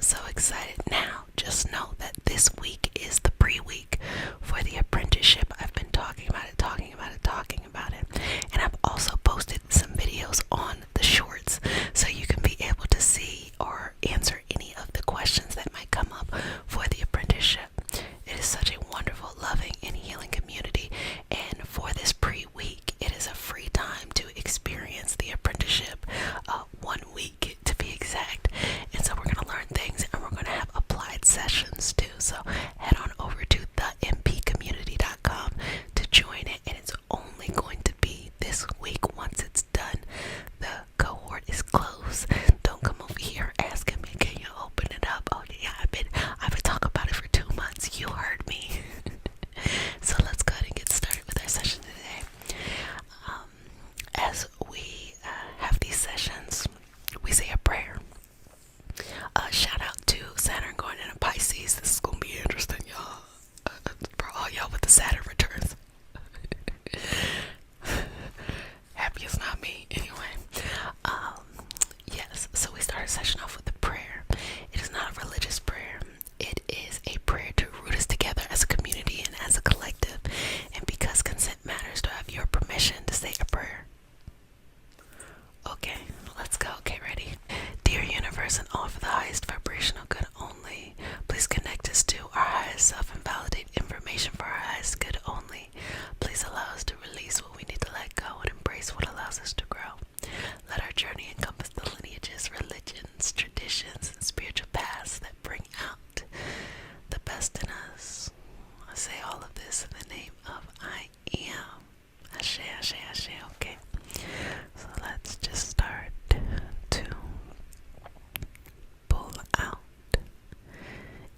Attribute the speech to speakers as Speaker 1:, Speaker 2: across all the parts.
Speaker 1: so excited. Now, just know that this week is the pre-week for the apprenticeship. I've been talking about it, and I've also posted some videos on the shorts so you can be able to see or answer any of the questions that might come up for the apprenticeship. It is such a wonderful, loving, and healing community, and for this pre-week, it is a free time to experience the apprenticeship, 1 week to be exact. And so we're going to learn things, and we're going to have applied sessions too. So head on over to thempcommunity.com to join it, and it's only going to be this week. Once it's done, the cohort is closed. Don't come over here asking me, can you open it up? Oh yeah, I've been talking about it for 2 months. You heard me. So let's go ahead and get started with our session today. As we have these sessions, we say a prayer. Shout out to Saturn going into Pisces. This is gonna be interesting, y'all. For all y'all with the Saturn returns. Happy it's not me. Anyway, yes. So we start a session off with a prayer. It is not a religious prayer. It is a prayer to root us together as a community and as a collective. And because consent matters, do I have your permission to say a prayer? Okay, let's go. Okay, ready? Dear universe and all for the highest vibrational good only, please connect us to our highest self and validate information for our highest good only. Please allow us to release what we need to let go and embrace what allows us to grow. Let our journey encompass the lineages, religions, traditions, and spiritual paths that bring out the best in us. I say all of this in the name of I am. Ashe, ashe, ashe. Okay. So let's just start to pull out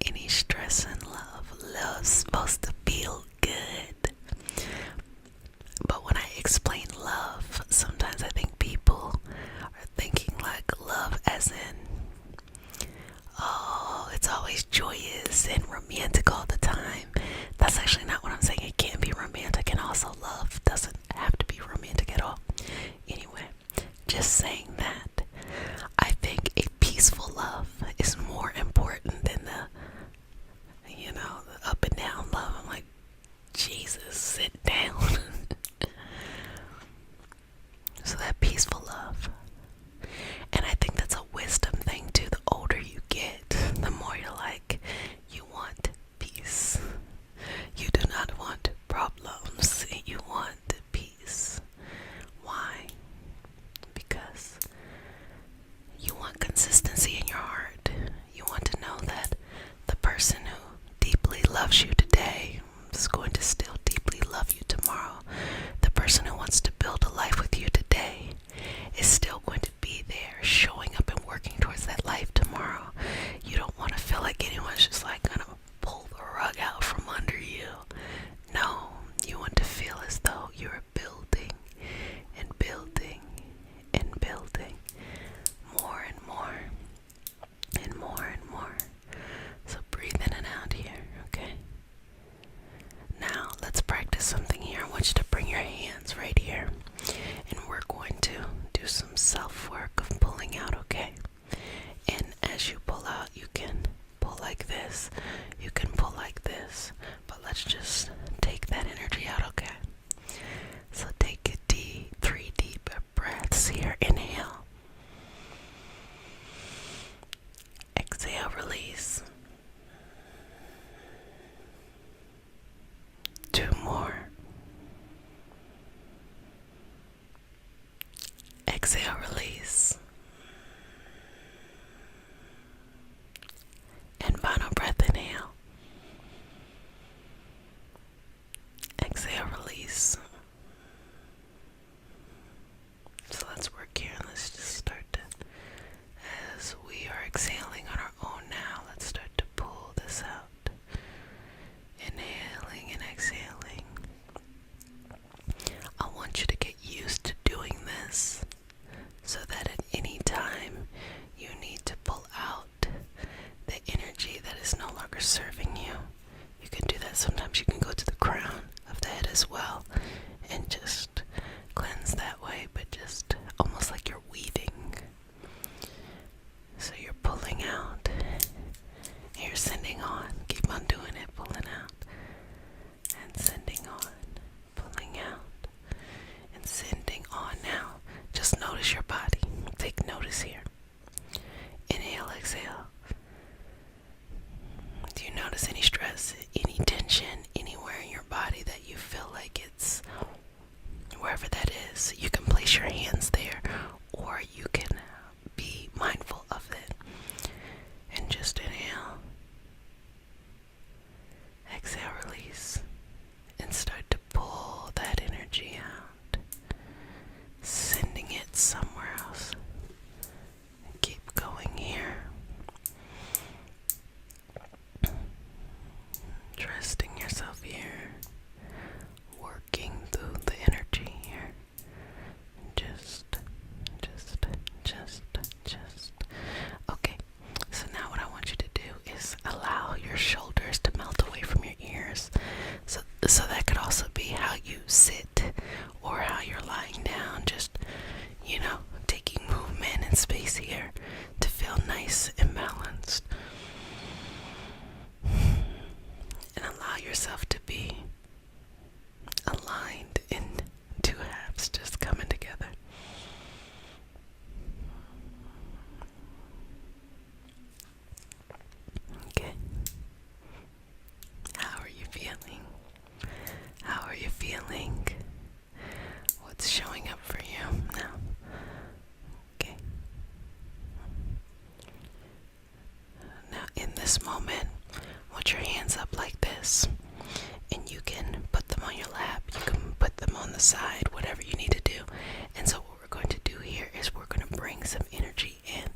Speaker 1: any stress and love. Love's supposed to feel good. But when I explain love, sometimes I think people are thinking like love as in, oh, it's always joyous and romantic all the time. That's actually not what I'm saying. It can be romantic, and also love doesn't have to be romantic at all. Anyway, just saying that I think a peaceful love is more important than the up and down love. I'm like, Jesus, sit down. So that peaceful love. And I think that's a wisdom thing too. The older you get, the more you're like, you want peace. You do not want problems. You want peace. Why? Because you want consistency in your heart. You want to know that the person who deeply loves you today is going to still deeply love you tomorrow. The person who wants to build a life with you today is still going to be there, showing up and working towards that life tomorrow. You don't want to feel like anyone's just like gonna pull the rug out from under you. No, you want to feel as though you're building and building and building more and more and more and more. So breathe in and out here, okay? Now let's practice something here. I want you to bring your hands right here, and we're going to do some self-work of pulling out, okay? And as you pull out, you can pull like this, you can pull like this, but let's just take that energy out, okay? So take a deep, 3 deep breaths here. Inhale. Exhale, release. 2 more. Exhale, release. And final breath, inhale. And just inhale. Exhale, release. And start to pull that energy out, sending it somewhere else. And keep going here. Trusting yourself here. Working through the energy here. Just. Okay, so now what I want you to do is allow your shoulders to melt away from your ears. So that could also be how you sit or how you're lying down. Just, taking movement and space here to feel nice and balanced. And allow yourself to be aligned in two halves just coming together. Okay. How are you feeling? How are you feeling? What's showing up for you now? Okay. Now in this moment, put your hands up like this. And you can put them on your lap, you can put them on the side, whatever you need to do. And so what we're going to do here is we're going to bring some energy in,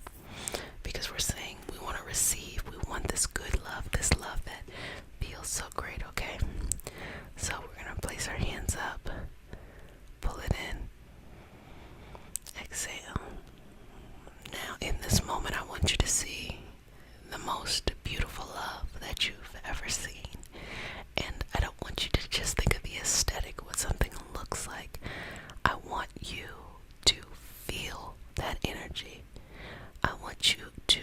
Speaker 1: because we're saying we want to receive, we want this good love, this love that feels so great, okay? So we're going to place our hands up, pull it in, exhale. Now in this moment, I want you to see the most beautiful love that you've ever seen. And I don't want you to just think of the aesthetic, what something looks like. I want you to feel that energy. I want you to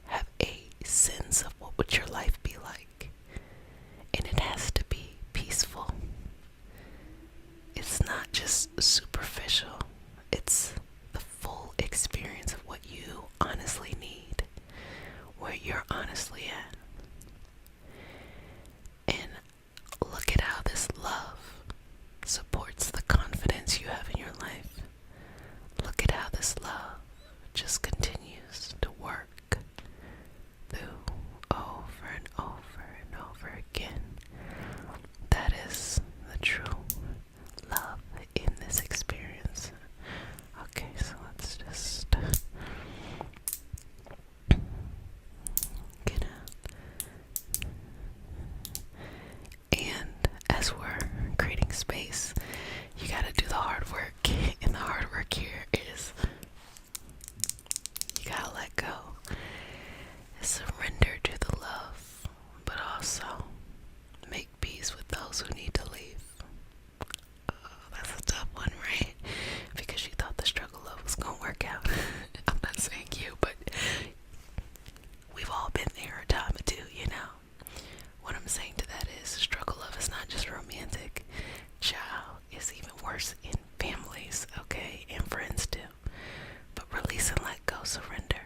Speaker 1: have a sense of what would your life be like. And it has to be peaceful. It's not just superficial. It's the full experience of what you honestly need, where you're honestly at. And look at how this love supports the confidence you have in your life. Look at how this love just continues to work through over and over and over again. That is the true love in this experience. Okay, so let's just get out. And as we're creating space, you gotta do the hard work. And the hard work here is you gotta let go. Surrender to the love, but also make peace with those who need to leave. That's a tough one, right? Because you thought the struggle love was gonna work out. I'm not saying you, but we've all been there a time or two, What I'm saying to that is struggle love is not just romantic. Child, it's even worse in families, okay? And friends too. But release and let go, surrender.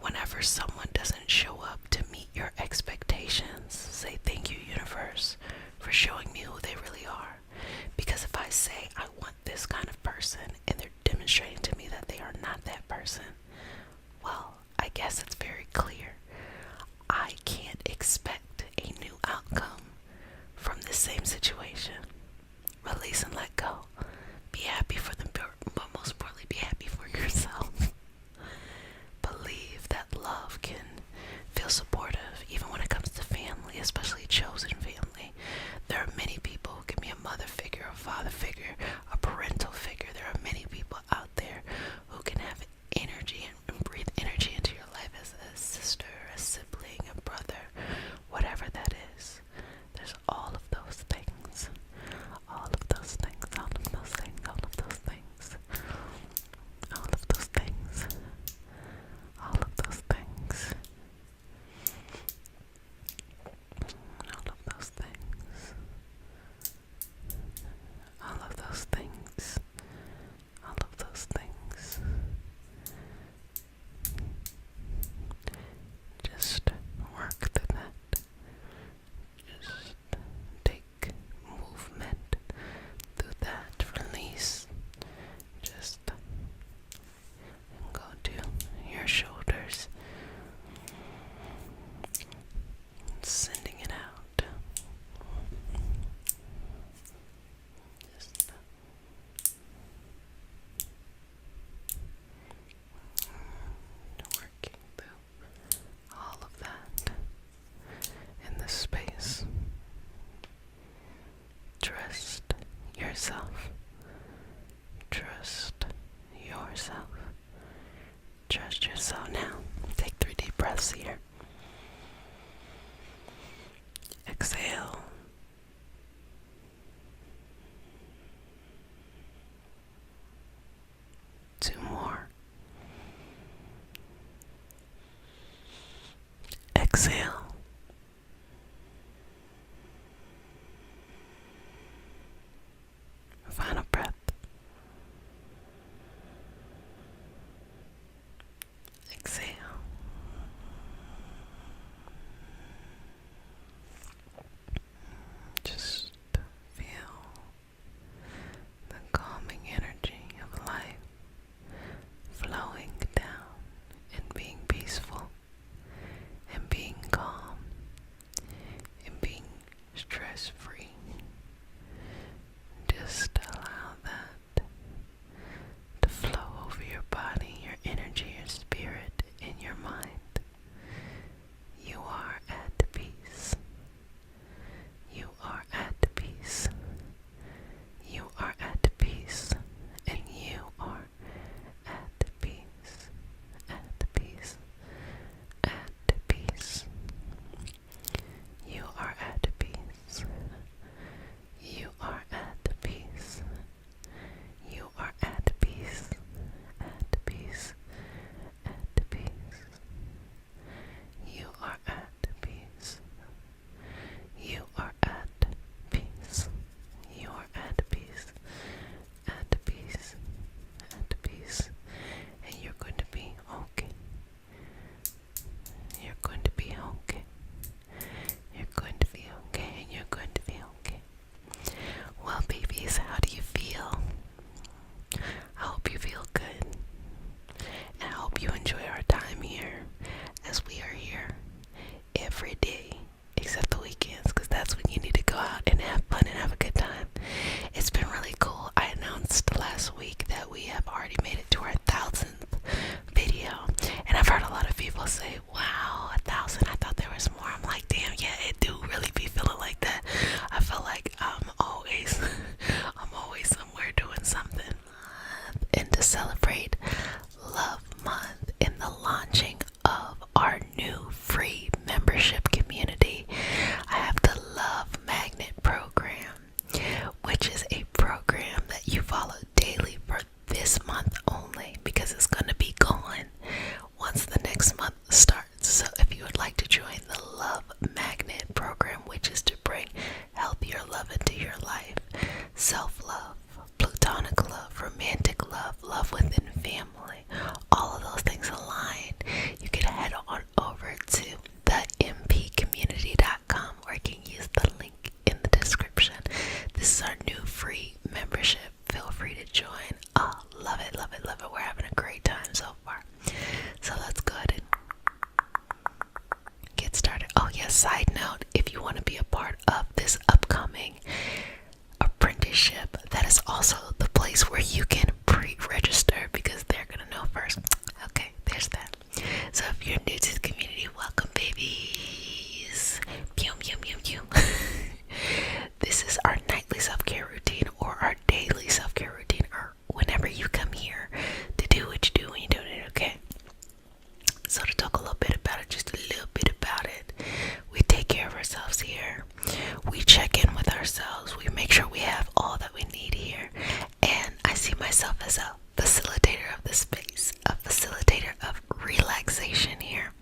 Speaker 1: Whenever someone doesn't show up to meet your expectations, say thank you, universe, for showing me who they really are. Because if I say I want this kind of person and they're demonstrating to me that they are not that person, well, I guess it's very clear. I can't expect a new outcome from this same situation. Release and let go. Be happy for them, but most importantly, be happy for yourself. Believe that love can fill Sending it out. Just working through all of that in this space. Trust yourself. Trust yourself. Trust yourself. Now, take 3 deep breaths here. Exhale. Two more. Exhale. Final breath. Exhale. Just feel the calming energy of life flowing down and being peaceful and being calm and being stress-free. Just allow that to flow over your body, your energy, your spirit, and your mind. You are at peace. You are at peace. You are at peace. And you are at peace. At peace. At peace. You are at peace. You are at peace. You are at peace. At peace. At peace. You are at peace. You are at peace. You are at peace. At peace. At peace. And you're going to be okay. You're going to be okay. You're going to be okay. And you're going to be okay. Well, babies, how do you feel? I hope you feel good. And I hope you enjoy our time here, as we are here every day except the weekends, because that's when you need to go out and have fun and have a good time. It's been really cool. I announced last week that we have already made it to our 1,000th video, and I've heard a lot of people say, wow, 1,000, I thought there was more. I'm like, damn, yeah, it do really be feeling like that. I feel like I'm always somewhere doing something. And to celebrate Love Month and the launching of our new free membership community, I have the Love Magnet program, which is a program that you follow daily for this month only, because it's going to be gone once the next month starts. So if you would like to join the Love Magnet program, which is to bring healthier love into your life, self-love, platonic love, romantic love, love within family, all of those things aligned, you can head on over to thempcommunity.com, or you can use the link in the description. This is our new free membership. Feel free to join. Oh, love it, love it, love it. We're having a great time so far. So let's go ahead and get started. Oh yes, side note, if you want to be a part of this upcoming apprenticeship, that is also the place where you can pre-register, because they're gonna know first. Okay, there's that. So if you're new to the community, welcome, babies. Pew, pew, pew, pew. This is our nightly self-care routine, or our daily self-care routine, or whenever you come here to do what you do when you're doing it, okay? So to talk a little bit about it, just a little bit about it, we take care of ourselves here. We check in with ourselves. We make sure we have all that we need here. And I see myself as a facilitator of the space, a facilitator of relaxation here.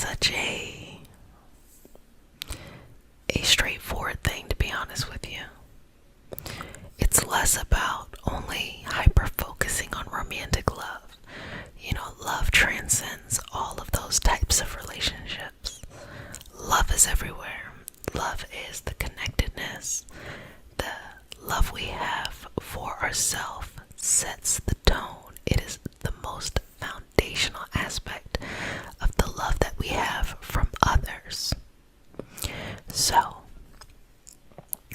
Speaker 1: such a straightforward thing, to be honest with you. It's less about only hyper focusing on romantic love. You know, love transcends all of those types of relationships. Love is everywhere. Love is the connectedness. The love we have for ourselves sets the tone. It is the most foundational aspect of the love that we have from others. So,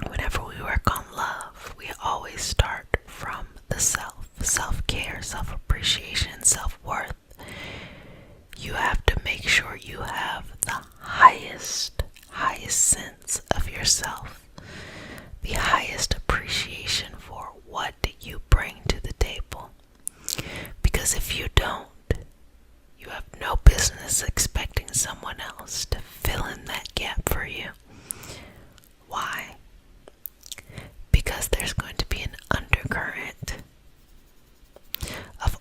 Speaker 1: whenever we work on love, we always start from the self. Self-care, self-appreciation, self-worth. You have to make sure you have the highest sense of yourself. The highest appreciation for what you bring to the table. Because if you don't, you have no business expecting someone else to fill in that gap for you. Why? Because there's going to be an undercurrent of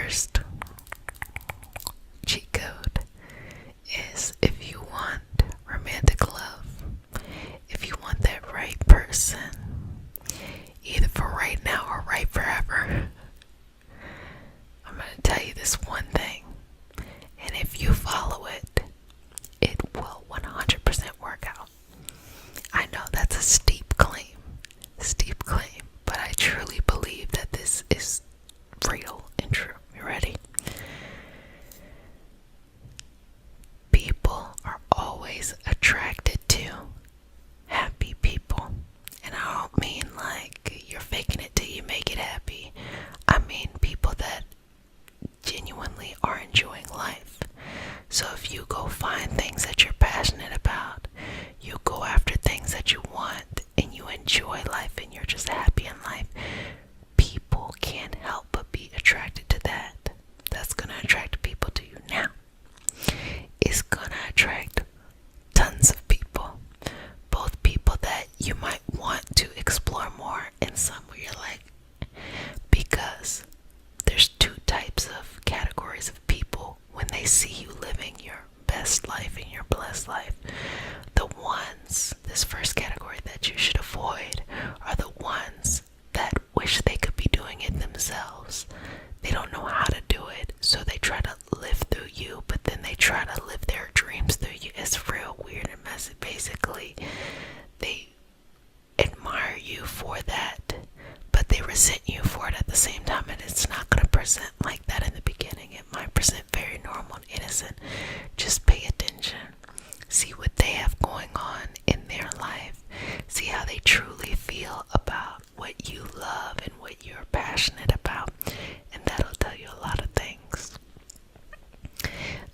Speaker 1: first cheat code is if you want romantic love, if you want that right person, either for right now or right forever, I'm going to tell you this one thing. And if you follow it, it will 100% work out. I know that's a steep claim, but I truly believe that this is real and true. You ready? People are always attracted to happy people. And I don't mean like you're faking it till you make it happy. I mean people that genuinely are enjoying life. So if you go find things that you're passionate about, you go after things that you want, and you enjoy life and you're just happy in life, people can't help but be attracted to that. That's going to attract people to you. Now, it's going to attract tons of people. Both people that you might want to explore more, and some where you're like, because there's two types of categories of people when they see you living your best life and your blessed life. The ones, this first category that you should avoid, are the ones that wish they could be doing it themselves. They don't know how to do it, so they try to live through you, but then they try to live their dreams through you. It's real weird and messy. Basically, they admire you for that, but they resent you for it at the same time, and it's not going to present like that in the beginning. It might present very normal and innocent. Just pay attention. See what they have going on in their life. See how they truly feel about what you love and what you're passionate about, and that'll tell you a lot of things.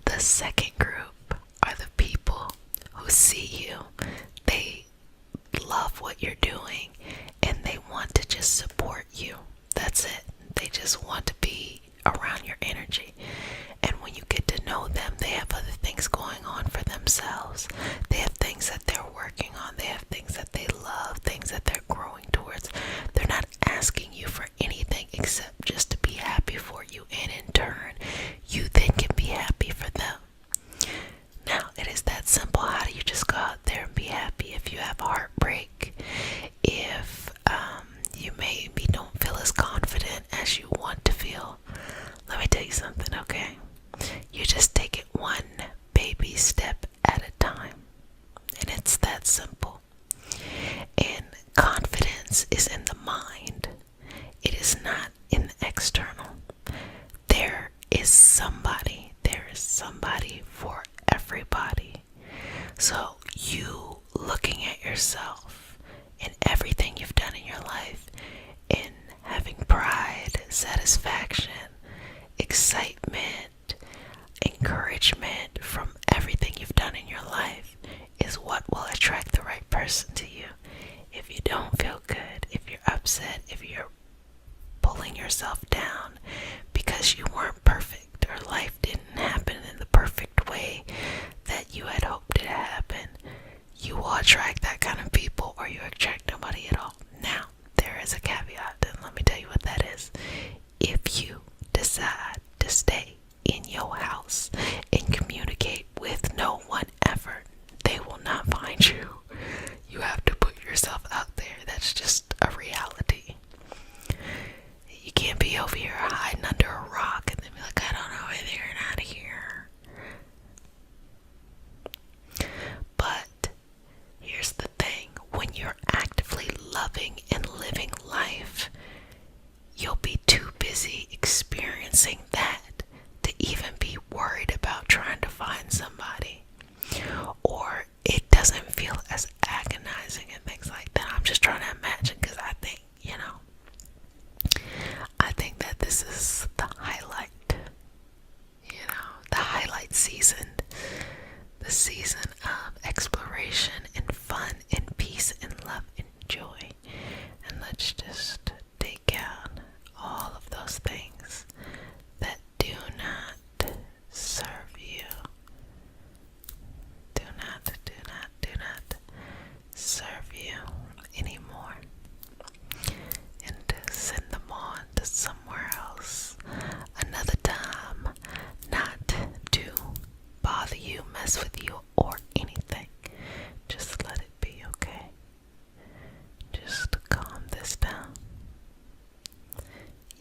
Speaker 1: The second group are the people who see you. They love what you're doing and they want to just support you. That's it. They just want to be around your energy. And when you get to know them, they have other things going on for themselves. They have things that they're working on. They have things that they love, things that they're growing towards. They're not asking you for anything except just to be happy for you. And in turn, you then can be happy for them. Now, it is that simple. How do you just go out there and be happy if you have a heartbreak? If you maybe don't feel as confident as you want to feel. Let me tell you something, okay? You just take it one baby step at a time. And it's that simple. And confidence is in the mind. It is not in the external. There is somebody for everybody. So you looking at yourself and everything you've done in your life and having pride, satisfaction, excitement, encouragement from everything you've done in your life is what will attract the right person to you. If you don't feel good, if you're upset, if you're pulling yourself down because you weren't perfect or life didn't happen in the perfect way that you had hoped it to happen, you will attract that kind of people, or you attract nobody at all. Now, there is a caveat, and let me tell you what that is. If you decide to stay in your house and communicate with no one ever, they will not find you. You have to put yourself out there. That's just a reality. You can't be over here hiding under a rock and then be like, I don't know where they're out of here. But here's the thing. When you're actively loving and living life, you'll be too busy experiencing that to even be worried about trying to find somebody. Or it doesn't feel as agonizing and things like that. I'm just trying to imagine, because I think that this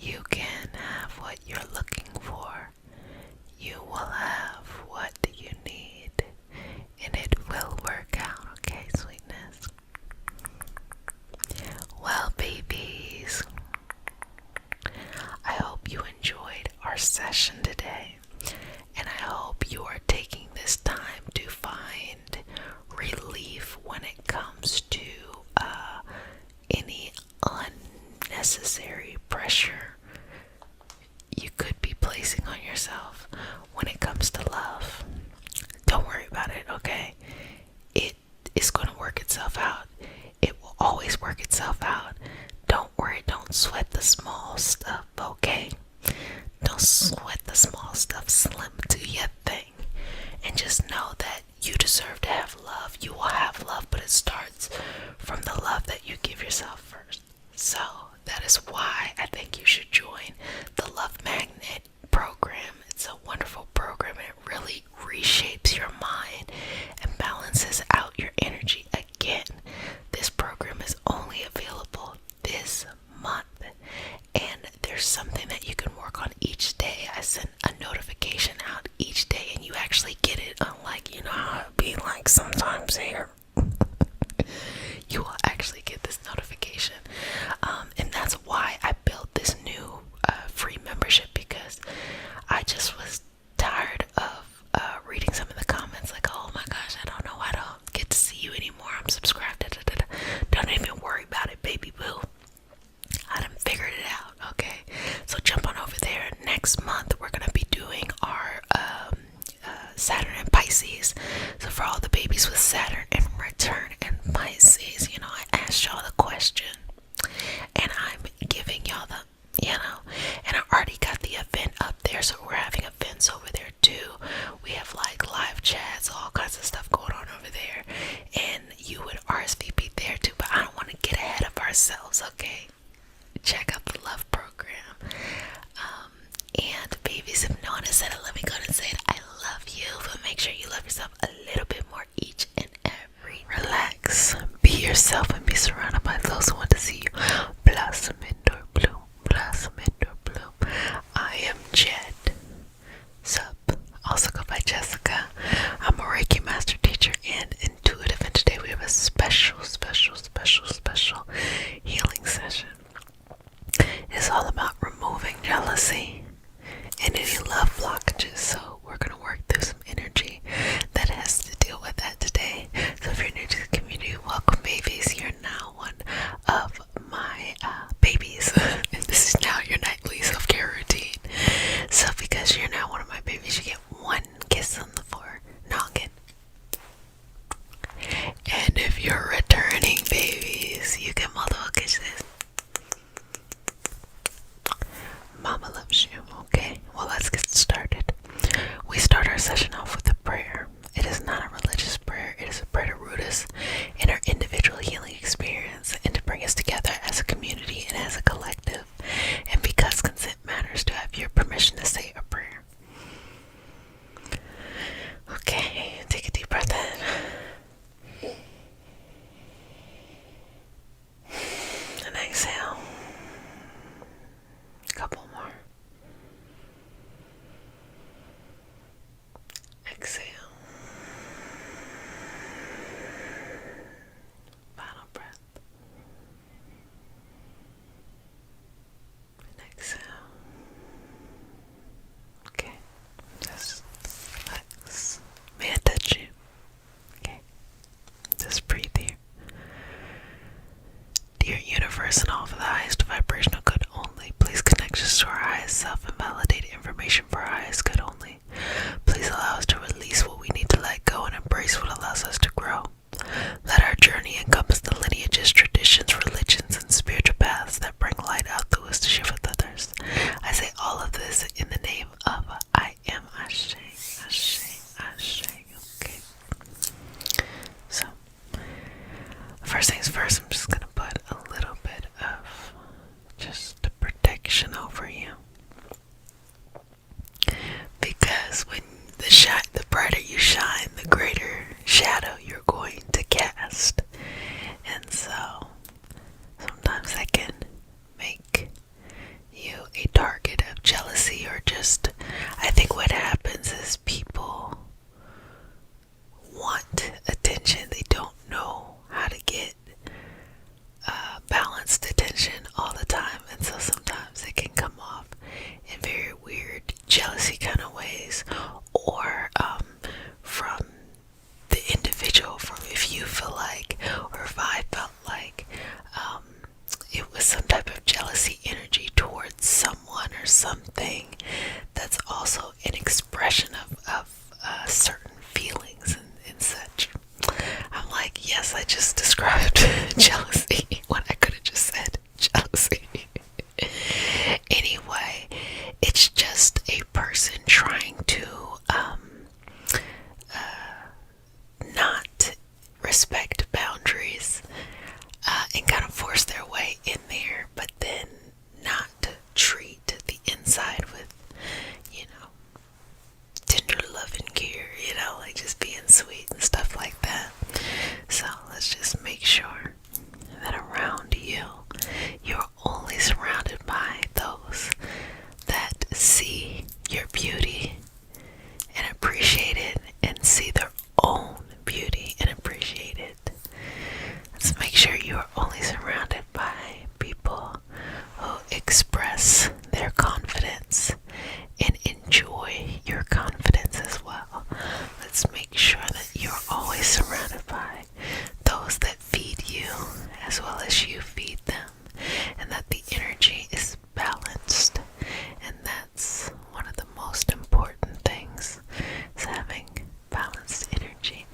Speaker 1: You can have what you're looking for. You will have what you need, and it will work out, okay, sweetness? Well, babies, I hope you enjoyed our session today, and I hope you are taking this time to find relief when it comes to any unnecessary pressure you could be placing on yourself when it comes to love. Don't worry about it, okay? It is going to work itself out. It will always work itself out. Don't worry, don't sweat the small stuff, okay? Don't sweat the small stuff. Slim to your thing. And just know that you deserve to have love. You will have love, but it starts from the love that you give yourself first. So that is why I think you should join the Love Magnet program. It's a wonderful program, and it really reshapes your mind and balances out your energy. Again, this program is only available this month, and there's something that you can work on each day. I send a notification out each day, and you actually get it, unlike, how it be like sometimes here. You will actually get this notification, and that's why I built this new free membership, because I just was tired of reading some of the comments like, oh my gosh, I don't know, I don't get to see you anymore, I'm subscribed, Don't even worry about it, baby boo. I done figured it out, okay? So jump on over there. Next month we're gonna be doing our Saturn and Pisces. So for all the babies with Saturn in return and Pisces, I asked y'all the question, and I'm giving y'all the, and I already got the event up there. So we're having events over there too. We have like live chats, all kinds of stuff going on over there, and you would RSVP there too. But I don't want to get ahead of ourselves, okay? Check out the love program. And babies, if no one has said it, let me go and say it. I love you, but make sure you love yourself a little bit more each and every. Relax, be yourself, and be surrounded by those who want to see you blossom into bloom, blossom into bloom. I am Jed. Sup? Also go by Jessica. I'm a Reiki master teacher and intuitive, and today we have a special healing session. It's all about removing jealousy and any love blockages. So we're going to work through some energy that has to deal with that today. So if you're new to the community, welcome, babies. You're now one of my babies. And this is now your nightly self-care routine. So because you're now one of my babies, you get one kiss on the forehead. And if you're returning babies, you get multiple kisses. Mama loves you. something that's also an expression of certain feelings and such. I'm like, yes, I just described jealousy when I could have just said jealousy. Anyway, it's just a person trying to not respect boundaries and kind of force their way in there, but then not treat the inside with, tender love and care, like just being sweet and stuff like that. So let's just make sure that around you, you're only surrounded by those that see your beauty and appreciate it and see their own beauty and appreciate it. Let's make sure you are only surrounded by people who express their confidence and enjoy your confidence as well. Let's make sure that you're always surrounded by those that feed you as well as you feed them, and that the energy is balanced. And that's one of the most important things, is having balanced energy.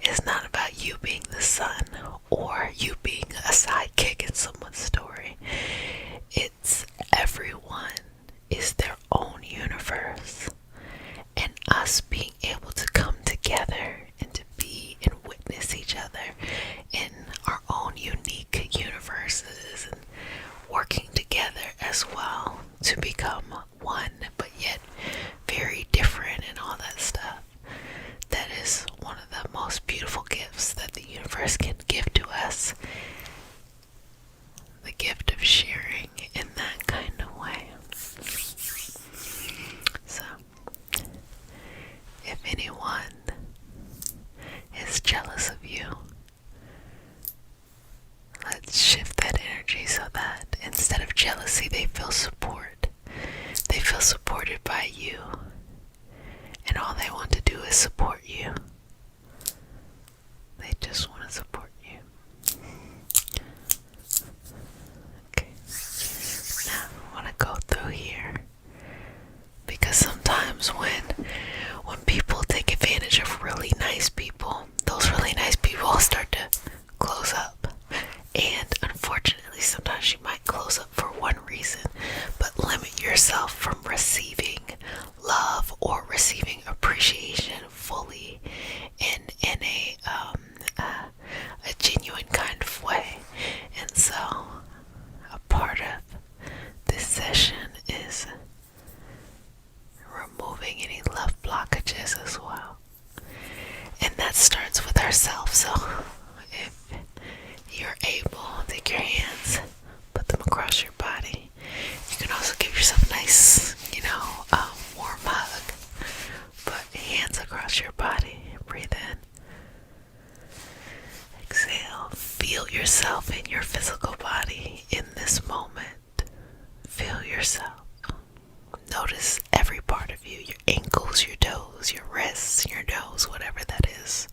Speaker 1: It's not about you being the sun or you being a sidekick in someone's story. It's everyone is their own universe, and us being able to come together and to be and witness each other in our own unique universes and working together as well to become one, but yet very different and all that stuff. That is one of the most beautiful gifts that the universe can give to us. The gift of sharing in that kind of way. So, if anyone is jealous of you, let's shift that energy so that instead of jealousy, they feel support. They feel supported by you, and all they want to do is support you. They just want to support you. Okay. Now I want to go through here, because sometimes when people take advantage of really nice people, those really nice people start to close up. And unfortunately, sometimes you might close up for one reason, but limit yourself from receiving love or receiving appreciation fully in a genuine kind of way. And so a part of this session is removing any love blockages as well. And that starts with ourselves. So if you're able, take your hands, put them across your body. You can also give yourself a nice, warm hug. Put hands across your body. Breathe in. Exhale. Feel yourself in your physical body in this moment. Feel yourself. Notice every part of you, your ankles, your toes, your wrists, your nose, whatever that is.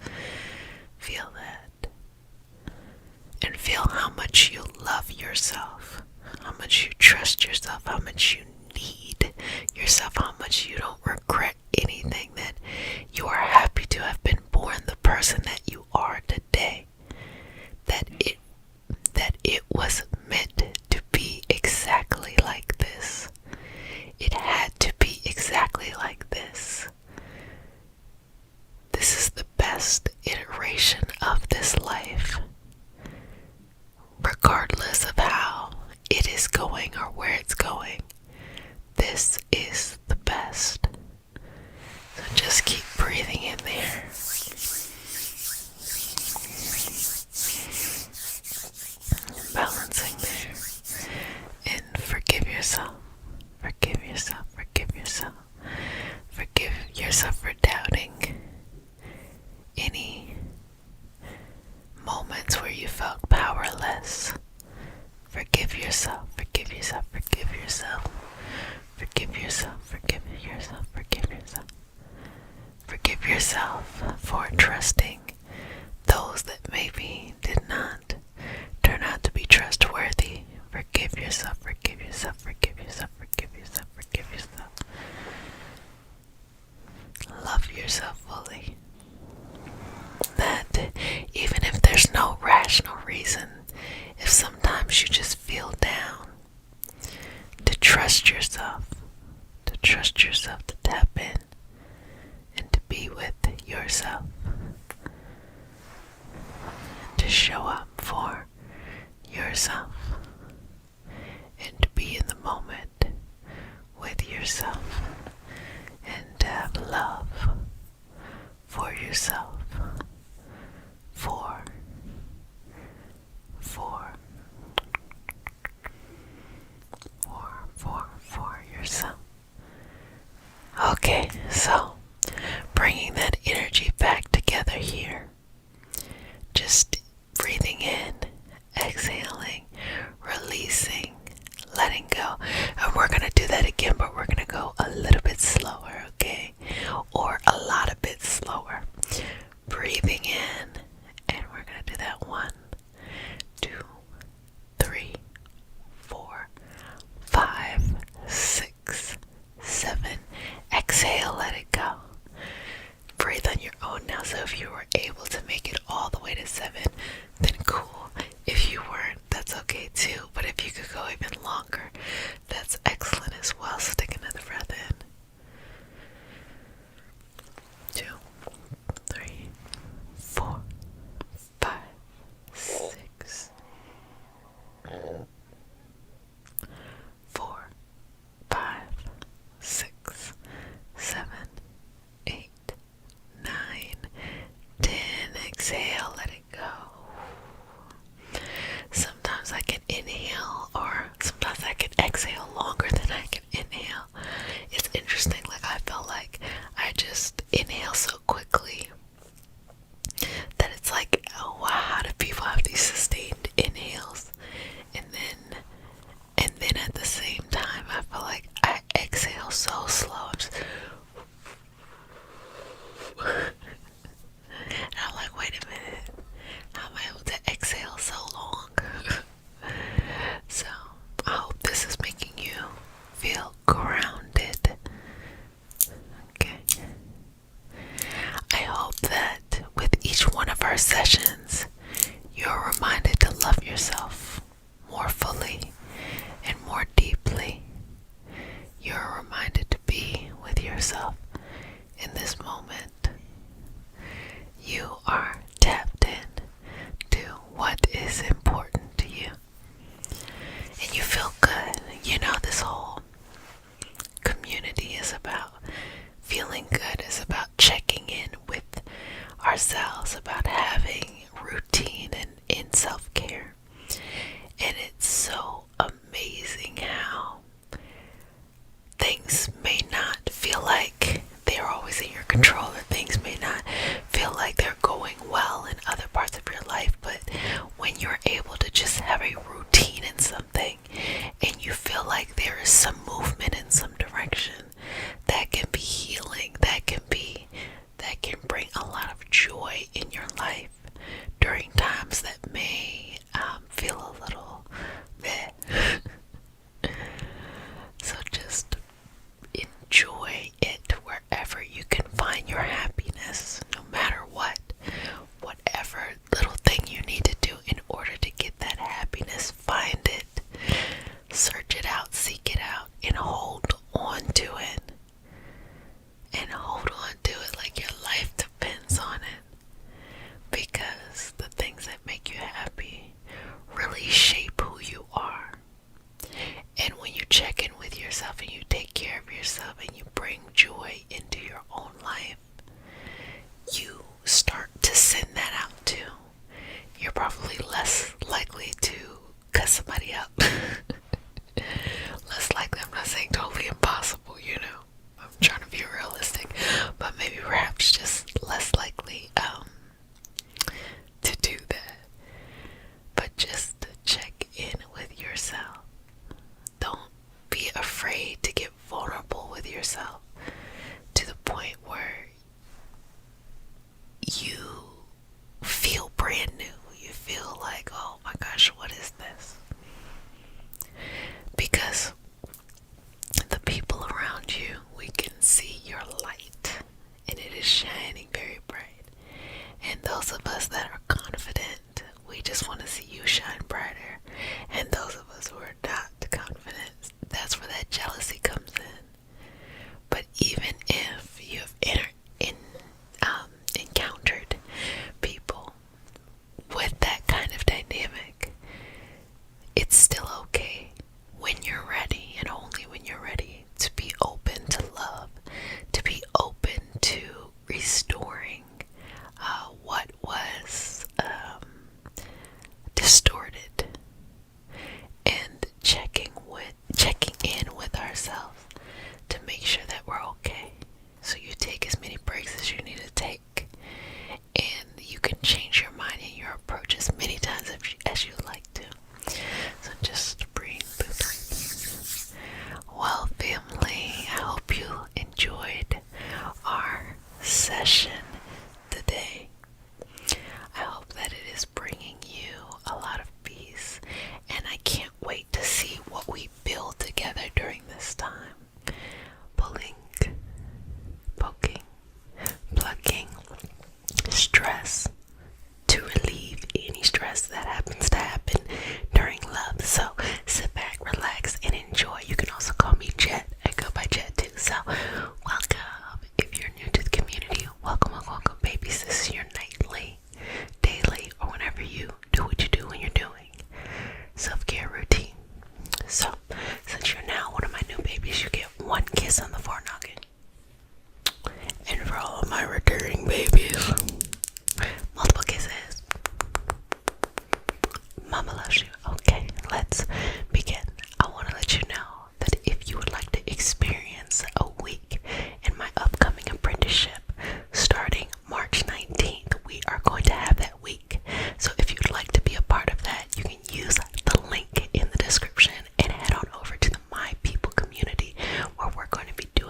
Speaker 1: Feel that. And feel how much you love yourself, how much you trust yourself, how much you need yourself, how much you don't regret anything, that you are happy to have been born the person that you are today, that it was meant to be exactly like this. It had to be exactly like this. This is the best iteration of this life, regardless of how it is going or where it's going. This is the best. So just keep breathing in there. Balancing there. And forgive yourself. Forgive yourself. Forgive yourself. Forgive yourself for doubting any moments where you felt powerless. Forgive yourself. Forgive yourself. Forgive yourself. Forgive yourself. Forgive yourself. Forgive yourself. Forgive yourself for trusting those that maybe did not turn out to be trustworthy. Forgive yourself. Forgive yourself. Forgive yourself. Forgive yourself. Forgive yourself fully. That even if there's no rational reason, if sometimes you just feel down, to trust yourself, to tap in and to be with yourself, to show up for yourself, and to be in the moment with yourself, and to have love for yourself, for yourself. Okay, so bringing that energy back together here, just breathing in, exhaling, releasing, letting go. And we're going to do that again, but we're going to go a little bit slower, okay? Or a lot of bit slower. Breathing in, and we're going to do that 1, 2, 3, 4, 5, 6, 7. Exhale, let it go. Breathe on your own now. So if you were able to make it all the way to 7, then cool. If you weren't, that's okay too. But if you could go even longer, that's excellent as well. So take another breath in. 2, 3, 4, 5, 6, 4, 5, 6, 7, 8, 9, 10. Exhale, let it go. Sometimes I can inhale, or sometimes I can exhale longer than I can inhale. It's interesting, like I felt like I just inhale so quickly that it's like, oh wow, how do people have these sustained inhales? And then at the same time, I feel like I exhale so slow. I'm just and I'm like, wait a minute, how am I able to exhale so long? So I hope this is making you feel grounded. Okay. I hope that with each one of our sessions, you're reminded to love yourself more fully and more deeply. You're reminded to be with yourself in this moment. You are tapped in to what is important to you. And you feel good. You know, this whole community is about feeling good, is about checking in with ourselves, about having routine and in self-care. And it's so amazing how things may not feel like they're always in your control, or things may not feel like they're going well in other parts of your life, but when you're able to just have a routine in something and you feel like there is some movement in some direction, that can be healing, that can bring a lot of joy in your life during times that may feel a little bit. So just enjoy it wherever you can find your happiness, no matter what. Whatever little thing you need to do in order to get that happiness, find it, search it out, seek it out, and that jealousy comes in. But even if you've encountered people with that kind of dynamic, it's still okay when you're ready, and only when you're ready, to be open to love, to be open to restoring what was distorted, and checking in with ourselves to make sure that we're okay. So you take as many breaks as you need to take, and you can change your mind and your approach as many times as you like to. So just breathe through that. Well, family, I hope you enjoyed our session today. I hope that it is bringing you a lot of peace, and I can't wait to see what we build together during this time. Pulling, poking, plucking stress, to relieve any stress that happens to happen during love. So sit back, relax, and enjoy. You can also call me Jet. I go by Jet too. So welcome. If you're new to the community, welcome, welcome, babies. This is your nightly, daily, or whenever you do what you do when you're doing self-care routine. So since you're now one of my new babies, you get one kiss on the forenoggin. And for all of my recurring babies, multiple kisses. Mama loves you. Okay, let's begin. I want to let you know that if you would like to experience a week in my upcoming apprenticeship starting March 19th, we are going to have that week. So if you'd like to be a part of that, you can use the link in the description and head on over to the My People community, where we're going to be doing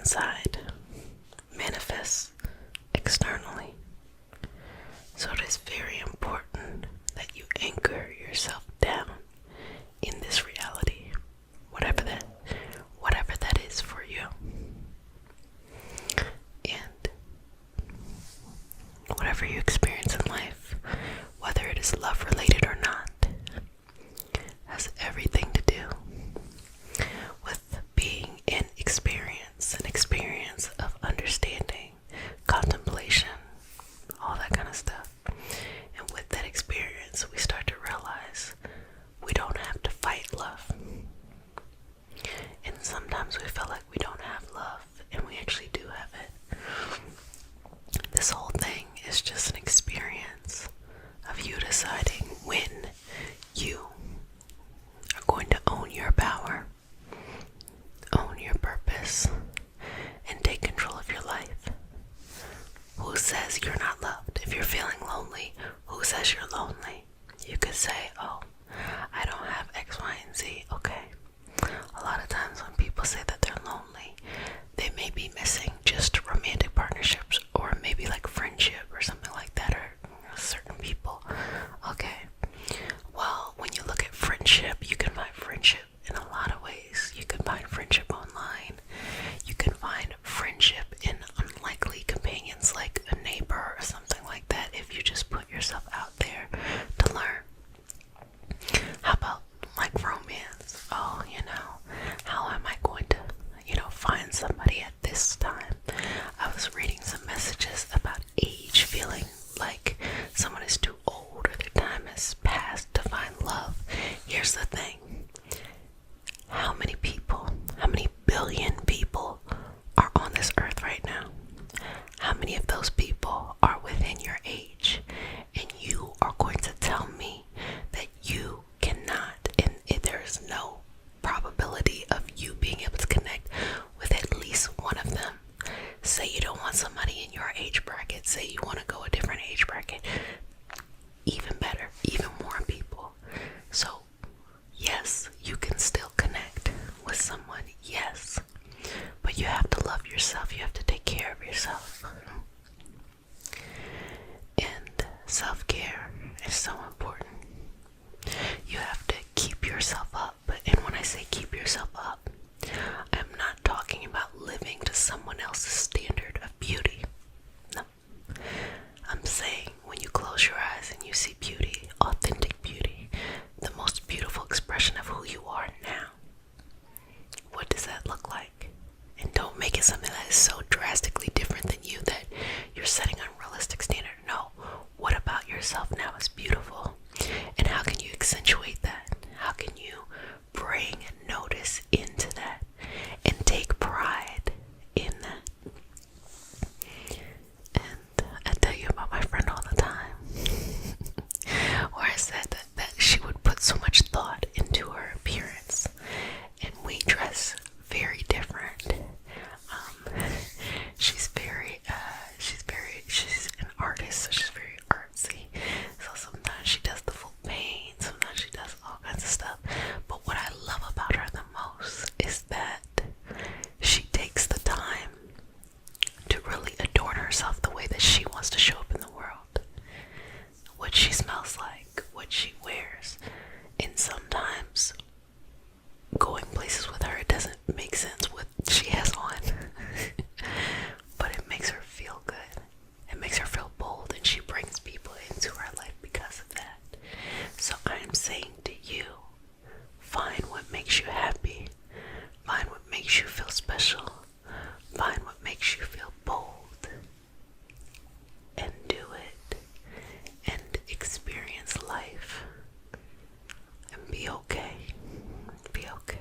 Speaker 1: inside manifests externally. So it is very important that you anchor yourself down in this reality, whatever that is for you. And whatever you experience in life, whether it is love related or not, has everything to do with being in experience, an experience of understanding, contemplation, all that kind of stuff. And with that experience, we start to realize we don't have to fight love. And sometimes we feel like we don't have love, and we actually do have it. This whole thing is just an experience of you deciding when you are going to own your power, own your purpose, and take control of your life. Who says you're not loved? If you're feeling lonely, who says you're lonely? You could say, oh, I don't have X, Y, and Z. Okay. A lot of times when people say that they're lonely, they may be missing just romantic partnerships, or maybe like friendship or something like that, or certain people. Okay. Well, when you look at friendship, you can find friendship in a lot of ways. You can find friendship online. You can find friendship in unlikely companions like a neighbor or something like that, if you just put yourself out there to learn. How about like romance? Oh, how am I going to, find somebody at this time? I was reading some messages about age, feeling like someone is too old or their time has passed to find love. Here's the thing. How many billion people are on this earth right now? How many of those people are within your age? And you are going to tell me that you cannot, and there is no probability of you being able to connect with at least one of them. Say you don't want somebody in your age bracket. Say you want to go a different age bracket. Even better, even more people. So, yes, you can still connect with someone, yes. But you have to love yourself. You have to take care of yourself. And self-care is so important. You have to keep yourself up. And when I say keep yourself up, I'm not talking about living to someone else's standard of beauty. No. I'm saying when you close your eyes and you see beauty, authentic beauty, the most beautiful expression of who you are now, what does that look like? And don't make it something that is so drastically different than you that you're setting unrealistic standard. No. What about yourself now is beautiful? And how can you accentuate that? How can you bring notice into that and take pride in that? And I tell you about my friend all the time, where I said that she would put so much thought into her appearance, and we dress very different. She's an artist, so she's very artsy. So sometimes she does the full paint, sometimes she does all kinds of stuff. But what I love about her the most is that she takes the time to really adorn herself the way that she wants to show up in the world. What she smells like, what she wears. And sometimes going places with her, it doesn't make sense what she has on. But it makes her feel good. It makes her feel bold, and she brings people into her life because of that. So I'm saying to you, find what makes you happy. Find what makes you feel special. Find what makes you feel bold. And do it. And experience life. And be okay. Be okay.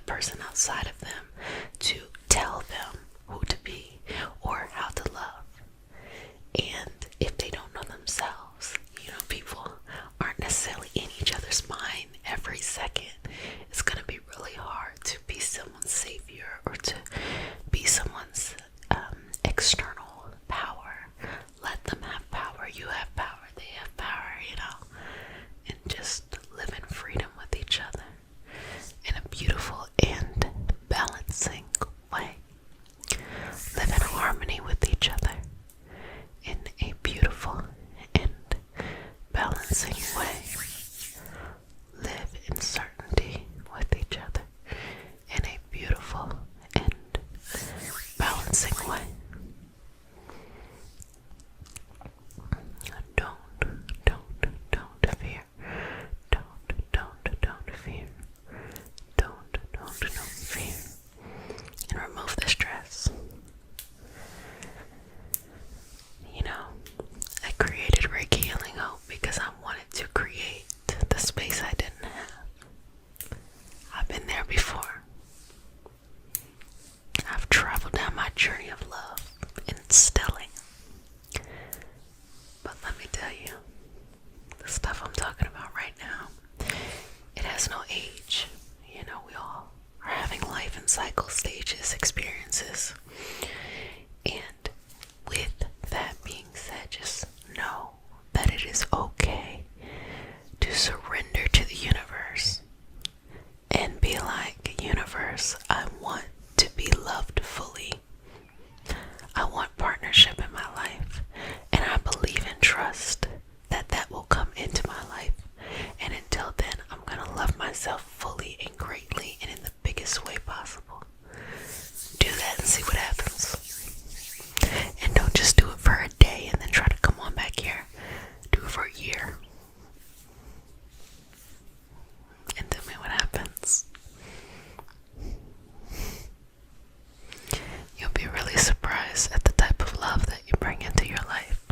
Speaker 1: person outside of them to tell them who to be or how to love. And if they don't know themselves, people aren't necessarily in each other's mind every second. It's going to be really hard to be someone's savior or to be someone's external power. Let them have power. You have power. They have power, and just live in freedom with each other in a beautiful and balancing way. Live in harmony with each other in a beautiful and balancing way. Live in certainty with each other in a beautiful and balancing way. Don't fear. Don't fear. Don't fear. And remove the stress. I created Reiki Healing Hope because I wanted to create the space I didn't have. I've been there before. I've traveled down my journey of love and instilling. But let me tell you, the stuff I'm talking about right now, it has no age. We all are having life in cycle stages, experiences. And with that being said, just know that it is okay to surrender to the universe and be like, universe, I want to be loved fully. I want partnership in my life, and I believe and trust that that will come into my life. And until then, I'm going to love myself fully and greatly and in the biggest way possible. Do that and see what happens. And don't just do it for a day and then try to come on back here. Do it for a year. And tell me what happens. You'll be really surprised at the type of love that you bring into your life.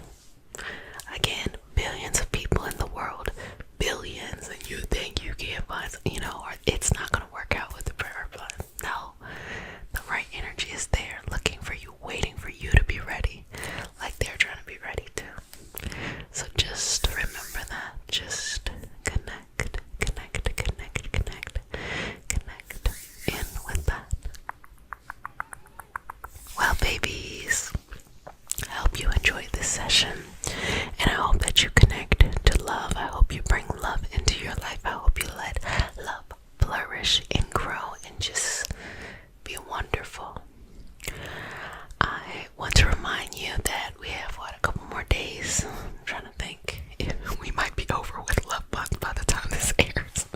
Speaker 1: Again, billions of people in the world. Billions. And you think you can't find, or it's not going to work out with the prayer plan. No. The right energy is there, looking for you, waiting for you to be ready, like they're trying to be ready too. So just remember that. Just connect in with that. Well, babies, I hope you enjoyed this session, and I hope that you connect to love. I hope you bring love into your life. I hope you let love flourish and grow and just be wonderful. I want to remind you that we have, a couple more days. I'm trying to think if we might be over with Love Month by the time this airs.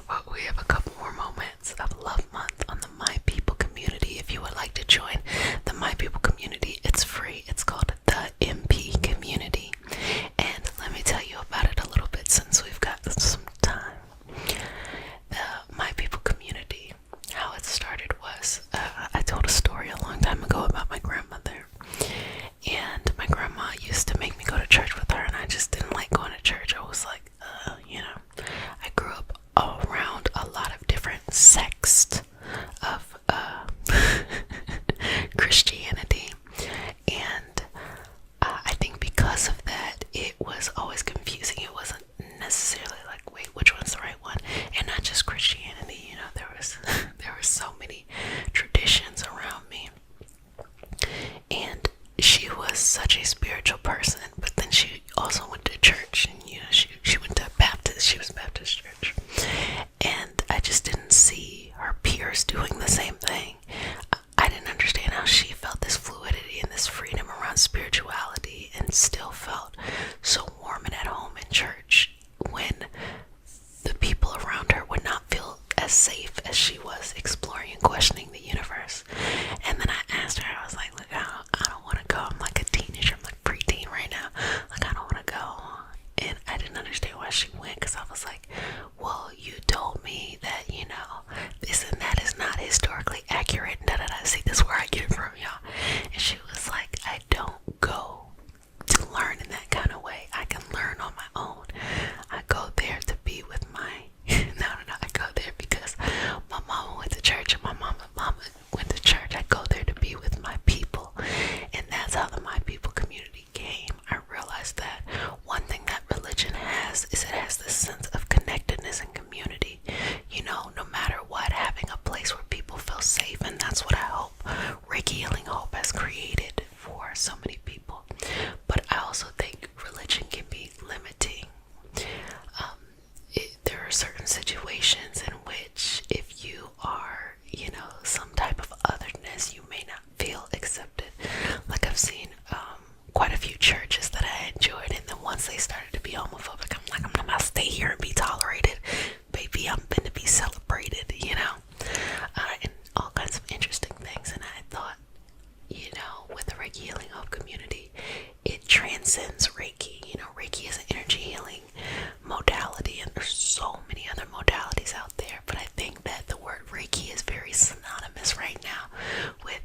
Speaker 1: But we have a couple more moments of Love Month on the My People community. If you would like to join the My People community, it's free. It's called the MP community. And let me tell you about it a little bit since we've got some time. The My People community, how it started was, I told a story a long time ago about my grandmother. And my grandma used to make me go to church with her, and I just didn't like going to church. I was like, I grew up around a lot of different sects of Christianity. And I think because of that, it was always confusing. It wasn't necessarily like, wait, which one's the right one? And not just Christianity, there were so many traditions around me. And she was such a spiritual person, but then she also went to church, and she went to she was Baptist church. And I just didn't see her peers doing the same thing. I didn't understand how she felt this fluidity and this freedom around spirituality and still felt so warm and at home in church when the people around her would not feel as safe as she was exploring and questioning the universe. And then I asked her, I was like, look, I don't want to go. I'm like a teenager. I'm like preteen right now. Like, I don't want to go. And I didn't understand why she went, because I was like, well, you told me that, this and that is not his happy. I'm finna be celebrated, and all kinds of interesting things. And I thought, with the Reiki Healing Hub community, it transcends Reiki. Reiki is an energy healing modality, and there's so many other modalities out there. But I think that the word Reiki is very synonymous right now with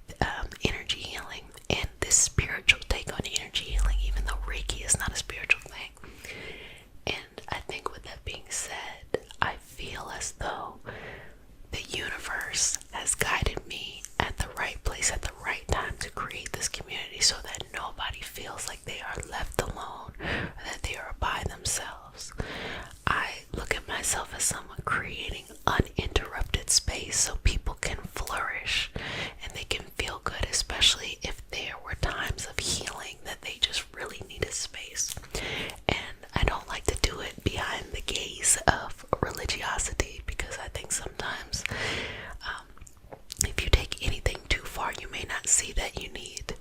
Speaker 1: energy healing and this spiritual take on energy healing, even though Reiki is not a spiritual thing. And I think with that being said, I feel as though the universe has guided me at the right place at the right time to create this community so that nobody feels like they are left alone or that they are by themselves. I look at myself as someone creating uninterrupted space so people can flourish and they can feel good, especially if there were times of healing that they just really needed space. And I don't like to do it behind the gaze of religiosity, because I think sometimes if you take anything too far, you may not see that you need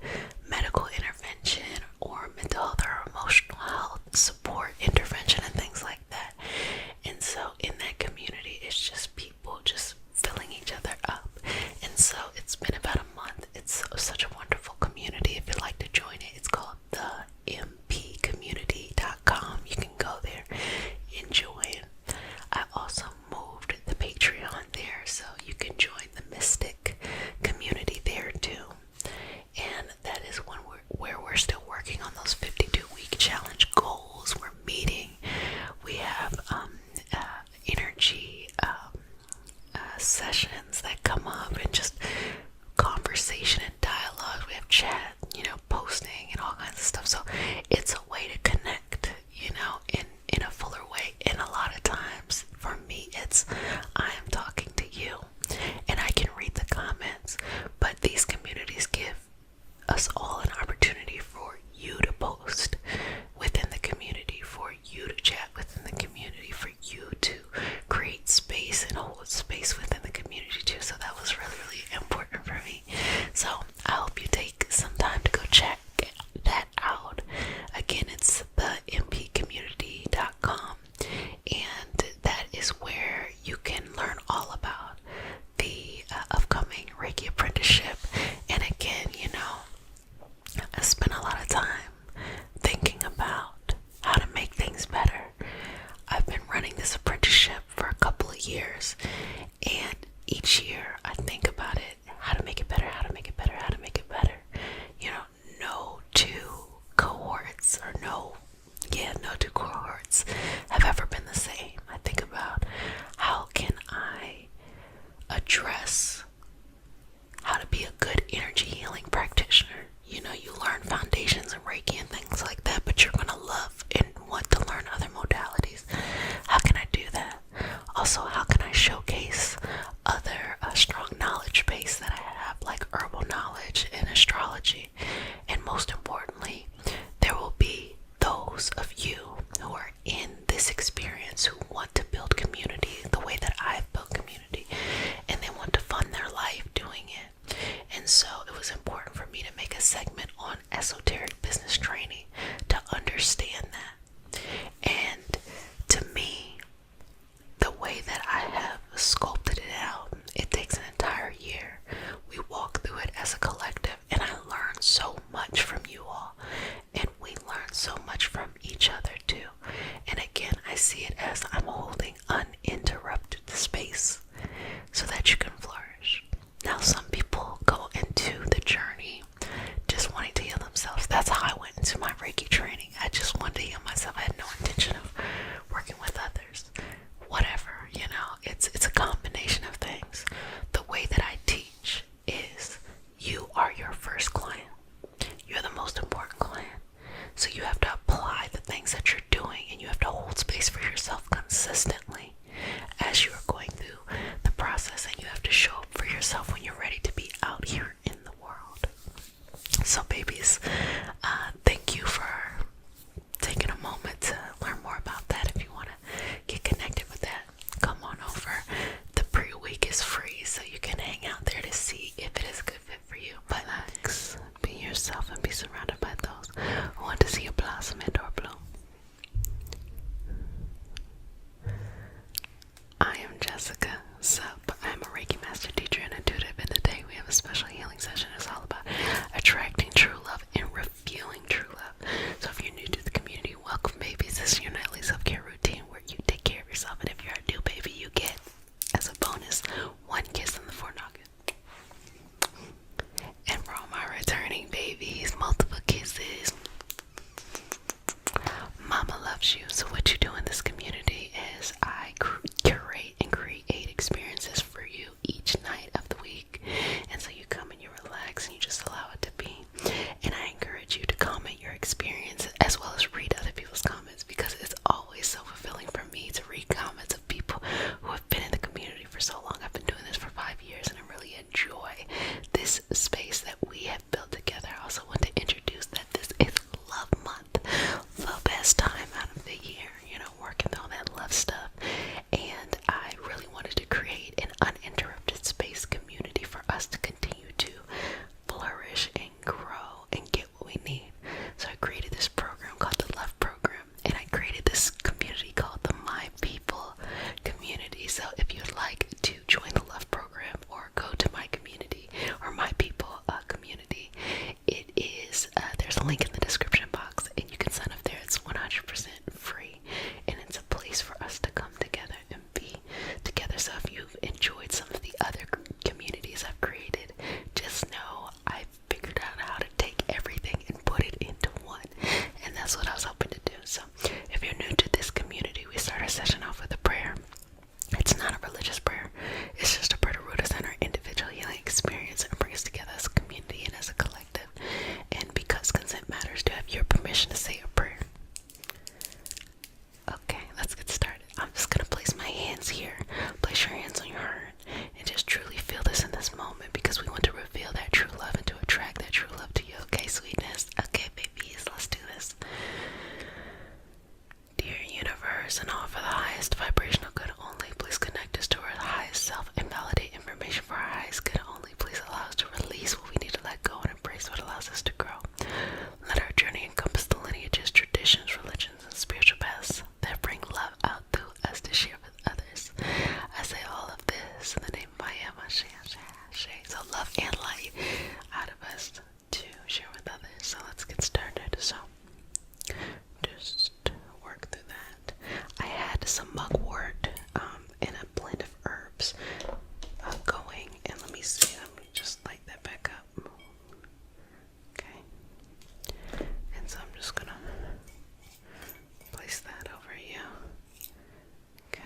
Speaker 1: medical intervention or mental health or emotional health support intervention and things like that. And so in that community, it's just people just filling each other up. And so it's been about a month. It's such a wonderful community. If you'd like to join it, it's called thempcommunity.com. You can go there and join. I also moved the Patreon there, so you can join the Mystic community there too. And that is one where we're still working on those 52-week challenge goals. We're meeting. We have energy sessions that come up, and just conversation and dialogue. We have chat, posting and all kinds of stuff. So it's a way to connect, in a fuller way. And a lot of times for me, it's I am talking to you and I can read the comments, but these communities give us all an opportunity for you to post within the community, for you to chat within the community, for you to create space and hold space within the community too. So that was really, really important for me. So I hope you take some time to go check that out. Again, it's the mpcommunity.com, and that is where you can learn all about the upcoming Reiki apprenticeship. And again, I spent a lot of time thinking about how to make things better. I've been running this apprenticeship for a couple of years, and each year I think about it, how to make it better, how to make it better, how to make it better. No two cohorts have ever been the same. I think about how can I address how to be a good energy healing practitioner. You learn foundations and Reiki and things like that, but you're going to love and want to learn other modalities. How can I do that? Also, how can I showcase other strong have a special healing session. It's all about attracting true love and revealing true love. So if you're new to the community, welcome, babies. This is your nightly self-care routine where you take care of yourself, and if you're a new baby, you get, as a bonus, one kiss on the forenoggin. And for all my returning babies, multiple kisses. Mama loves you. So what you do in this community is I curate and create experiences for you each night of the week. And so you come and you relax and you just allow it to be. And I encourage you to comment your experience as well as read other people's comments, because it's always so fulfilling for me to read comments of people who have been in the community for so long. I've been doing this for 5 years and I really enjoy this space that we have built together. I also want to introduce that this is Love Month, the best time out of the year, working on that love stuff. And I really wanted to create an uninterrupted space community for us to continue to flourish and grow and get what we need. So I created this program called the Love Program, and I created this community called the My People community. So if you'd like to join the Love Program or go to my community or My People community, it is there's a link in the description box, and you can sign up there. It's 100% free, and it's a place for us to come together and be together. So if you've enjoyed some of the other communities I've created, just know I figured out how to take everything and put it into one, and that's what I was hoping to do. So if you're new to this community, we start our session off with a prayer. It's not a religious prayer. It's just a prayer to root us in our individual healing experience and bring us together as a community and as a collective. And because consent matters, do I have your permission to say a prayer? Okay, let's get started. I'm just going to place my hands here. Place your hands on your heart and just truly feel this in this moment, because we want to reveal that true love and to attract that true love to you. Okay, sweetness? Okay, babies, let's do this. Dear universe, and all for the highest vibrational good only, please connect us to our highest self and validate information for our highest good only. Please allow us to release what we need to let go and embrace what allows us to grow. Let our journey encompass the lineages, traditions, religions, and spiritual paths that bring love out through us to share with others. I say all of this in the name of I am. So love and light out of us to share with others. So let's get started. So just work through that. I had some mugwort and a blend of herbs going, and let me see. Let me just light that back up. Okay. And so I'm just gonna place that over you. Okay.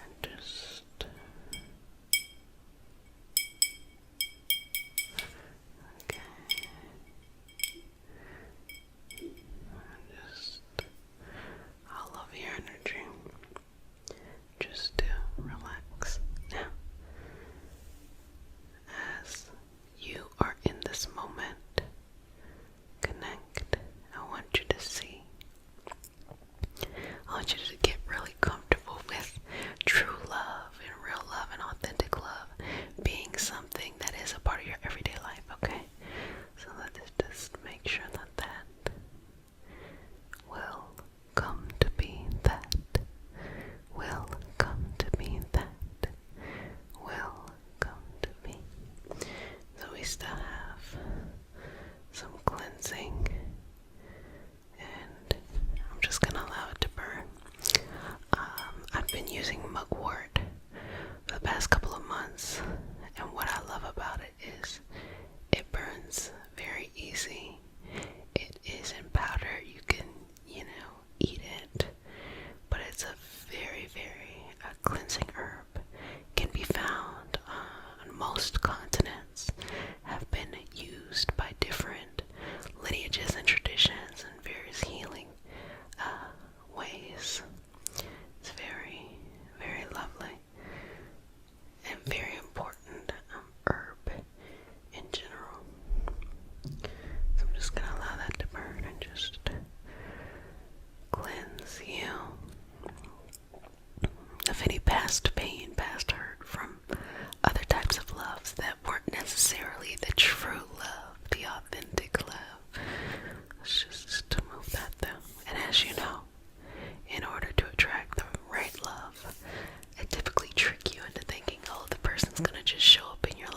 Speaker 1: And just okay. Just all over your energy. Just to relax. Now, as you are in this moment, connect. I want you to see. I want you to get really comfortable with true love and real love and authentic love being something that is a part of your everyday life, okay? So let's just make sure that that will come to be, that will come to be, that will come to be. So we still have some cleansing, and I'm just gonna allow it to burn. I've been using mugwort for the past couple of months, and what I love about it is it burns very easy. It is in powder. You can, eat it, but it's a very, very cleansing herb. Can be found on most continents, have been used by different lineages and traditions and various healing ways. It's very, very lovely and very important herb in general. So I'm just going to allow that to burn and just cleanse you of any past pain, past hurt from other types of loves that weren't necessarily the true love, the authentic love. Let's just move that down. And as you know, in order to attract the right love, I typically trick you into thinking, oh, the person's gonna just show up in your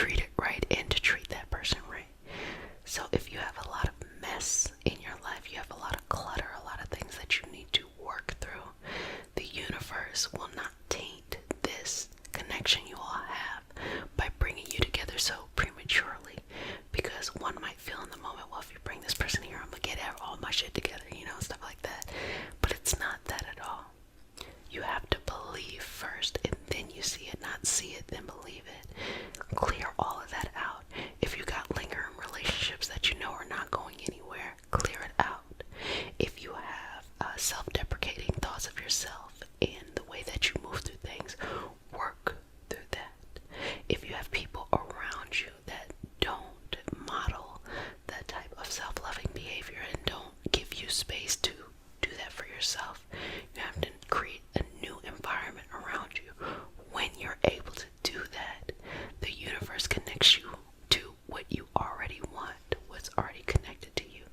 Speaker 1: treat it right and to treat that person right. So if you have a lot of mess in your life, you have a lot of clutter, a lot of things that you need to work through, the universe will not taint this connection you all have by bringing you together so prematurely, because one might feel in the moment, well, if you bring this person here, I'm gonna get all my shit together, stuff like that. But it's not that at all. You have to believe first and then you see it, not see it then believe it. Clear all of that out. If you got lingering relationships that you know are not going anywhere, clear it out. If you have self-deprecating thoughts of yourself and the way that you move through things, work through that. If you have people around you that don't model that type of self-loving behavior and don't give you space to do that for yourself, you have to create a new environment around you. When you're able to do that, the universe connects you to what you already want, what's already connected to you,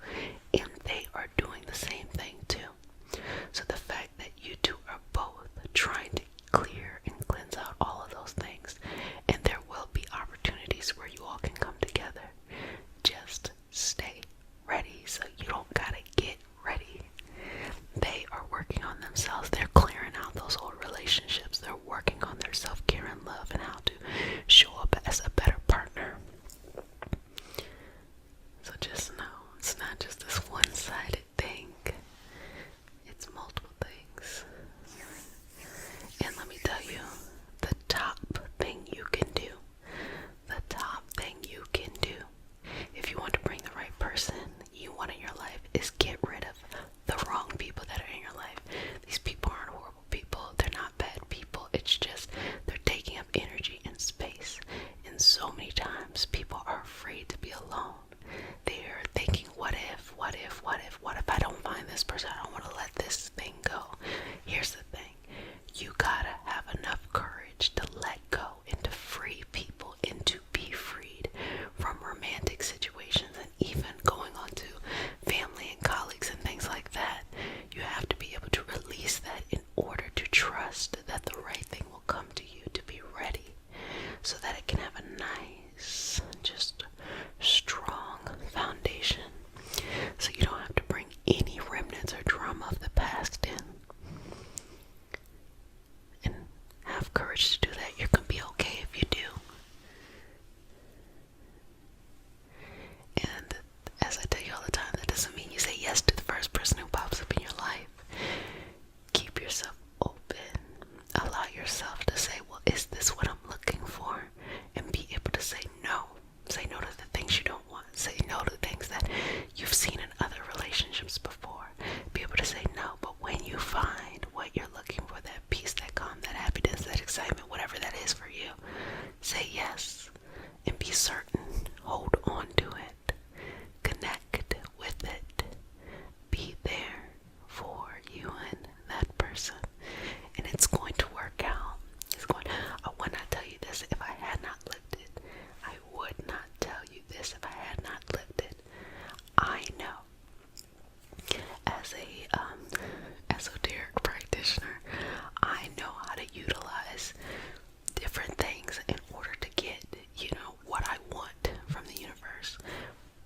Speaker 1: and they are doing the same thing too. So the fact that you two are both trying to clear and cleanse out all of those things, and there will be opportunities where you all can come together. Just stay ready, so you don't gotta get ready. They are working on themselves. They're clearing out those old relationships. They're working on their self-care and love and how to show up as a better partner. So just know, it's not just this one-sided thing. It's multiple things. And let me tell you, the top thing you can do, if you want to bring the right person you want in your life, is get rid of the wrong people that are in your life. These people aren't horrible people. They're not bad people. It's just they're taking up energy and space. And so many times people are afraid to be alone. They're thinking, what if I don't find this person? I don't want to let this thing go. Here's the thing. You gotta have enough courage to let go and to free people and to be freed from romantic situations and even going on to family and colleagues and things like that. You have to be able to release that in order to trust that the right thing will come to you, to be ready so that it can have a nice, just strong foundation, so you don't have to bring any remnants or drama of the past in. And have courage to do that. You're gonna be okay if you do. And as I tell you all the time, that doesn't mean you say yes to the first person who pops up in your life. Keep yourself open. Allow yourself to say, well, is this what I'm looking for? And be able to say no. Say no to the things you don't want. Say no to things that you've seen in other relationships before. Be able to say no. But when you find what you're looking for, that peace, that calm, that happiness, that excitement, whatever that is for you, say yes. And be certain. Hold on to it. Connect with it. Be there for you and that person. And it's going to work out. I would not tell you this if I had not lived it. I would not tell you this if I had not lived it. I know, as a esoteric practitioner, I know how to utilize different things in order to get, what I want from the universe.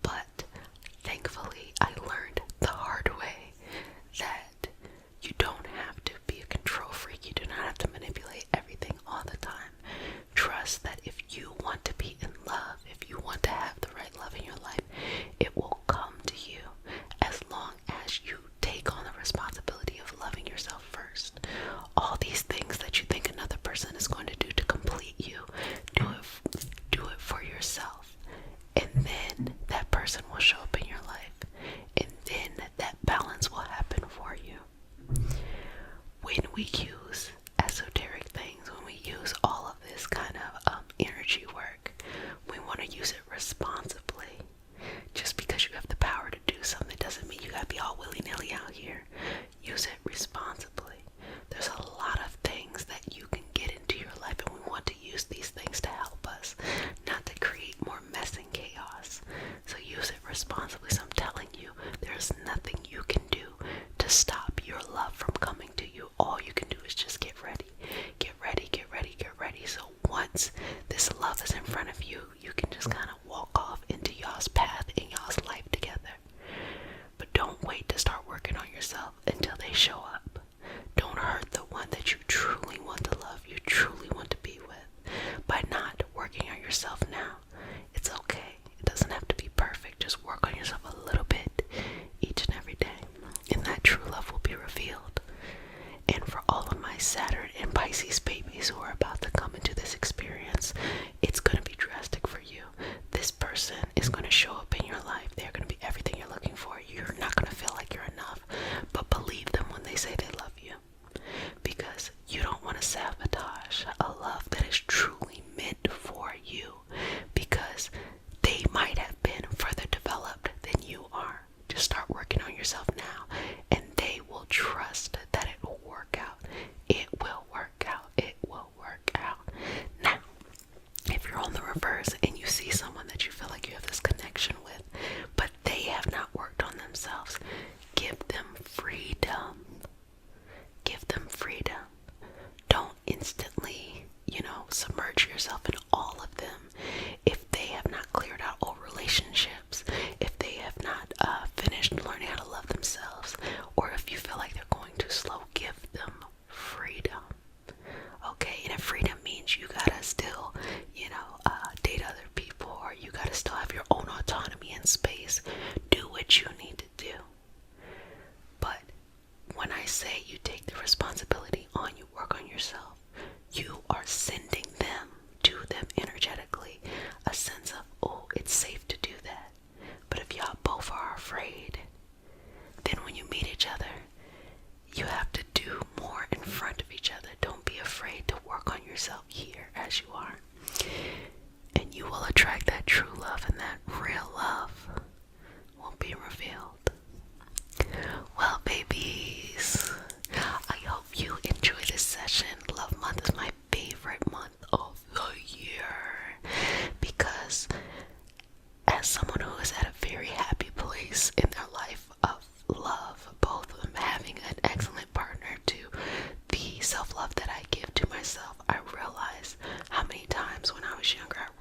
Speaker 1: But thankfully, I learned the hard way that you don't have to be a control freak. You do not have to manipulate everything all the time. Trust that if you want to be in love, if you want to have the right love in your life, it will come to you as long as you take on the responsibility of loving yourself first. All these things that you think another person is going to do to complete you, do it for yourself. And then that person will show up in your life. And then that balance will happen for you. When we use esoteric things, when we use all of this kind of energy work, we want to use it responsibly. Just because you have the power to do something doesn't mean you gotta be all willy-nilly out here. Use it responsibly. There's a lot of things that you can get into your life, and we want to use these things to help us, not to create more mess and chaos. So use it responsibly. So I'm telling you, there's nothing you can do to stop your love from coming to you. All you can do is just get ready. Get ready, get ready, get ready. So once this love is in front of you, you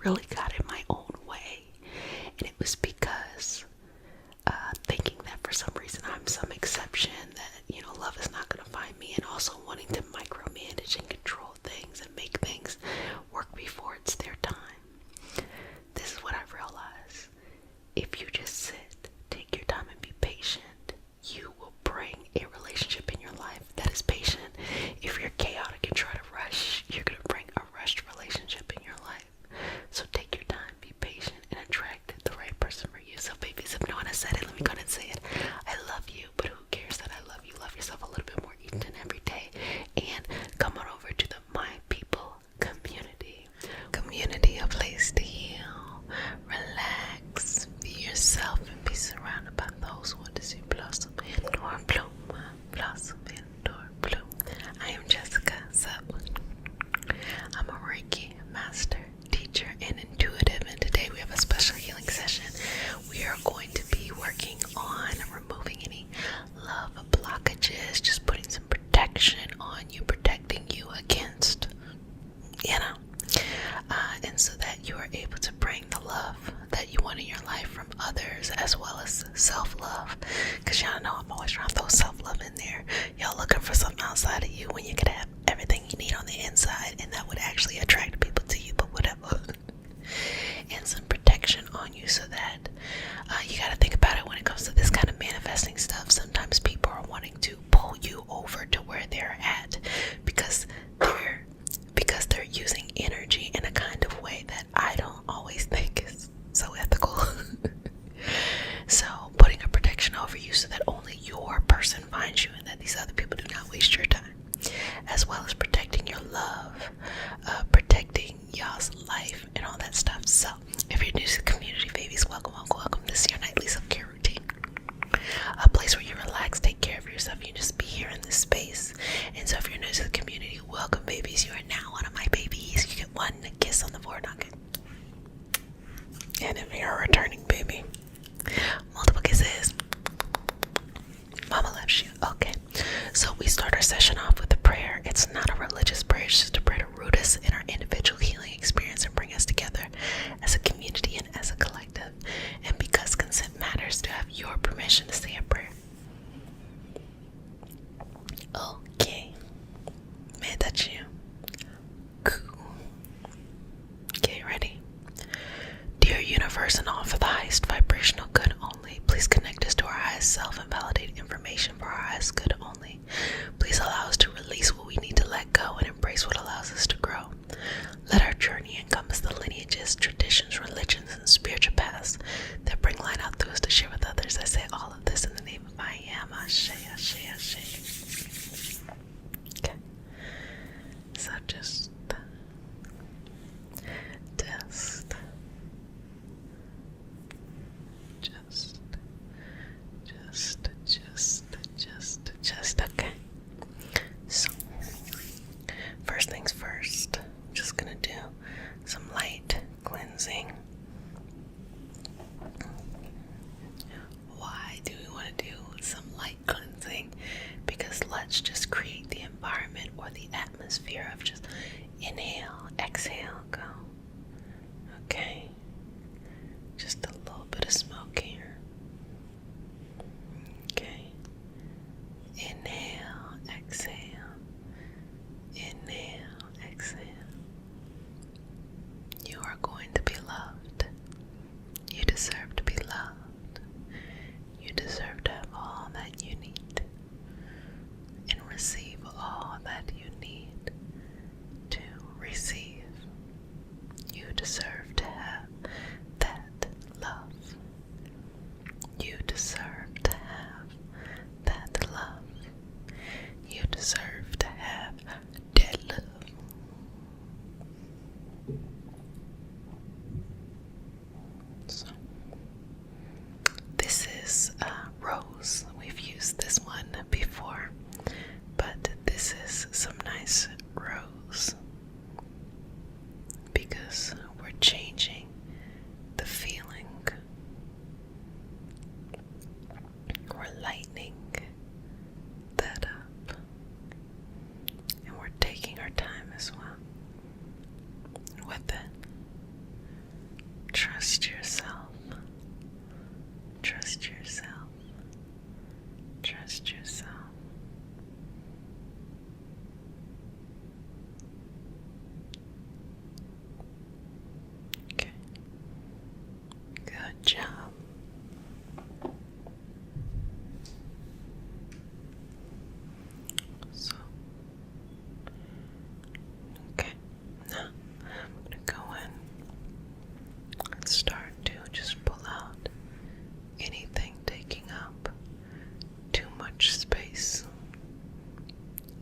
Speaker 1: really got in my own way. And it was because thinking that for some reason I'm some exception, that, you know, love is not going to find me, and also wanting to micromanage and control things and make things work before it's their time. This is what I've realized. If you just sit, take your time, and be patient, you will bring a relationship in your life that is patient. If you're chaotic and try to rush, you're going to bring a rushed relationship in your life. So take your time, be patient, and attract the right person for you. So babies, if no one has said it, let me go ahead and say it. I love you, but who cares that I love you? Love yourself a little bit more each and every day. And come on over to the My People community. Community, a place to heal, relax, be yourself, and be surrounded by those who want to see blossom indoor bloom. Blossom indoor bloom. I am Jessica Sup. I'm a Reiki master, teacher, and intuitive, and today we have a special healing session. We are going to be working on removing any love blockages, just putting some protection on you, protecting you against, and so that you are able to bring the love that you want in your life from others, as well as self-love, because y'all know I'm always trying to throw self-love in there. Y'all looking for something outside of you when you could have everything you need on the inside, and that would actually attract people to you, but whatever. And some protection on you, so that you got to think about it when it comes to this kind of manifesting stuff. Sometimes people are wanting to pull you over to where they're at because they're using energy in a kind of way that I don't always think is so ethical. So putting a protection over you so that only your person finds you, and that these other people do not waste your time, as well as protecting your love, protecting y'all's life, and all that stuff. So if you're new to the community, babies, welcome, welcome, welcome. This is your nightly self-care routine, a place where you relax, take care of yourself, you just be here in this space. And so if you're new to the community, welcome, babies. You are now one of my babies. You get one kiss on the forehead. And if you're a returning baby, multiple kisses. Mama loves you. Okay, so we start our session off with a prayer. It's not a religious prayer, it's just a prayer to root us in our individual healing experience and bring us together as a community and as a collective. And because consent matters, to have your permission to say a prayer. Okay, man, that's you. Cool. Okay, ready? Dear universe and all for the highest vibrational good only, please connect us to our highest self and validate information for our highest good only. Please allow us to release what we need to let go and embrace what allows us to grow. Let our journey encompass the lineages, traditions, religions, and spiritual paths that bring light out through us to share with others. I say all of this in the name of I am. Ashe, Ashe, Ashe. Okay. So just okay. So first things first, I'm just gonna do some light cleansing. Why do we want to do some light cleansing? Because let's just create the environment or the atmosphere of just inhale, exhale, go. Okay, just a little bit of smoke here. Okay, inhale, exhale, inhale, exhale. You are going to be loved. You deserve to be loved. You deserve to have all that you need and receive all that you need to receive. You deserve to have that love. You deserve to have that love. You deserve to have that love. So, this is rose. We've used this one before, but this is some nice rose because we're changing the feeling. We're lightening that up, and we're taking our time as well with it. Good job. So, okay, now I'm going to go in and start to just pull out anything taking up too much space,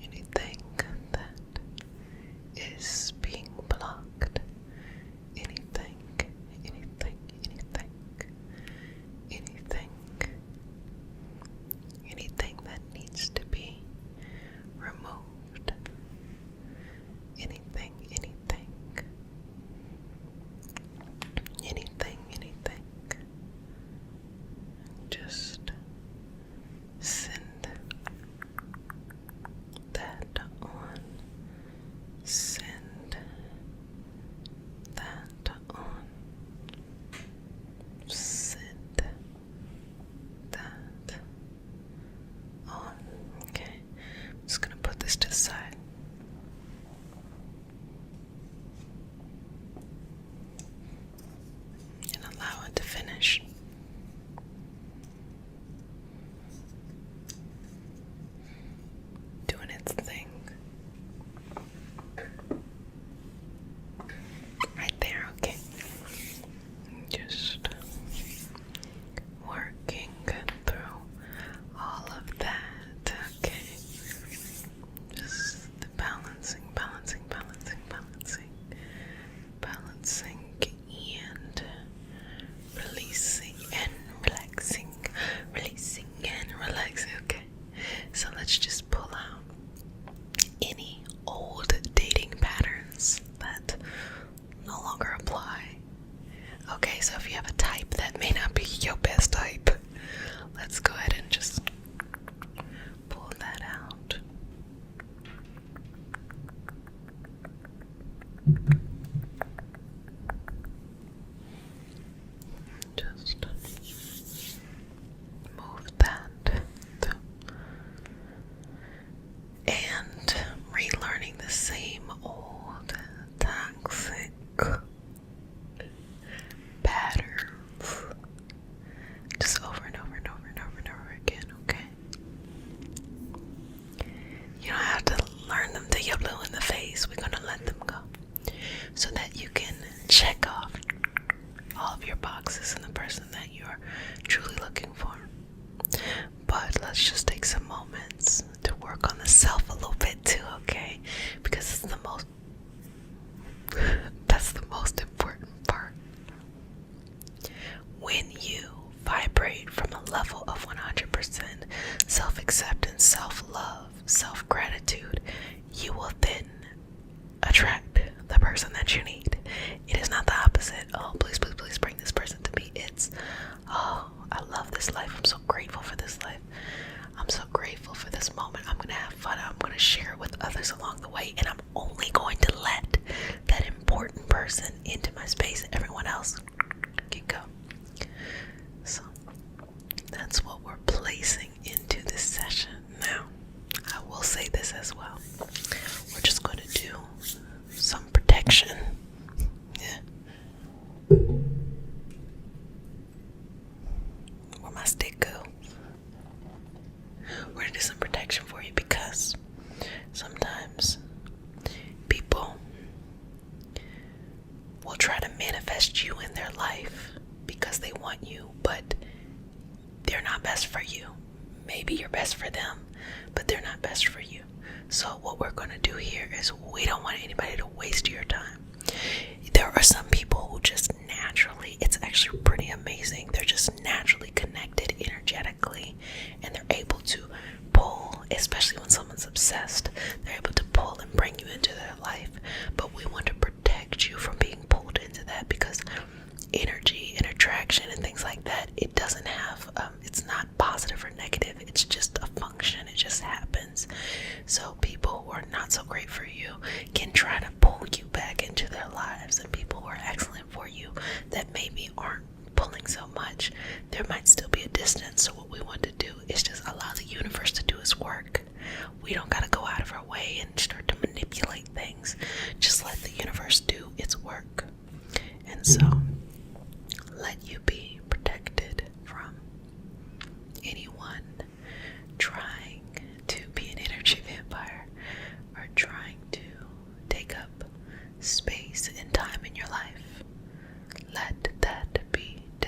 Speaker 1: anything that is being blocked, anything, anything, anything, anything, anything that needs to be removed, anything, anything, anything, anything. Just send that on. Send that on. Send that on. Okay, I'm just gonna put this to the side. And allow it to finish. Doing its thing. Right there, okay. Just working through all of that, okay. Just balancing, balancing, balancing, balancing, balancing, and releasing and relaxing, releasing and relaxing, okay. So let's just pull out any old dating patterns that no longer apply. Okay, so if you have a type that may not be your best type, let's go ahead and just pull that out. Just move that through. And relearning the same old toxic patterns just over and over and over and over and over again, okay? You don't have to learn them till you're blue in the face. We're gonna let them go so that you can check off all of your boxes and the person that you're truly looking for. But let's just take some moments to work on the self a little bit too, okay? Because it's that's the most important part. When you vibrate from a level of 100% self-acceptance, self-love, self-gratitude, you will then attract the person that you need. It is not the opposite. Oh, please, please, please bring this person to me. It's, oh, I love this life. I'm so grateful for this life. I'm so grateful for this moment. I'm going to have fun. I'm going to share it with others along the way. And I'm only going to let that important person into my space. Everyone else can go. So that's what we're placing into this session. Now, I will say this as well. We're just going to do some protection. Yeah. Where my stick go? We're going to do some protection for you because sometimes people will try to manifest you in their life because they want you, but they're not best for you. Maybe you're best for them, but they're not best for you. So what we're going to do here is we don't want anybody to waste your time. There are some people who just naturally, it's actually pretty amazing, they're just naturally connected energetically, and they're able to pull, especially when someone's obsessed, they're able to pull and bring you into their life. But we want to protect you from being pulled into that, because energy and attraction and things like that, it doesn't have, it's not positive or negative, it's just a function, it just happens. So people who are not so great for you can try to pull you back into their lives, and people who are excellent for you that maybe aren't pulling so much, there might still be a distance. So what we want to do is just allow the universe to do its work. We don't got to go out of our way and start to manipulate things. Just let the universe do its work. And so let you be.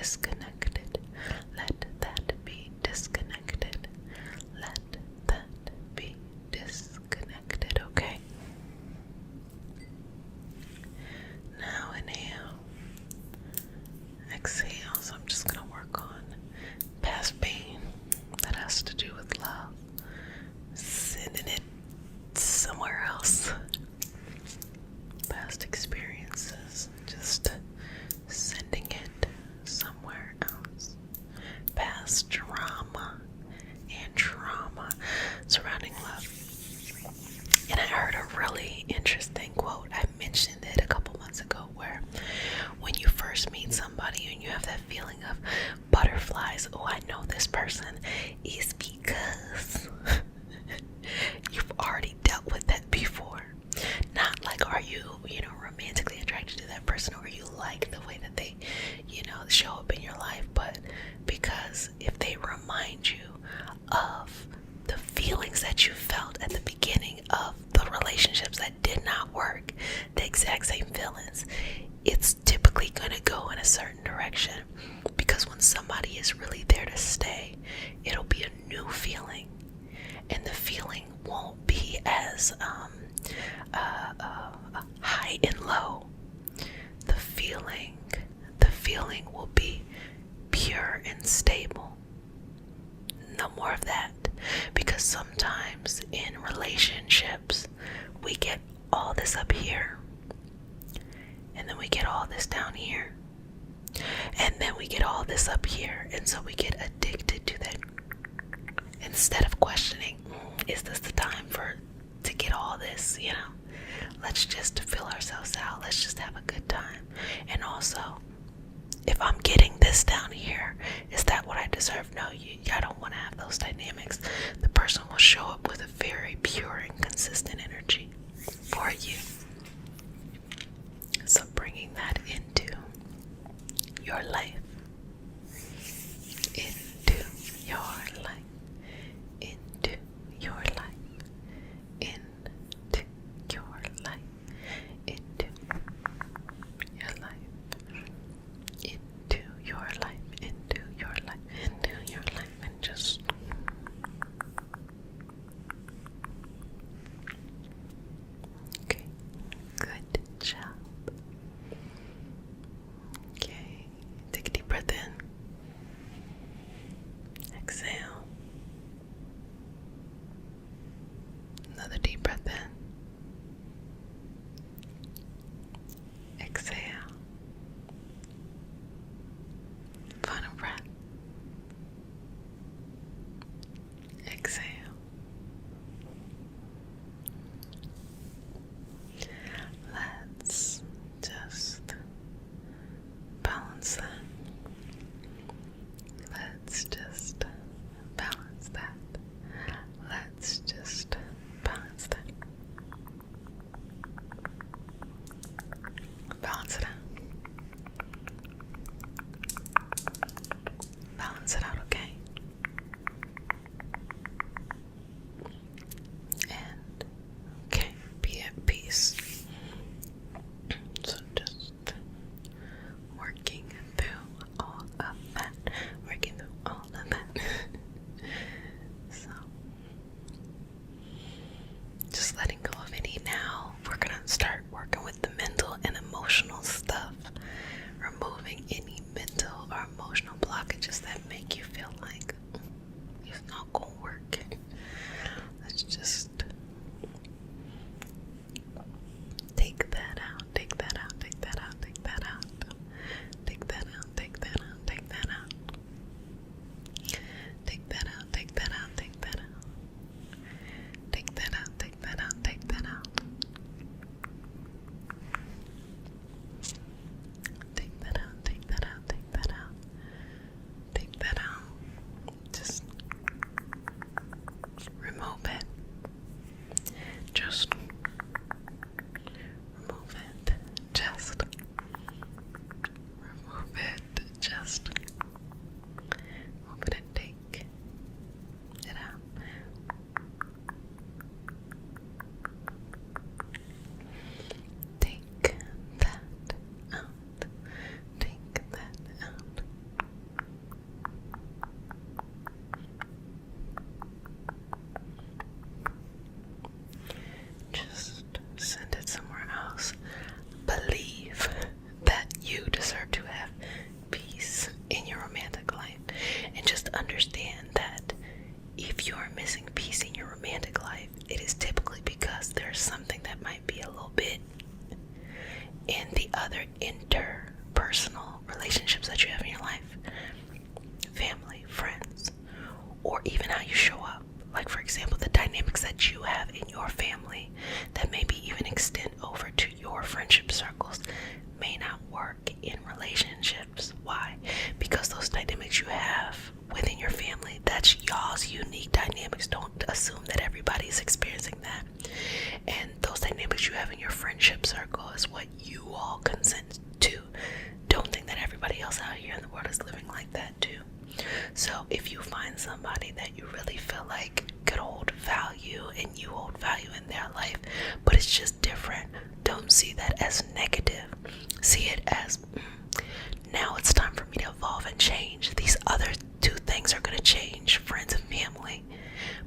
Speaker 1: disconnected. Let that be disconnected. Let that be disconnected, okay? Now inhale. Exhale. So I'm just going to work on past pain that has to do with love. Sending it somewhere else. Past experiences. Just sending it somewhere else. Past drama and trauma surrounding love. And I heard a really interesting quote. I mentioned it a couple months ago, where when you first meet somebody and you have that feeling of butterflies, oh, I know this person, is because you've already dealt with that before. Not like, are you, romantically attracted to that person, or you like the way that they, show up in your life, but because if they remind you of the feelings that you felt at the beginning of the relationships that did not work, the exact same feelings, it's typically going to go in a certain direction. Because when somebody is really there to stay, it'll be a new feeling, and the feeling won't be as high and low. The feeling will be pure and stable. No more of that. Because sometimes in relationships, we get all this up here, and then we get all this down here, and then we get all this up here, and so we get addicted to that. Instead of questioning, is this the time to get all this, let's just fill ourselves out, let's just have a good time. And also, if I'm getting this down here, is that what I deserve? No, I don't want to have those dynamics. The person will show up with a very pure and consistent energy for you. So bringing that into your life, into your life, into your life, into your life, into your life, into your life, into your life, into your life, and just okay, good job. Okay, take a deep breath in, exhale, another deep breath in, exhale, final breath, exhale. Let's just balance that. Let's just balance that. Let's just balance that. Balance it out. Balance it out, okay? And, okay, be at peace. So just working through all of that. Working through all of that. So, just letting go of any now. We're gonna start working with the mental and emotional stuff. Removing any mental or emotional blockages that make you somebody that you really feel like could hold value and you hold value in their life, but it's just different. Don't see that as negative. See it as, now it's time for me to evolve and change. These other two things are going to change, friends and family,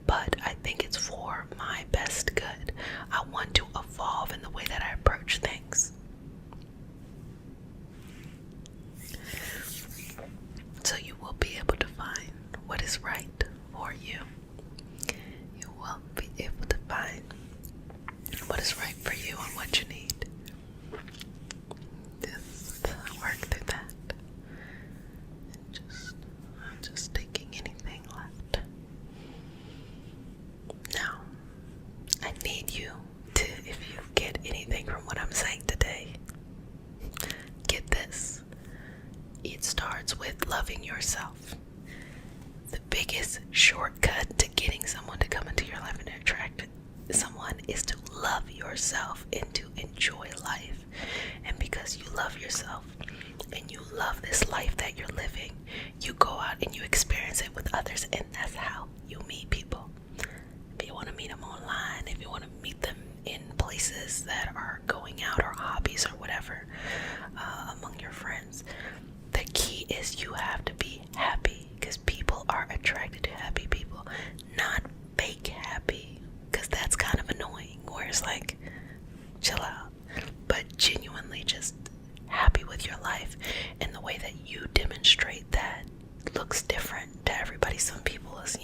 Speaker 1: but I think it's for my best good. I want to evolve in the way that I approach things. So you will be able to find what is right for you. You will be able to find what is right for you and what you need. Just work through that. And I'm just taking anything left. Now, I need you to, if you get anything from what I'm saying today, get this. It starts with loving yourself. The biggest shortcut to getting someone to come into your life and attract someone is to love yourself and to enjoy life. And because you love yourself and you love this life that you're living, you go out and you experience it with others, and that's how you meet people. If you want to meet them online, if you want to meet them in places that are going out or hobbies or whatever, among your friends, the key is you have to be happy, because people are attracted to happy people, not fake happy, because that's kind of annoying, where it's like, chill out, but genuinely just happy with your life. And the way that you demonstrate that looks different to everybody. Some people is,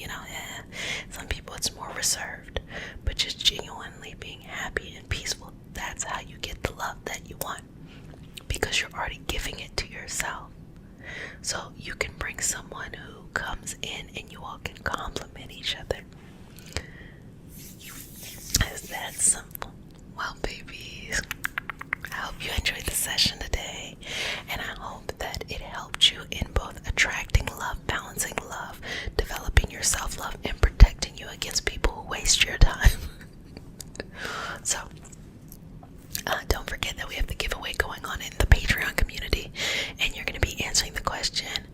Speaker 1: some people it's more reserved, but just genuinely being happy and peaceful, that's how you get the love that you want, because you're already giving it to yourself. So you can bring someone who comes in and you all can compliment each other. It's that simple. Well, babies, I hope you enjoyed the session today, and I hope that it helped you in both attracting love, balancing love, developing your self-love, and protecting you against people who waste your time. So, don't forget that we have the giveaway going on in the Patreon community, and you're going to be answering the question,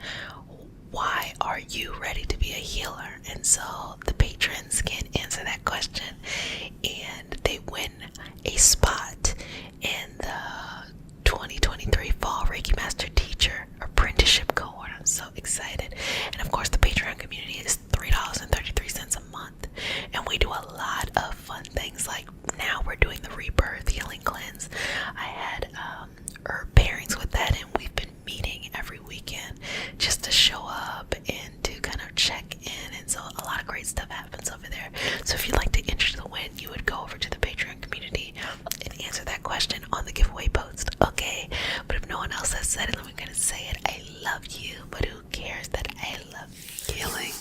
Speaker 1: why are you ready to be a healer? And so the patrons can answer that question, and they win a spot in the 2023 Fall Reiki Master Teacher Apprenticeship Cohort. I'm so excited. And of course, the Patreon community is $3.33 a month, and we do a lot of fun things. Like now we're doing the Rebirth Healing Cleanse. I had herb pairings with that, and we've been meeting every weekend just to show up and to kind of check in, and so a lot of great stuff happens over there. So if you'd like to enter the win, you would go over to the Patreon community and answer that question on the giveaway post, okay? But if no one else has said it, then we're gonna say it. I love you, but who cares that I love healing?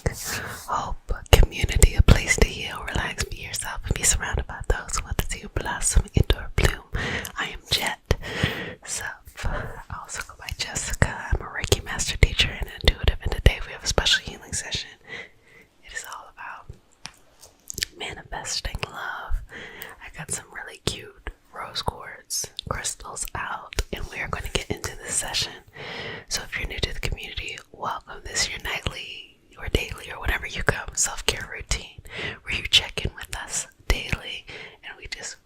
Speaker 1: Hope, community, a place to heal, relax, be yourself, and be surrounded by those who want to see you blossom into a bloom. I am Jet. I also go by Jessica. I'm a Reiki Master Teacher and intuitive, and today we have a special healing session. It is all about manifesting love. I got some really cute rose quartz crystals out, and we are going to get into this session. So if you're new to the community, welcome. This is your nightly or daily or whatever you come self-care routine, where you check in with us daily and we just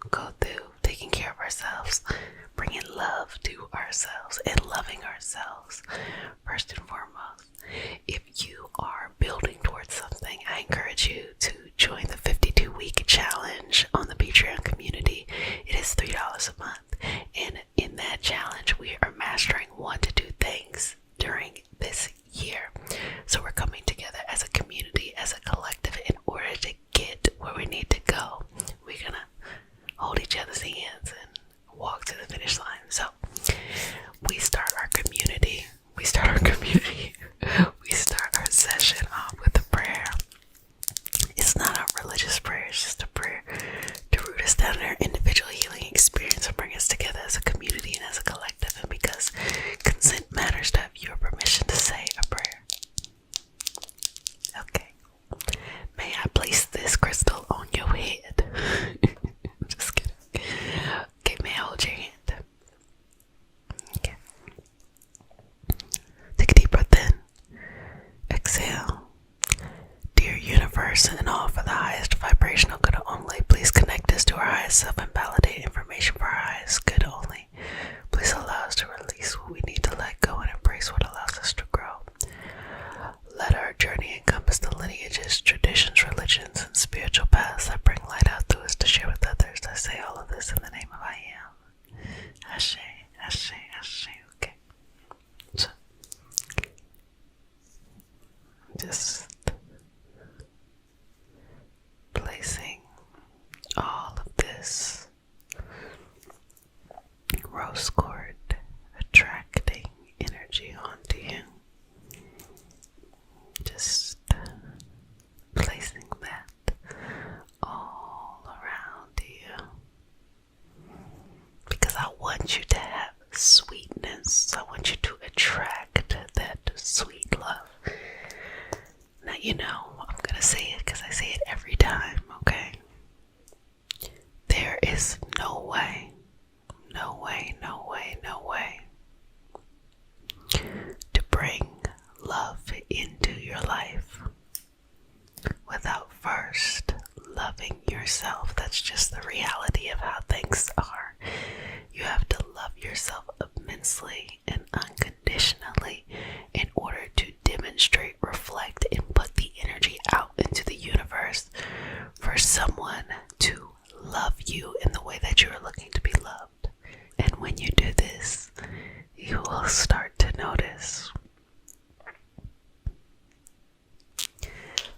Speaker 1: go through taking care of ourselves, bringing love to ourselves and loving ourselves first and foremost. If you are building towards something, I encourage you to join the 52-week challenge on the Patreon community. It is $3 a month, and in that challenge we are mastering 1 to 2 things during this year. So we're coming together as a community, as a collective, in order to get where we need to go. We're gonna hold each other's hands and walk to the finish line. So we start our community. We start our session off with a prayer. It's not a religious prayer, it's just a prayer to root us down in our individual healing experience and bring us together as a community and as a collective. And because and all for the highest vibrational good only. Please connect us to our highest self and validate information for our highest good only. Please allow us to release what we need to let go and embrace what allows us to grow. Let our journey encompass the lineages, traditions, religions, and spiritual paths that bring light out to us to share with others. I say all of this in the name of I Am. Ashe, Ashe, Ashe. Okay. So, just placing all of this rose quartz attracting energy onto you. Just placing that all around you. Because I want you to have sweetness. I want you to attract that sweet love. Now, you know, I'm going to say it because I say it every time, okay? There is no way to bring love into your life without first loving yourself. That's just the reality of how things are. You have to love yourself immensely and unconditionally in order to demonstrate, reflect, and put the energy out into the universe for someone to love you in the way that you are looking to be loved. And when you do this, you will start to notice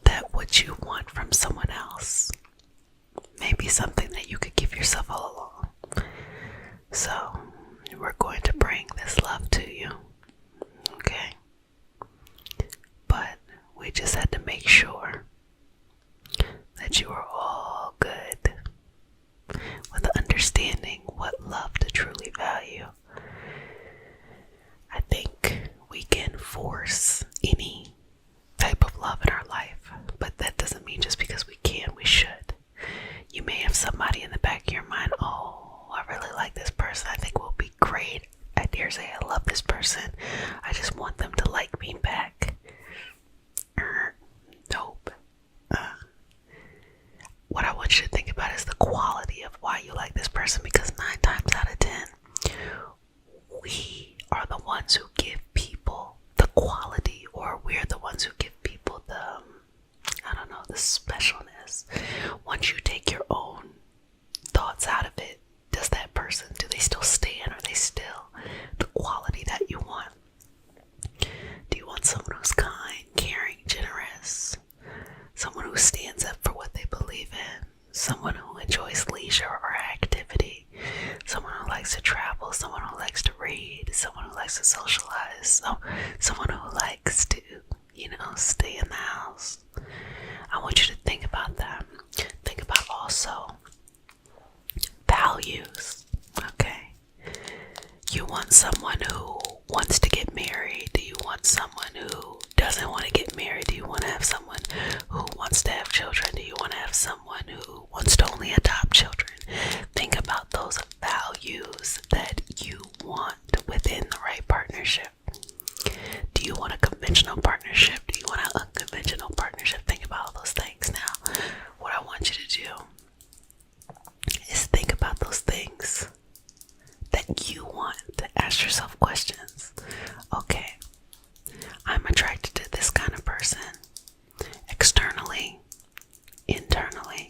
Speaker 1: that what you want from someone else may be something that you could give yourself all along. So, we're going to bring this love to you, okay? But we just had to make sure that you are all good with understanding what love to truly value. I think we can force any type of love in our life, but that doesn't mean just because we can, we should. You may have somebody in the back of your mind, oh, I really like this person, I think we'll be great. I dare say I love this person, I just want them to like me back. Nope. What I want you to think about is the quality of why you like this person, because 9 times out of 10, we are the ones who give people the quality, or we're the ones who give people the, the specialness. Once you take your own thoughts out of it, does that person, do they still stand? Are they still the quality that you want? Do you want someone who's kind, caring, generous? Someone who stands up for what they believe in? Someone who enjoys leisure or activity? Someone who likes to travel? Someone who likes to read? Someone who likes to socialize? Someone who likes to, stay in the house? I want you to think about that. Think about also values, okay? You want someone who wants to get married? Do you want someone who doesn't want to get married? Do you want to have someone who wants to have children? Do you want to have someone who wants to only adopt children? Think about those values that you want within the right partnership. Do you want a conventional partnership? Do you want an unconventional partnership? Think about all those things. Now, what I want you to do is think about those things that you want. Ask yourself questions. Okay, I'm attracted to this kind of person. Externally, internally,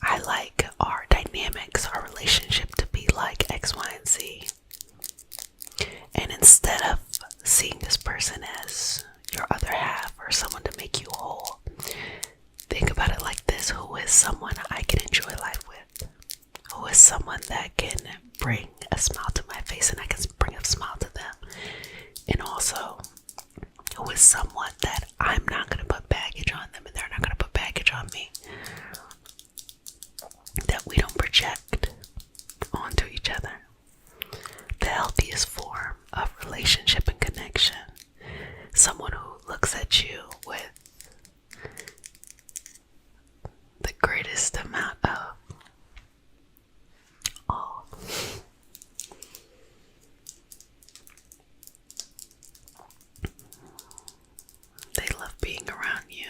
Speaker 1: I like our dynamics, our relationship to be like X, Y, and Z. And instead of seeing this person as your other half or someone to make you whole, think about it like this. Who is someone I can enjoy life with? Who is someone that can bring a smile to my face and I can bring a smile to them? And also, who is someone that I'm not going to put baggage on them and they're not going to put baggage on me? That we don't project onto each other. The healthiest form of relationship and connection. Someone who looks at you with the greatest amount of awe. They love being around you.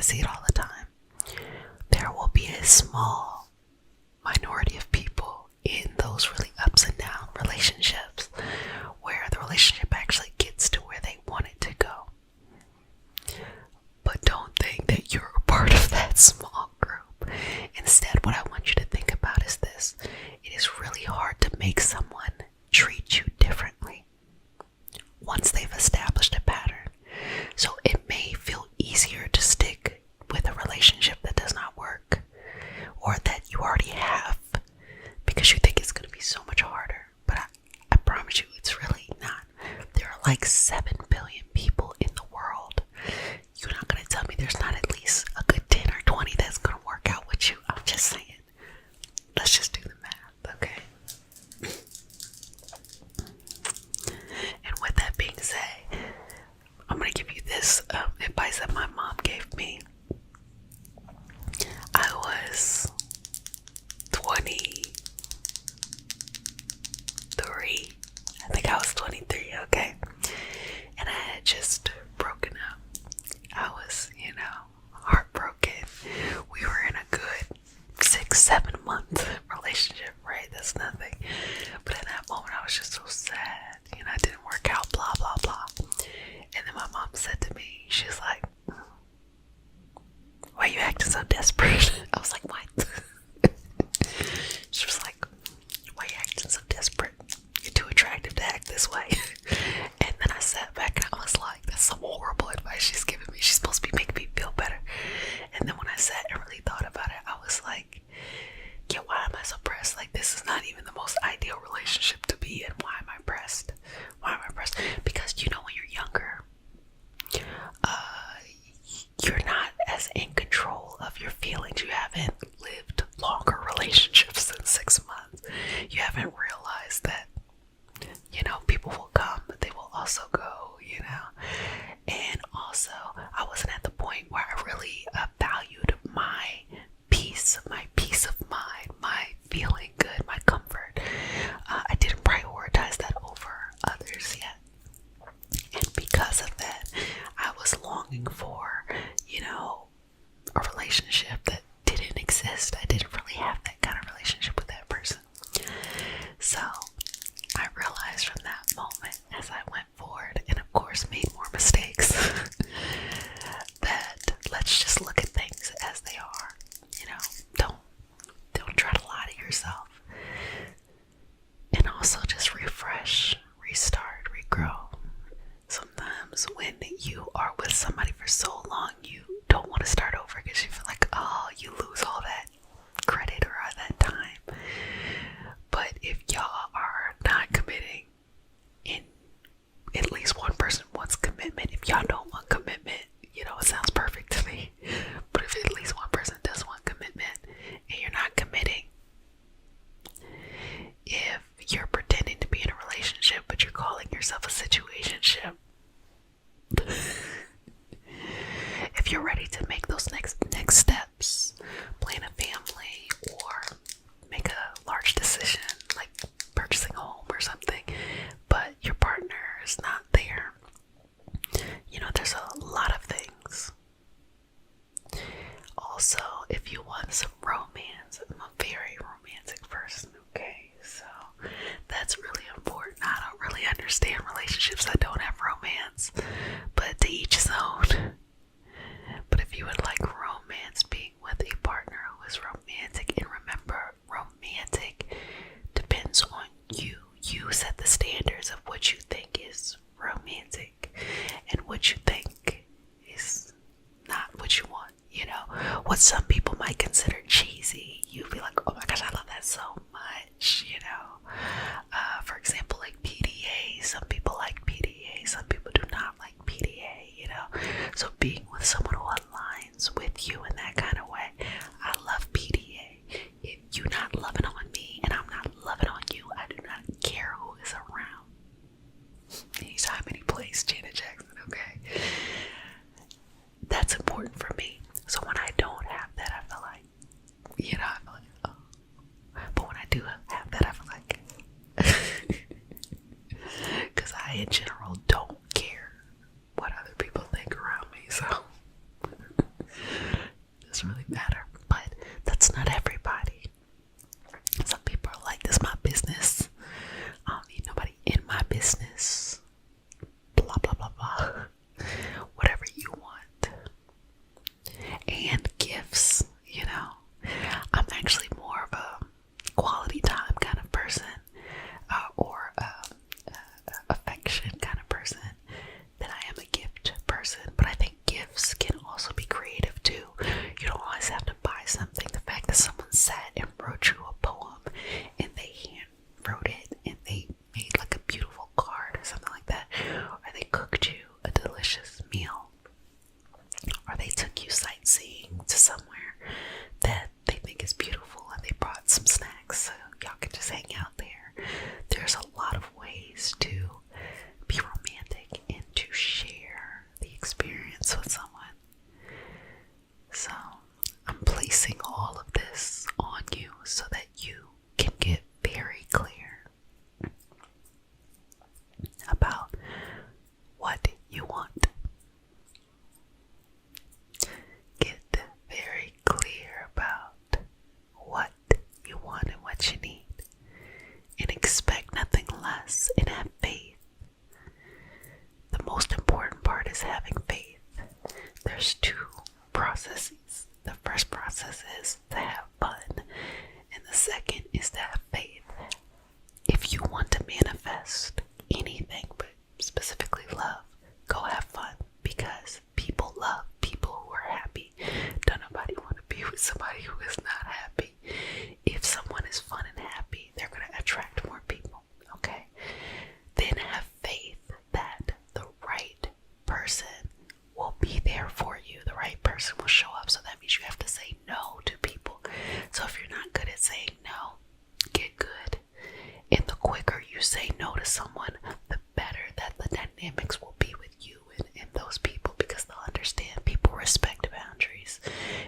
Speaker 1: see it all the time. There will be a small minority of people in those really ups and down relationships where the relationship actually gets to where they want it to go. But don't think that you're a part of that small group. Instead, what I want you to think about is this. It is really hard to make someone treat you differently once they've established a pattern. So it may feel easier to stick with a relationship that does not work, or that you already have, because you think it's going to be so much harder. But I promise you, it's really not. There are like 7 billion people in the world. You're not going to tell me there's not at least a good 10 or 20 that's going to work out with you. I'm just saying. Let's just do the math, okay? And with that being said, I'm going to give you this advice that my mom gave me. I was 23. I think I was 23, okay? And I had just broken up. I was, heartbroken. We were in a good 6-7 month relationship, right? That's nothing. But in that moment, I was just so sad. It didn't work out, blah, blah, blah. And then my mom said to me, she's like, why are you acting so desperate? I was like, what? She was like, why are you acting so desperate? You're too attractive to act this way. And then I sat back and I was like, that's some horrible advice she's giving me. She's supposed to be making me feel better. And then when I sat and really thought about it, I was like, yeah, why am I so pressed? Like, this is not even the most ideal relationship to be in. Why am I pressed? Why am I pressed? Because when you're younger, you're not as in control of your feelings. You haven't lived longer relationships than 6 months. You haven't realized that, people will come, but they will also go, And also, I wasn't at the point where I really valued my peace of mind, my feeling good, my comfort. I didn't prioritize that over others yet. And because of that, I was longing for, a relationship that didn't exist. I didn't really have that kind of relationship with that person. So I realized from that moment, as I went forward, and of course made more mistakes, that let's just look at things as they are. Don't try to lie to yourself. And also just refresh, restart, regrow. Sometimes when you are with somebody for so long, you don't want to start over because you feel like, you lose all that credit or all that time. But if y'all are not committing, and at least one person wants commitment, if y'all don't want commitment, it sounds perfect to me. But if at least one person does want commitment and you're not committing, if you're pretending to be in a relationship but you're calling yourself a situationship, if you're ready to make those next steps, plan a family or make a large decision like purchasing a home or something, but your partner is not there, there's a lot of things. Also, if you want some romance, I'm a very romantic person, okay? So that's really important. I don't really understand relationships that don't have romance, but to each his own. But if you would like romance, being with a partner who is romantic, and remember, romantic depends on you. You set the standards of what you think is romantic and what you think is not what you want. What some people might consider cheesy, you'd be like, oh my gosh, I love that so much, for example, like PDA. Some people like PDA, some people do not like PDA, so being with someone who aligns with you in that kind of way. I love PDA. If you're not loving on me and I'm not loving on you, I do not care who is around. Anytime, any place, Janet Jackson, okay? That's important for me. So when I don't have that, I feel like, oh. But when I do have that, I feel like, because I in general don't care what other people think around me. So there's two processes. The first process is to have fun, and the second is to have faith. If you want to manifest anything, but specifically love, go have fun, because people love people who are happy. Don't nobody want to be with somebody who is not happy. If someone is fun and happy, they're going to attract more people, okay? Then have faith that the right person will be there for you. The right person will show up. So that means you have to say no to people. So if you're not good at saying no, get good. And the quicker you say no to someone, the better that the dynamics will be with you and those people, because they'll understand. People respect boundaries,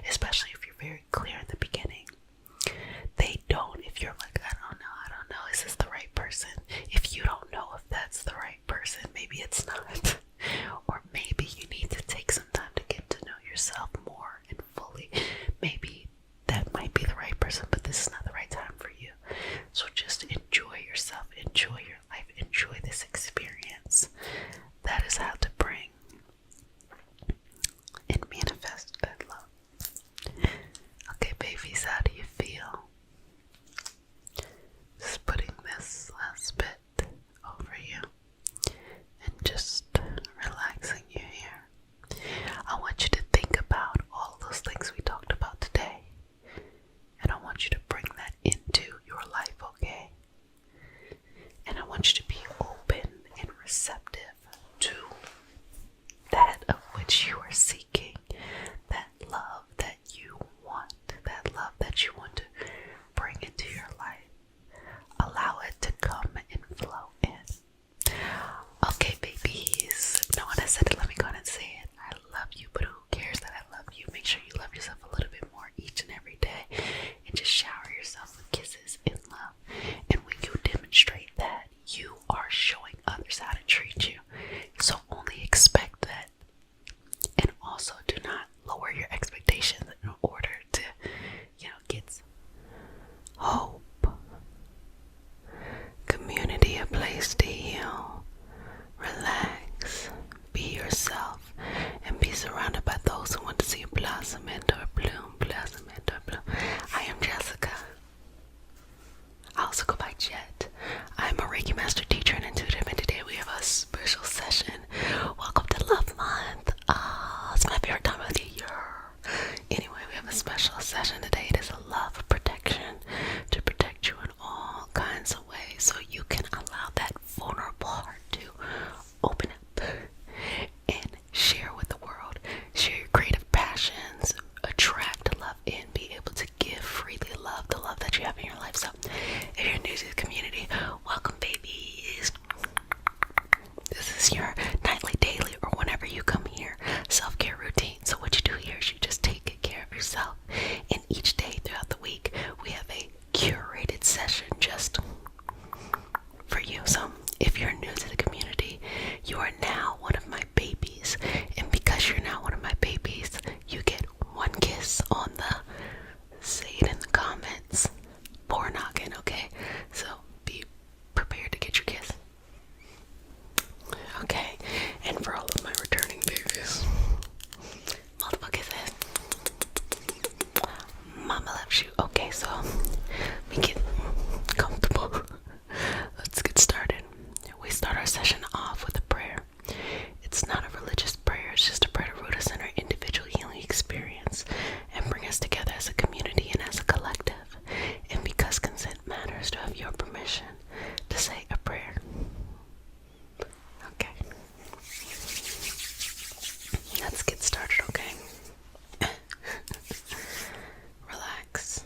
Speaker 1: especially if you're very clear in the beginning. They don't if you're like, I don't know, is this the right person? If you don't know if that's the right person, maybe it's not. Or maybe you need to take some time to get to know yourself more and fully. Maybe that might be the right person, but this is not the right time for you. So just enjoy yourself, enjoy your life, enjoy this experience. That is how to bring and manifest that love. Okay, babies, how do you feel? Just putting this last bit over you and just relaxing you here. I want you to think about all those things we talked about today, and I want you to bring that into your life, okay? And I want you to be open and receptive to that of which you are seeking, that love that you want, that love that you want to bring into your life. Allow it to come and flow in. Okay, babies. If no one has said it, let me go ahead and say it. I love you, but who cares that I love you? Make sure you love yourself a little bit more each and every day, and just shower yourself with kisses and love. And when you demonstrate that, you are showing others how to treat you. So only expect that, and also do not lower your expectations in order to, get hope. Community, a place to heal, relax, be yourself, and be surrounded by those who want to see you blossom into a bloom, blossom into a bloom. I am Jessica. I also go by Jet. I'm a Reiki Master Teacher and Intuitive, and today we have a special session. Welcome to Love Month. It's my favorite time of the year. Anyway, we have a special session today. It is a love protection to protect you in all kinds of ways, so you can allow that vulnerable heart to open up and share with the world. Share your creative passions, attract love, and be able to give freely love, the love that you have in your life. So if you're new to the community, welcome, babies. This is your nightly, daily, or whenever you come here, self-care routine. So what you do here is you just take good care of yourself, and each day throughout the week we have a curated session just for you. So if you're new to the community, you are now one of my babies, and because you're now one of my babies, you get one kiss on the, say it in the comments, pour noggin, okay? So be prepared to get your kiss. Okay, and for all of my returning babies, multiple kisses. Mama loves you. Okay, so we get comfortable. Let's get started. We start our session off with a prayer. It's not a religious prayer, it's just a prayer to root us in our individual healing experience and bring us together as a community and as a collective. And because consent matters, to have your permission to say a prayer. Okay. Let's get started, okay? Relax.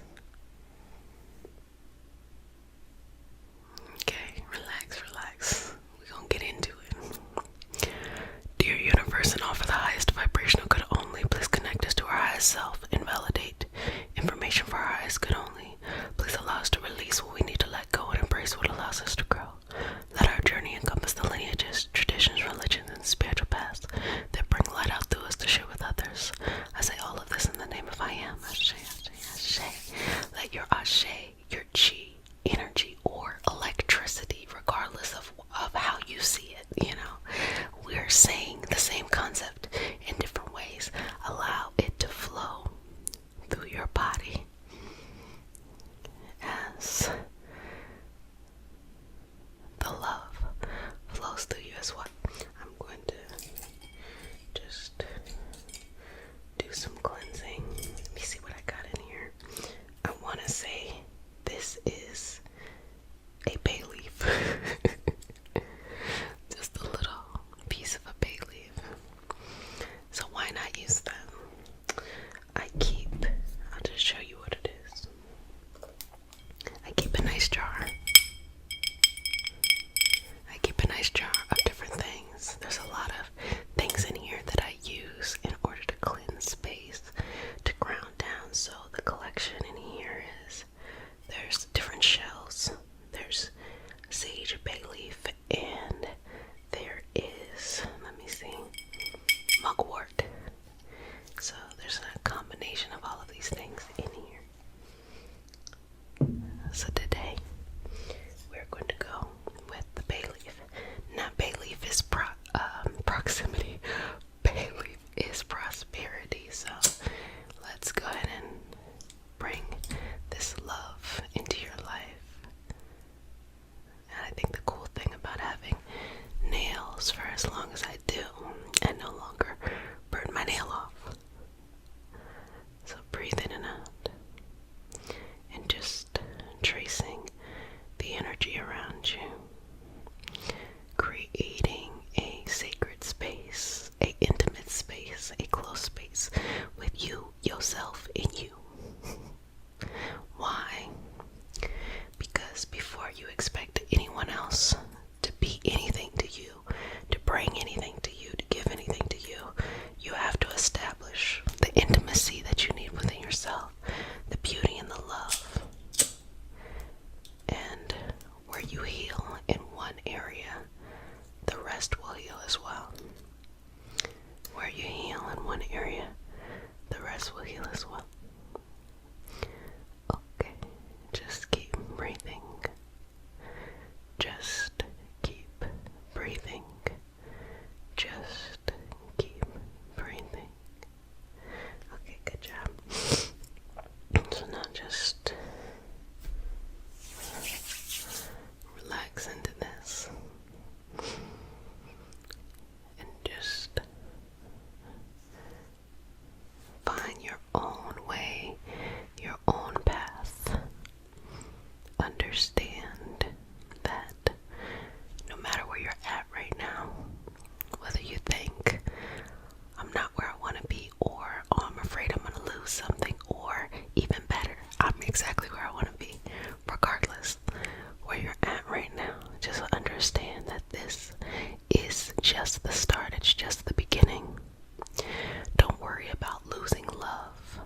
Speaker 1: some cleansing. Let me see what I got in here. I want to say this is a bay leaf. Just a little piece of a bay leaf. So why not use them? I'll just show you what it is. I keep a nice jar. I keep a nice jar of different things. There's a lot of things in here that I use in order to cleanse space, to ground down. So the collection in here is, there's different shells. There's sage, bay leaf, and there is, let me see, mugwort. So there's a combination of all of these things in here. So today we're going to go with the bay leaf. Now bay leaf is proximity. Bay leaf is prosperity. So let's go ahead and bring this love into your life. And I think the cool thing about having nails for as long as I do, I no longer burn my nail off. So breathe in and out, and just tracing the energy around you, creating a sacred space, a intimate space, a close space with you, yourself, and you. Why? Because before you expect anyone else to be anything to you, to bring anything to you, to give anything to you, you have to establish the intimacy that you need within yourself, the beauty and the love. And where you heal in one area, the rest will heal as well. Where you heal in one area, the rest will heal as well. Okay, just keep breathing. Just keep breathing. Just keep breathing. Okay, good job. So now just relax into this. And just find your own way, your own path. Understand that no matter where you're at right now, whether you think I'm not where I want to be, or oh, I'm afraid I'm going to lose something, or even better, I'm exactly where I want to be, regardless where you're at right now, just understand that this is just the start. It's just the beginning. Don't worry about losing love.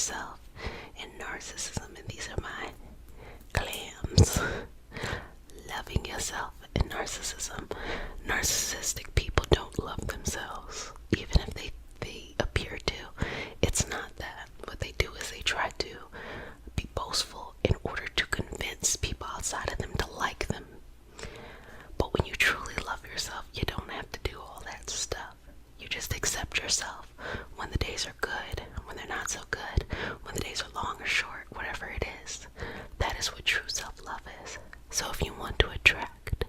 Speaker 1: yourself and narcissism, and these are my clams. Loving yourself and narcissism. Narcissistic people don't love themselves, even if they appear to. It's not that. What they do is they try to be boastful in order to convince people outside of them to like them. But when you truly love yourself, you don't have to do all that stuff. You just accept yourself when the days are good, when they're not so good, when the days are long or short, whatever it is. That is what true self-love is. So if you want to attract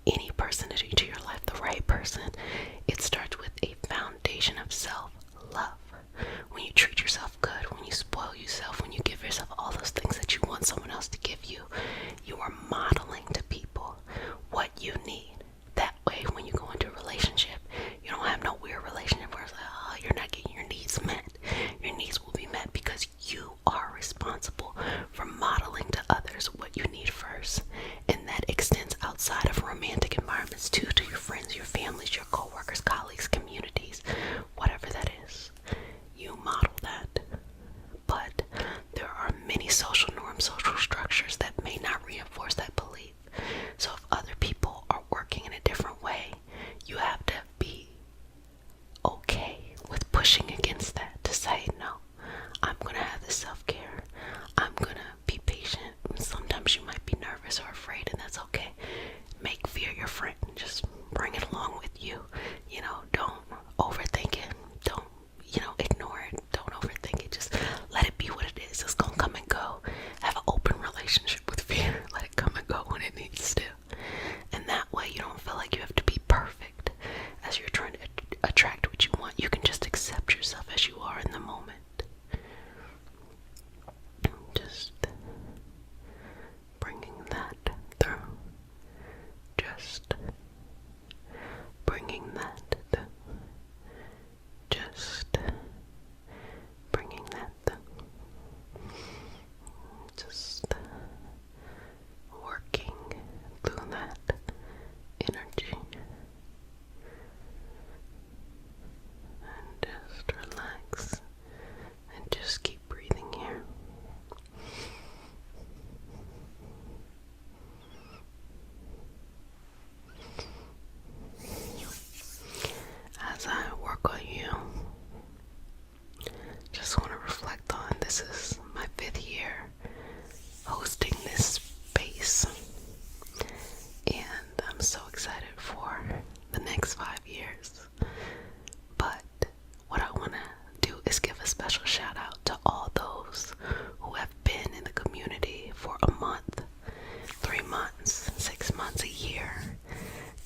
Speaker 1: any person into your life, the right person, it starts with a foundation of self-love. When you treat yourself good, when you spoil yourself, when you give yourself all those things that you want someone else to give you, you are modeling to people what you need. That way, when you go into a relationship, you don't have no weird relationship where it's like, oh, you're not getting your needs met. Your needs will be met because you are responsible for modeling to others what you need first. And that extends outside of romantic environments too, to your friends, your families, your co-workers, colleagues, communities, whatever that is. You model that. But there are many social norms, social structures that may not reinforce that belief. So if other people are working in a different way, you have to be okay with pushing against that, to say, no, I'm going to have this self-care. I'm going to be patient. Sometimes you might be nervous or afraid, and that's okay. Make fear your friend. Just bring it along with you. Don't overthink it. Don't, ignore it. Don't overthink it. Just let it be what it is. It's going to come and go. Have an open relationship with fear. Let it come and go when it needs to. And that way you don't feel like you have to be perfect as you're trying to attract what you want. You can just accept yourself as you are in the moment. Just bringing that through. Just bringing that through. Just bringing that through. Just working through that energy. And just relax. And just keep breathing here. As I work on you, just want to reflect on, this is my 5th year hosting this space, and I'm so excited for the next 5 years. But what I want to do is give a special shout out to all those who have been in the community for a month, 3 months, 6 months, a year,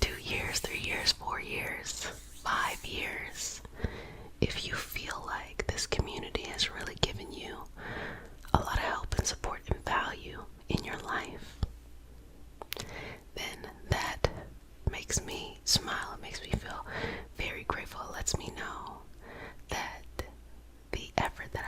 Speaker 1: 2 years, 3 years, 4 years, 5 years. If you feel like this community has really given you a lot of help and support and value in your life, then that makes me smile. It makes me feel very grateful. It lets me know that the effort that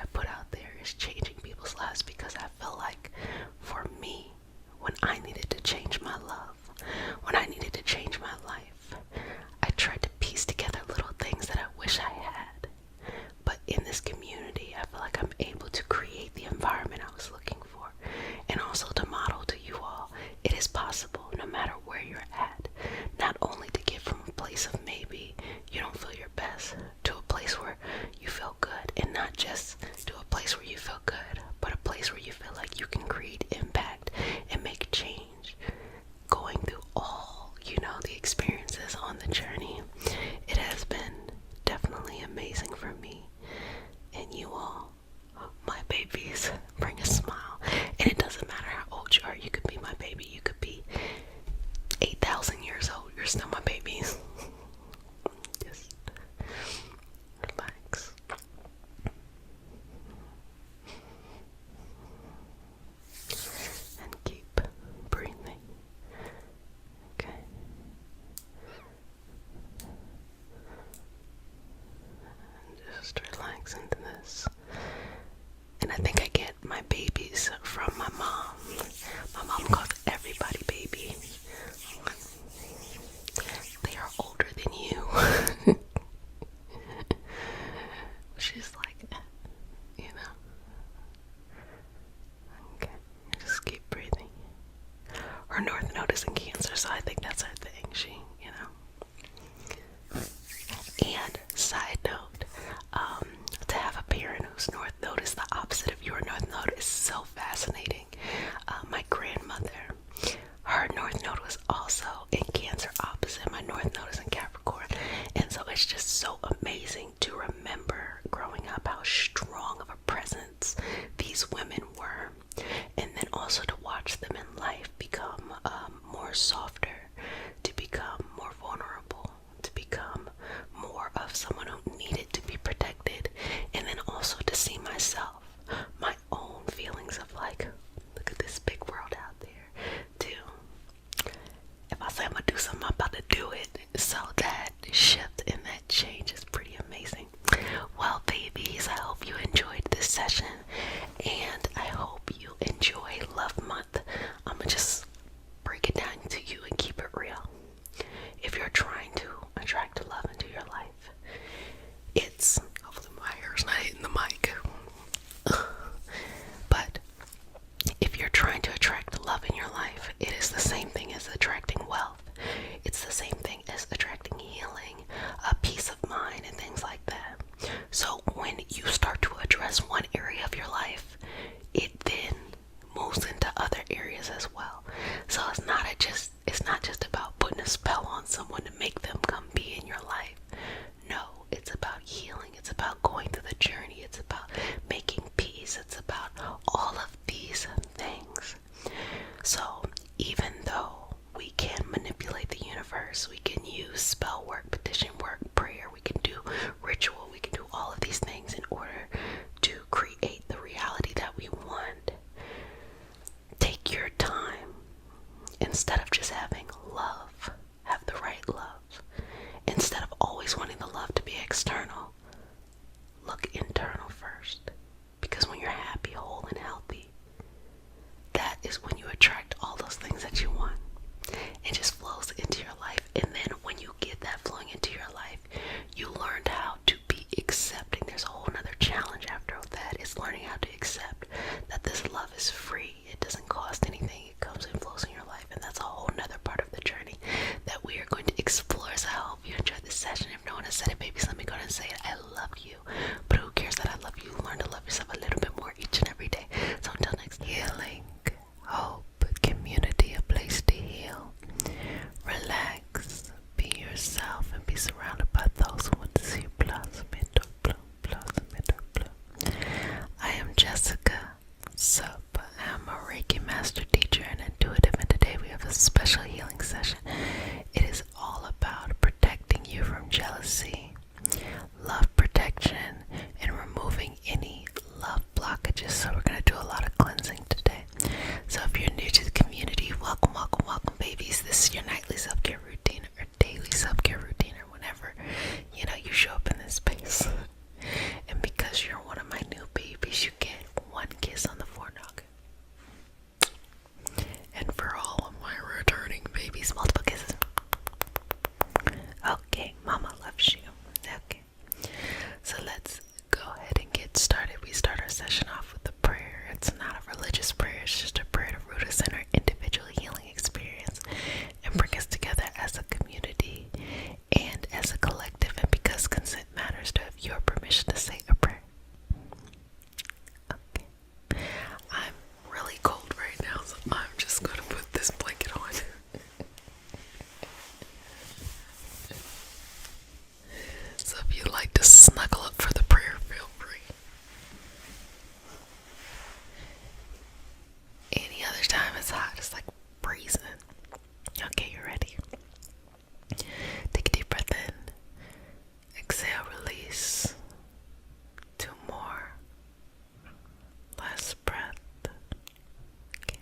Speaker 1: boundaries. It's about all of these things. So even though we can manipulate the universe, we can use spell work, petition work, prayer, we can do ritual, we can do all of these things in order to create the reality that we want. Take your time. Instead of just having love, have the right love. Instead of always wanting the love to be external, look internal first. Because when you're happy, whole, and healthy, that is when you attract all those things that you want. It just flows into your life. And then when you get that flowing into your life, you learned how to be accepting. There's a whole nother challenge after that. It's learning how to accept that this love is free. It doesn't cost anything. It comes and flows in your life. And that's a whole nother part of the journey that we are going to explore. So I hope you enjoyed this session. If no one has said it, babies, let me go ahead and say it. I love you. But who cares that I love you? Learn to love yourself a little bit more each and every day. So until next, healing, hope, community, a place to heal. Relax, be yourself, and be surrounded by those who want to see you blossom into bloom. I am Jessica Sup. I'm a Reiki master teacher and intuitive, and today we have a special healing session. It is all about protecting you from jealousy, love protection, and removing any love blockages. So we're going to do a lot of cleansing today. So if you're new to the community, welcome, welcome, welcome, babies. This is your nightly self-care routine or daily self-care routine or whenever, you show up in this space. And because you're one of my new babies, you get one kiss on the forehead. And for all of my returning babies, multiple kisses. Okay, mama loves you. Okay. So let's go ahead and get started. We start our session off with a prayer. It's not a religious prayer, it's just a prayer to root us in our individual healing experience and bring us together as a community and as a collective. And because consent matters, to have your permission to say a prayer. Okay. I'm really cold right now, so I'm just going to put this blanket on. So if you'd like to snuggle up for the prayer, feel free. Any other time it's hot, it's like freezing. Okay, you ready? Take a deep breath in. Exhale, release. 2 more. Last breath. Okay.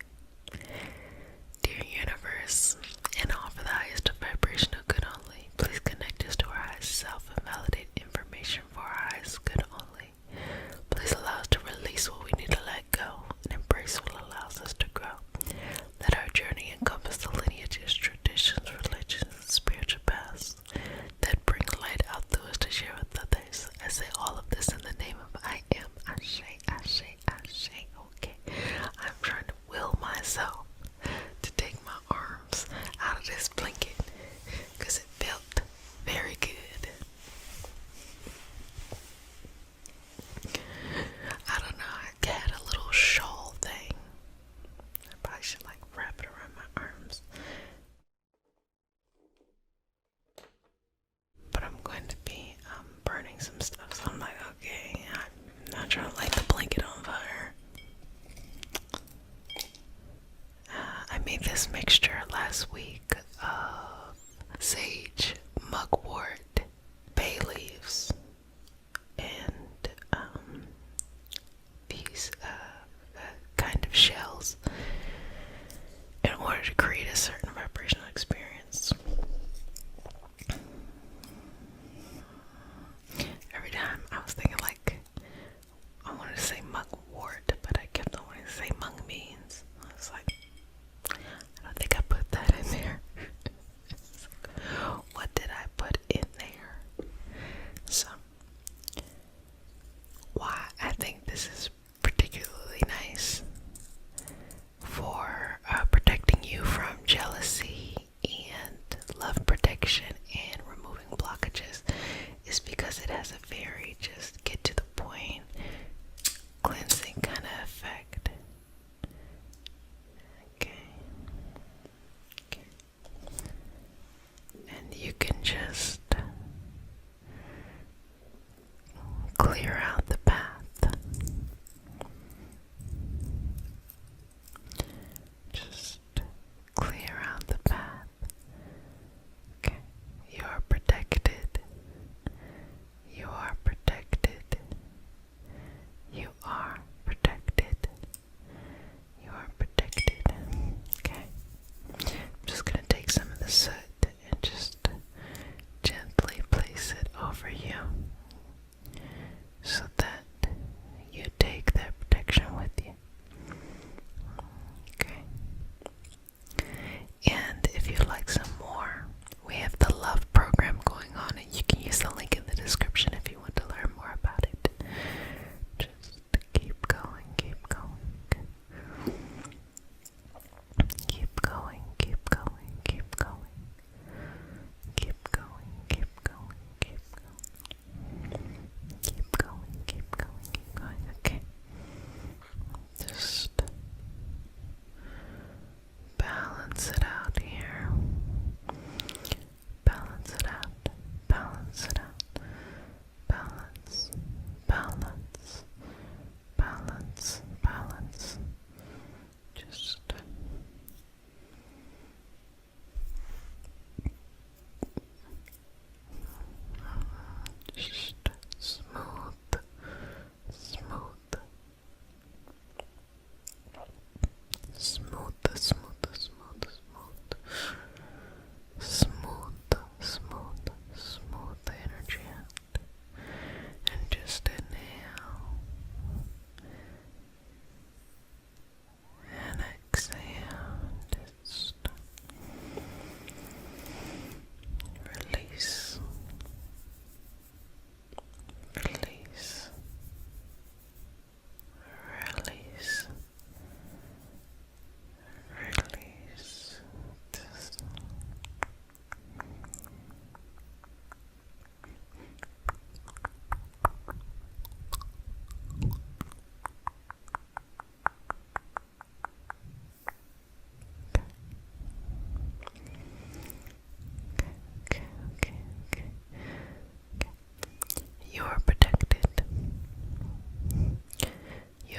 Speaker 1: Dear universe, and all for the highest vibration of good only, please connect us to our highest self and validate information for our highest good only. Please allow us to release what we need to let go and embrace what allows us to grow. Let our journey encompass the lineages, traditions, religions, and spiritual paths that bring light out through us to share with others. I say all of this in the name of I am. Ashe, ashe, ashe. Okay, I'm trying to will myself to take my arms out of this blanket because it felt very good. I don't know, I had a little shawl thing. I probably should wrap it around my arms. But I'm going to be burning some stuff, so I'm like, okay, I'm not trying to light the blanket on fire. I made this mixture last week of sage, mugwort, bay leaves, and these kind of shells in order to create a certain vibrational experience. Every time I was thinking I wanted to say mugwort, but I kept on wanting to say mung beans. I was like, I don't think I put that in there. What did I put in there? So, why I think this is particularly nice for protecting you from jealousy and love protection and removing blockages is because it has a very just get to the point cleansing kind of effect. Okay. And you can just clear out the path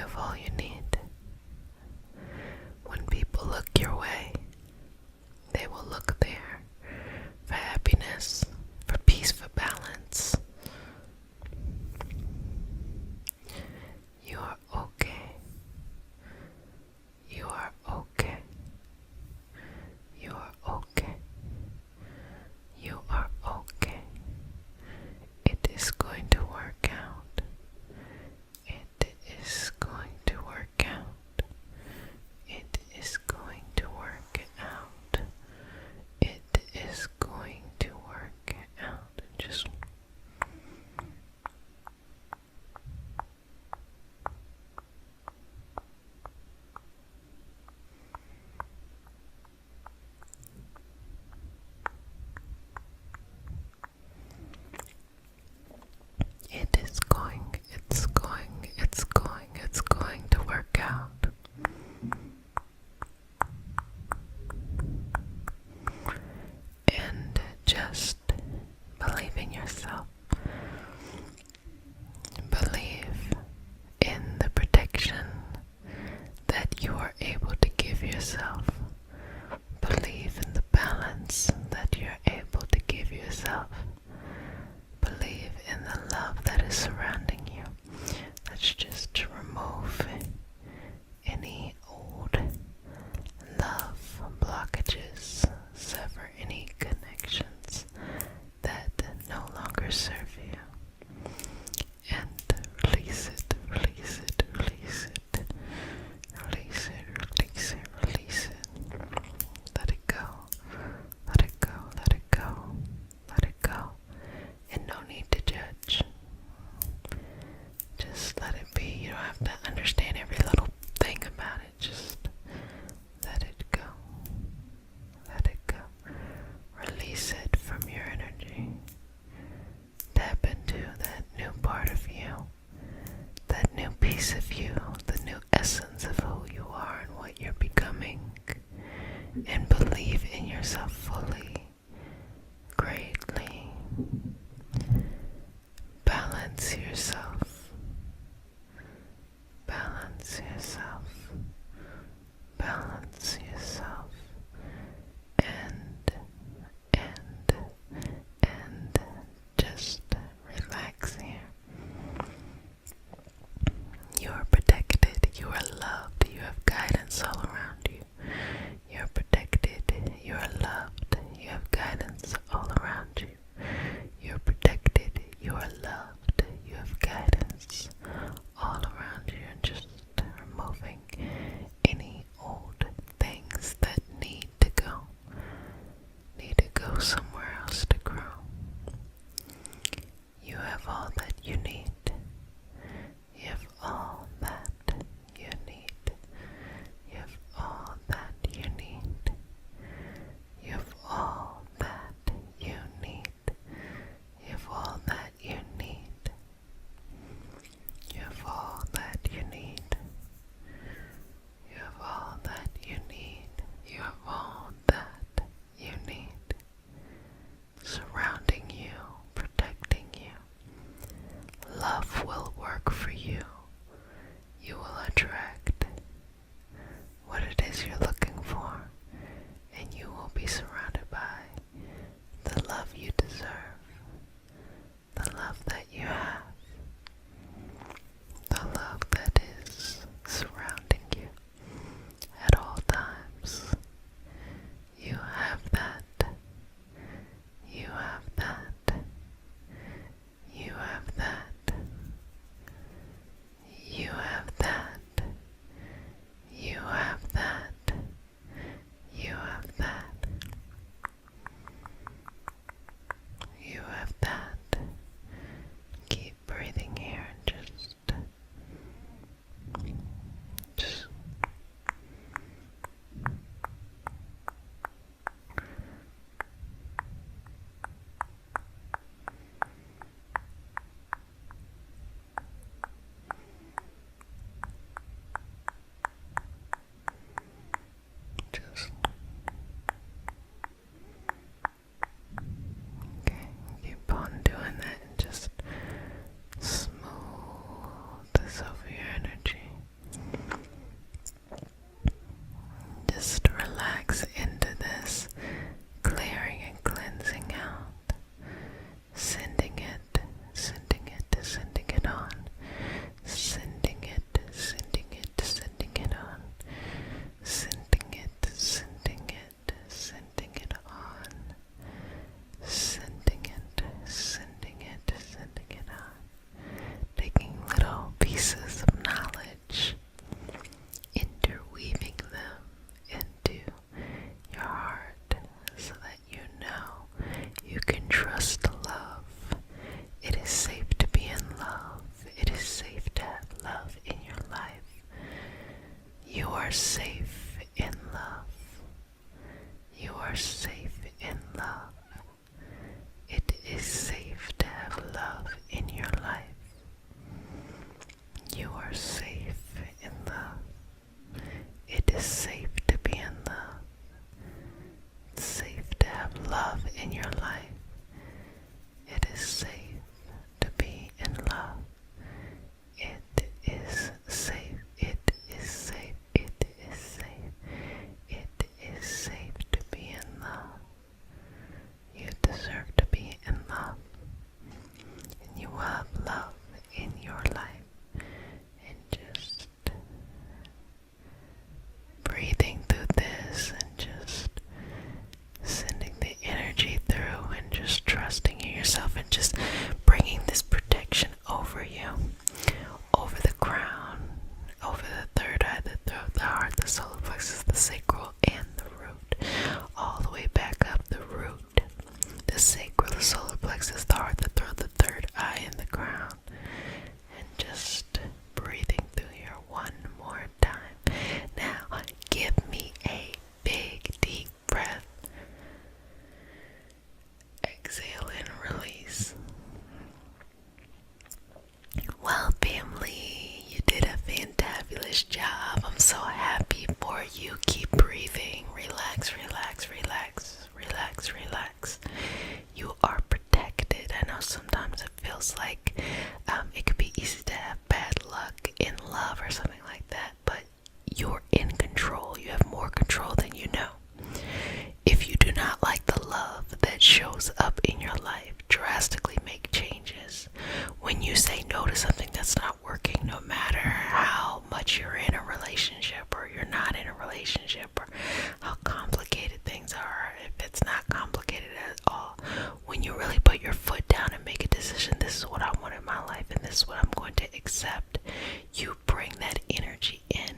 Speaker 1: You have all you need. When people look your way, they will look there for happiness, for peace, for balance. You are okay. You are okay. You are okay. You are okay. It is going to work out. It is going to work out. It is going to work out. It is going to work out. Just it's going to work out. And just believe in yourself. Believe in the protection that you are able to give yourself. Believe in the balance that you're able to give yourself. Believe in the love that is surrounding you. Let's just remove any old love blockages, sever any connections that no longer serve you, and release it, release it, release it, release it, release it, release it. Let it go, let it go, let it go, let it go, and no need to judge. Just let it be. You don't have to understand every little thing about it. Just let it go. Let it go. Release it from your energy. Tap into that new part of you, that new piece of you, the new essence of who you are and what you're becoming. And believe in yourself fully, greatly. Balance yourself. Balance yourself. Balance yourself. And just relax here. You are protected. You are loved. You have guidance all around you. You are protected. You are loved. You have guidance all around you. You are protected. You are loved. You have guidance all around you. And just removing any old things that need to go somewhere else to grow. You have all that you need. You have all that you need. You have all are safe in love. You are safe in love. It is safe to have love in your life. You are safe in love. It is safe to be in love. It's safe to have love in your life. It is safe to be in love. It is safe. It is safe. It is safe. It is safe to be in love. You deserve to be in love. And you will have love in your life. And just breathing through this and just sending the energy through and just trusting in yourself and just bringing this protection over you, over the crown, over the third eye, the throat, the heart, the solar plexus, the sacral, and the root, all the way back up the root, the sacral, the solar plexus, the heart, the throat, the third eye, and the crown, and just breathing through here one more time. Now, give me a big, deep breath. Exhale and release. Well, family, you did a fantabulous job. I'm so happy for you. Keep breathing. Relax, relax, relax, relax, relax. You are protected. I know sometimes it feels like it could be easy to have bad luck in love or something like that, but you're in control. You have more control than you know. If you do not like the love that shows up in your life, drastically make changes. When you say no to something that's not working, no matter how much you're in a relationship or you're not in a relationship or how complicated things are, if it's not complicated at all, when you really put your foot down and make a decision, this is what I want in my life and this is what I'm going to accept, you bring that energy in.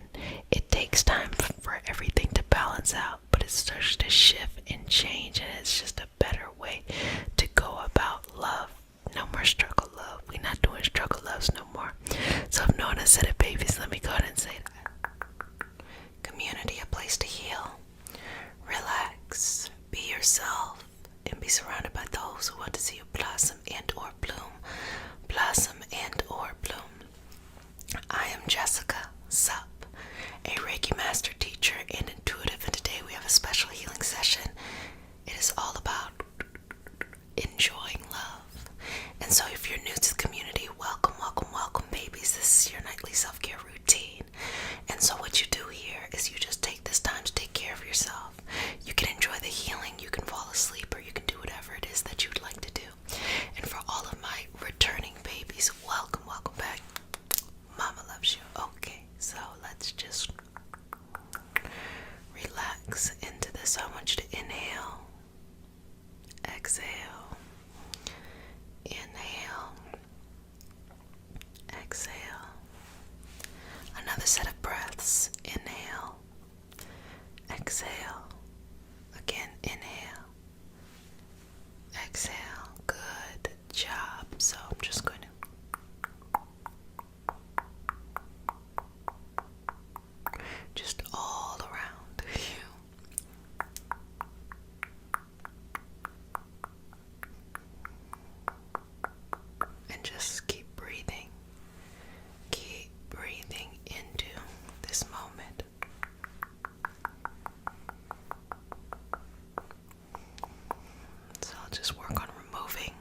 Speaker 1: It takes time for everything to balance out, but it starts to shift and change, and it's just a better way to go about love. No more struggle love. We're not doing struggle loves no more. So if no one has said it, babies, let me go ahead and say that. Community, a place to heal. Relax. Be yourself. And be surrounded by those who want to see you blossom and or bloom. Blossom and or bloom. I am Jessica Sup, a Reiki master teacher and intuitive, and today we have a special healing session. It is all about enjoying love. And so if you're new to the community, welcome, welcome, welcome, babies. This is your nightly self-care routine. And so what you do here is you just take this time to take care of yourself. You can enjoy the healing, you can fall asleep, or you can do whatever it is that you'd like to do. And for all of my returning babies, welcome, welcome back. Mama loves you. Okay, so let's just relax into this. I want you to inhale, exhale, inhale, exhale. Another set of breaths. Inhale, exhale. Again, inhale, exhale. Good job. So I'm just going to just all around you. And just keep breathing. Keep breathing into this moment. So I'll just work on removing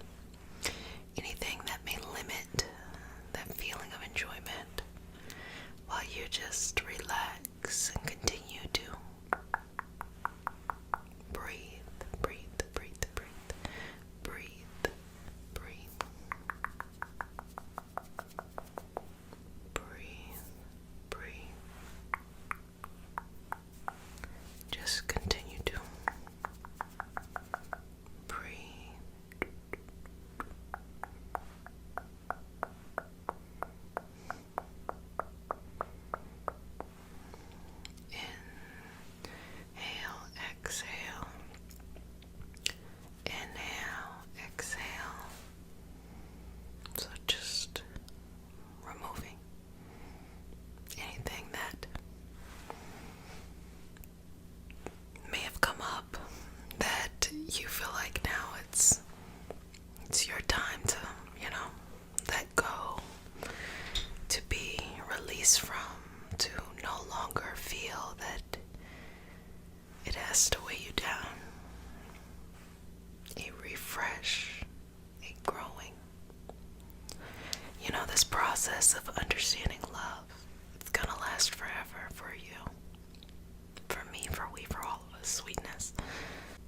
Speaker 1: anything that may limit that feeling of enjoyment while you just relax and continue to breathe, breathe, breathe, breathe, breathe, breathe, breathe, breathe. Just continue to breathe. In release from, to no longer feel that it has to weigh you down. A refresh, a growing. You know, this process of understanding love, it's gonna last forever for you, for me, for we, for all of us, sweetness.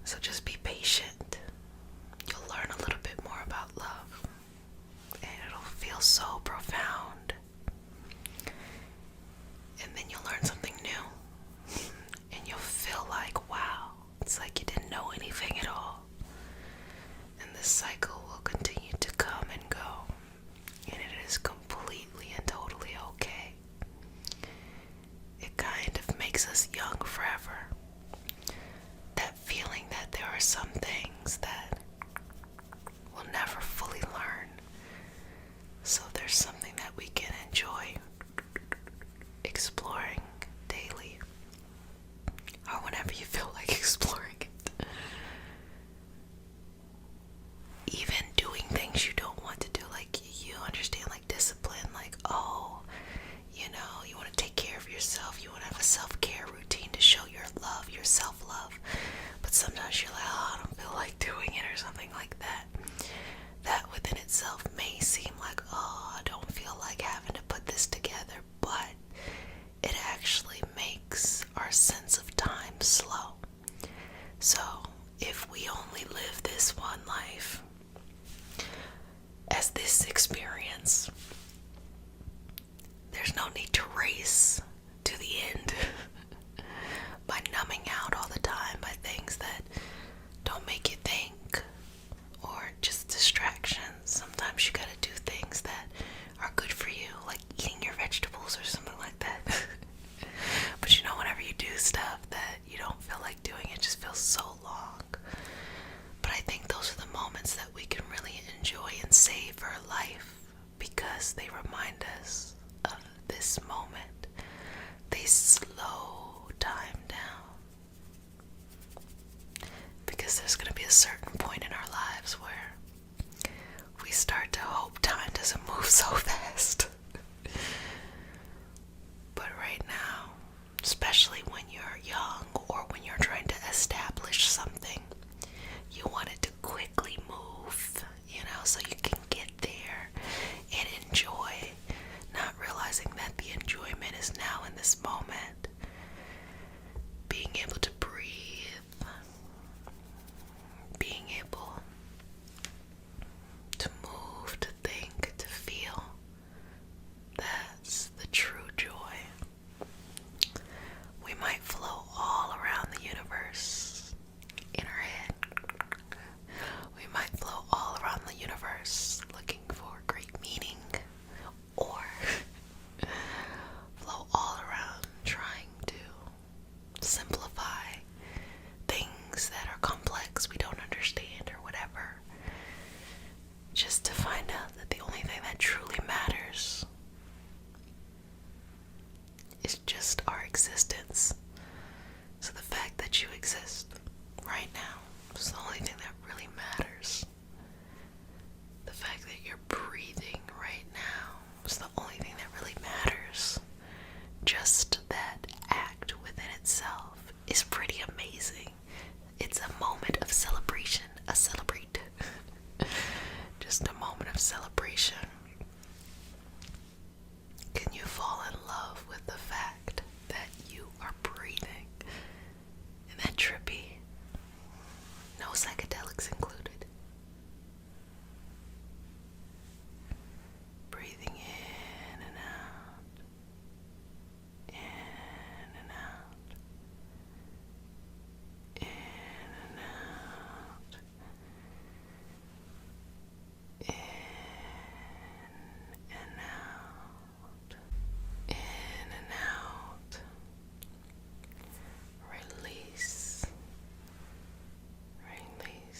Speaker 1: So just be patient. You'll learn a little bit more about love, and it'll feel so profound. And then you'll learn something new, and you'll feel like, wow, it's like you didn't know anything at all. And this cycle will continue to come and go, and it is completely and totally okay. It kind of makes us young forever. That feeling that there are some things that we'll never fully learn. So there's something that we can enjoy exploring daily, or whenever you feel like exploring it. Even doing things you don't want to do, like you understand, like discipline, like, oh, you know, you want to take care of yourself, you want to have a self-care routine to show your love, your self-love, but sometimes you're like, oh, I don't feel like doing it, or something like that. That within itself may seem like, oh, I don't feel like having to put this together, but it actually makes our sense of time slow. So if we only live this one life as this experience, there's no need to race to the end by numbing out all the time by things that don't make you think, or just distractions. Sometimes you gotta do things that are good for you, like eating your vegetables or something like that. But you know, whenever you do stuff that you don't feel like doing, it just feels so long. But I think those are the moments that we can really enjoy and savor life, because they remind us of this moment. They slow time down. Because there's going to be a certain point in our lives where we start to hope time doesn't move so fast. But right now, especially when you're young or when you're trying to establish something, you want it to quickly move, you know, so you can get there and enjoy, not realizing that the enjoyment is now in this moment. Being able to breathe, being able to move, to think, to feel. That's the true joy. We might flow all around the universe in our head. We might flow all around the universe looking for great meaning, or flow all around trying to simplify things that are complex, we don't understand, or whatever, just to find out that the only thing that truly matters is just our existence. So the fact that you exist right now is the only thing that really matters. The fact that you're breathing right now is the only thing that really matters. Just that act within itself is pretty amazing. It's a moment of celebration, a celebrate. Just a moment of celebration. Can you fall in love with the fact that you are breathing? Isn't that trippy? No psychedelics included. Breathing in and out, in and out, in and out, in and out, in and out. Release, release.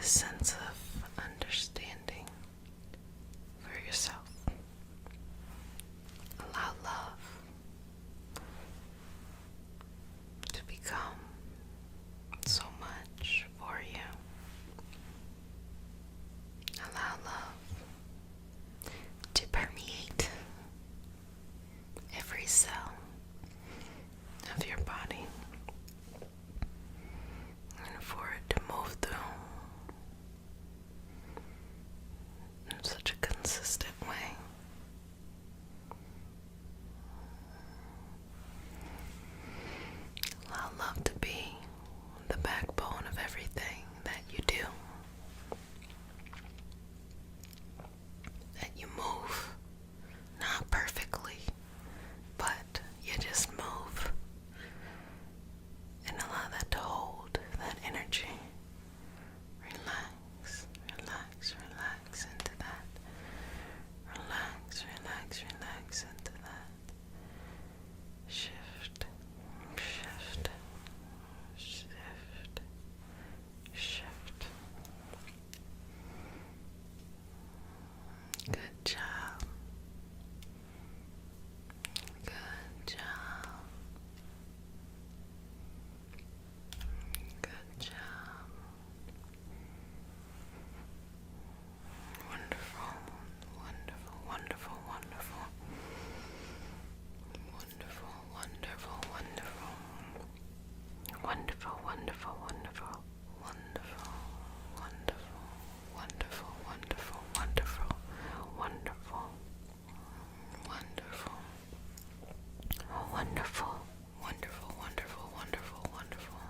Speaker 1: sense of understanding for yourself. Allow love to become so much for you. Allow love to permeate every cell of your body and for it to move through in such a consistent way. Allow love to be the backbone of everything that you do, that you move, not perfectly, but you just move, and allow that to hold that energy. Relax, relax, relax into that. Relax, relax, relax into that. Shift, shift, shift, shift. Good job. Good job. Good job. Wonderful, wonderful, wonderful, wonderful. Wonderful, wonderful, wonderful. Wonderful, wonderful, wonderful. Wonderful, wonderful, wonderful, wonderful, wonderful, wonderful, wonderful, wonderful, wonderful, wonderful, wonderful, wonderful.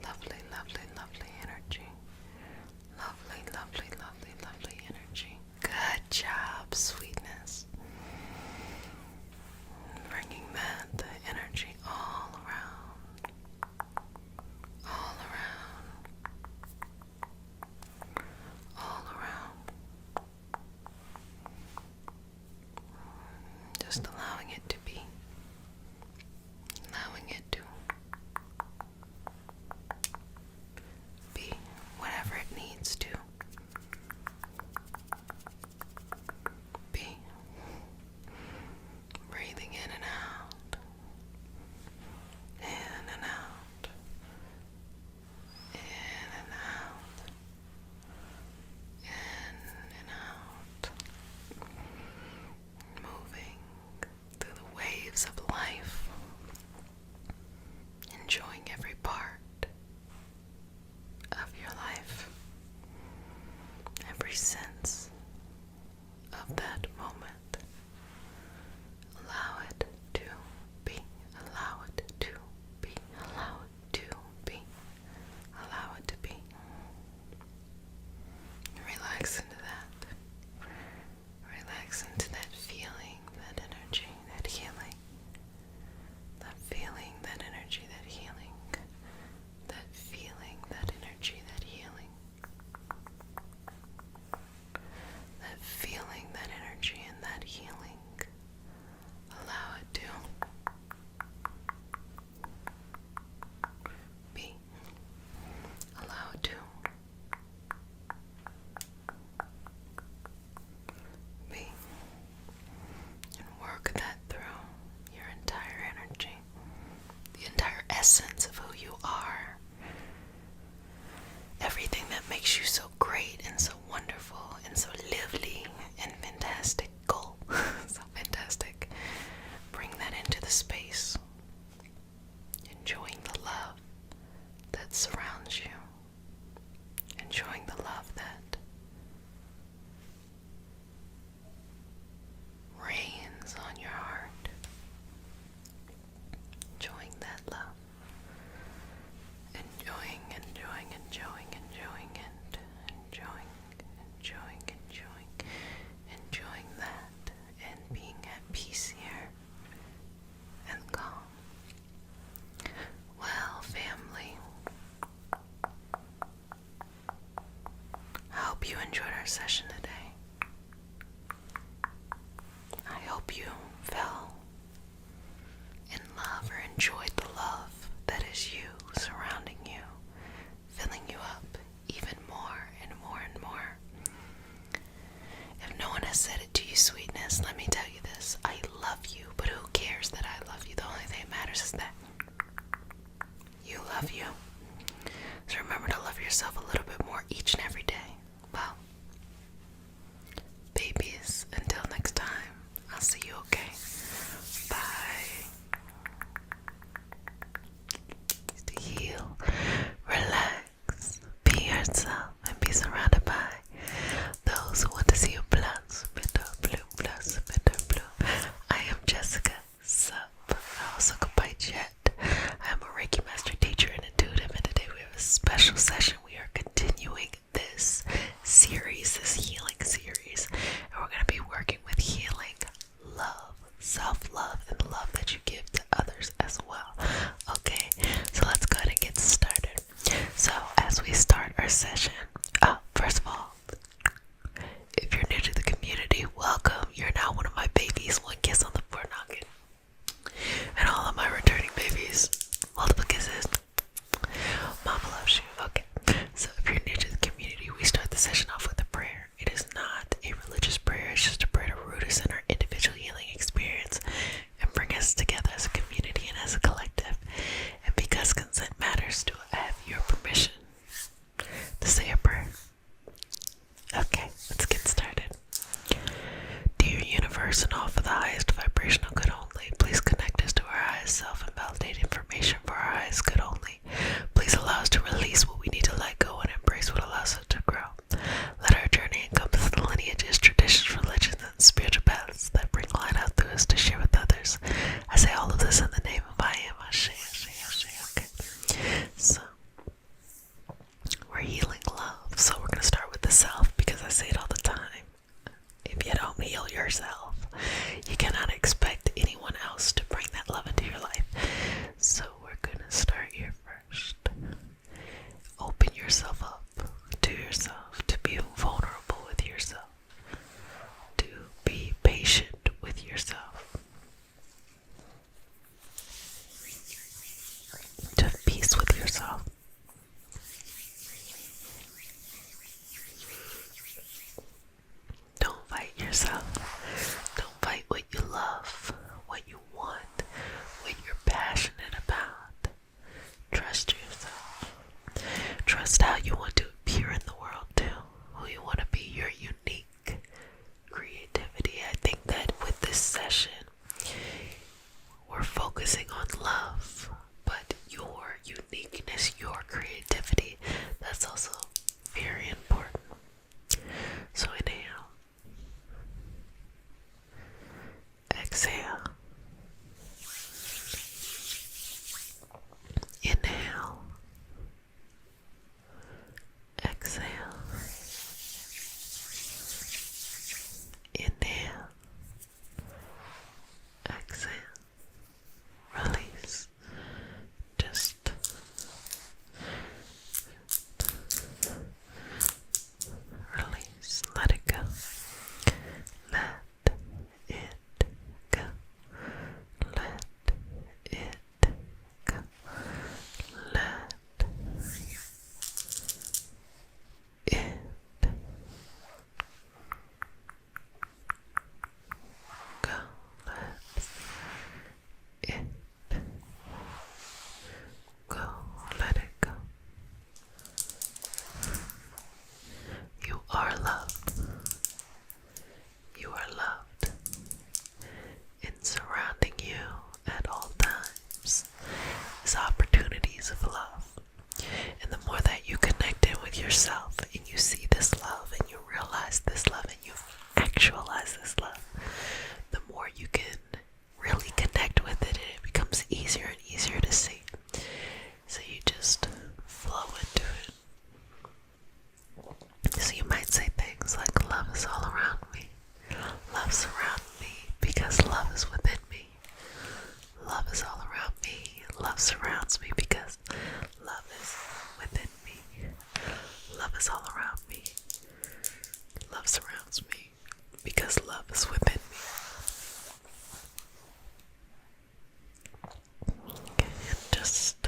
Speaker 1: Lovely, lovely, lovely energy. Lovely, lovely, lovely, lovely energy. Good job, sweetness. Bringing the energy all around, all around, all around. Just allowing it to be, allowing it to be whatever it needs to be. Breathing in and out, in and out, in and out, in and out. Moving through the waves of life, enjoying every part of your life, every sense of that moment. Allow it to be, allow it to be, allow it to be, allow it to be. Relax into that. Relax into that feeling, that energy, that healing. That feeling, that energy, that healing. That feeling, that energy, that healing. That feeling, that energy, and that healing. Allow it to be. Allow it to be. And work that through your entire energy, the entire essence of who you are. Everything that makes you so great and so wonderful and so lovely and fantastical. So fantastic. Bring that into the space. Enjoying the love that surrounds you. Enjoying the love that reigns on your heart. Enjoying that love. Enjoying, enjoying, enjoying, enjoying, and enjoying, enjoying, enjoying, enjoying that, and being at peace here and calm. Well, family, I hope you enjoyed our session today. I hope you fell in love or enjoyed the love that is you, surrounding you, filling you up, yourself a little bit more each and every day. Well, babies, until next time, I'll see you, okay? Bye. To heal, relax, be yourself, and be surrounded by those who want to see you plus, bitter blue, plus, bitter blue. I am Jessica Sup. I also go by Jet. I am a Reiki Master Teacher and Intuitive, and today we have a special session. We are continuing this series, this healing series, and we're going to be working with healing love, self-love, and the love that you give to others as well. Okay, so let's go ahead and get started. So as we start our session, first of all, if you're new to the community, welcome. You're now one of my babies. One kiss on the forehead. And all of my returning babies, multiple kisses. Mama loves you. Okay, so if you're new to the community, we start the session off with a prayer. It is not a religious prayer. It's just a prayer to root us in our individual healing experience and bring us together as a community and as a collective. And because consent matters, do I have your permission to say a prayer? Okay, let's get started. Dear universe, and all for the highest vibrational good only, please connect us to our highest self and validate information for our highest good only. Please allow us to release what we need to let go and embrace what allows us to grow. Let our journey encompass the lineages, traditions, religions, and spiritual paths that bring light out through us to share with others. I say all of this in the name of I am Ashe, Ashe, Ashe. Okay, so we're healing love, so we're going to start with the self because I say it all the time. If you don't heal yourself, you cannot expect anyone else to bring that love into your life. So we're going to start here first. Open yourself up to yourself, to be vulnerable with yourself, to be patient with yourself, to have peace with yourself. Don't fight yourself. Don't fight what you love, what you want, what you're passionate about. Trust yourself. Trust how you want to appear in the world too. Who you want to be, your unique creativity. I think that with this session, we're focusing on love, but your uniqueness, your creativity, that's also very important. So inhale. Exhale. Inhale. Exhale. Inhale. Exhale. Release. Just release. Let it go. Let it go. Let it go. Let it go. Let it go. Let it go. You are loved. You are loved. And surrounding you at all times is opportunities of love. And the more that you connect in with yourself and you see this love and you realize this love and you actualize this love, the more you can really connect with it and it becomes easier and easier to see. So you just flow into it. So you might say things like, love is all around me. Love surrounds me because love is within me. Love is all around me. Love surrounds me because love is within me. Love is all around me. Love surrounds me because love is within me. Okay, and just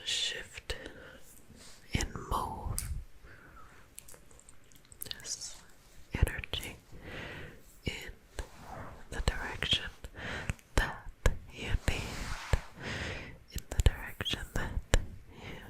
Speaker 1: shift and move this energy in the direction that you need, in the direction that you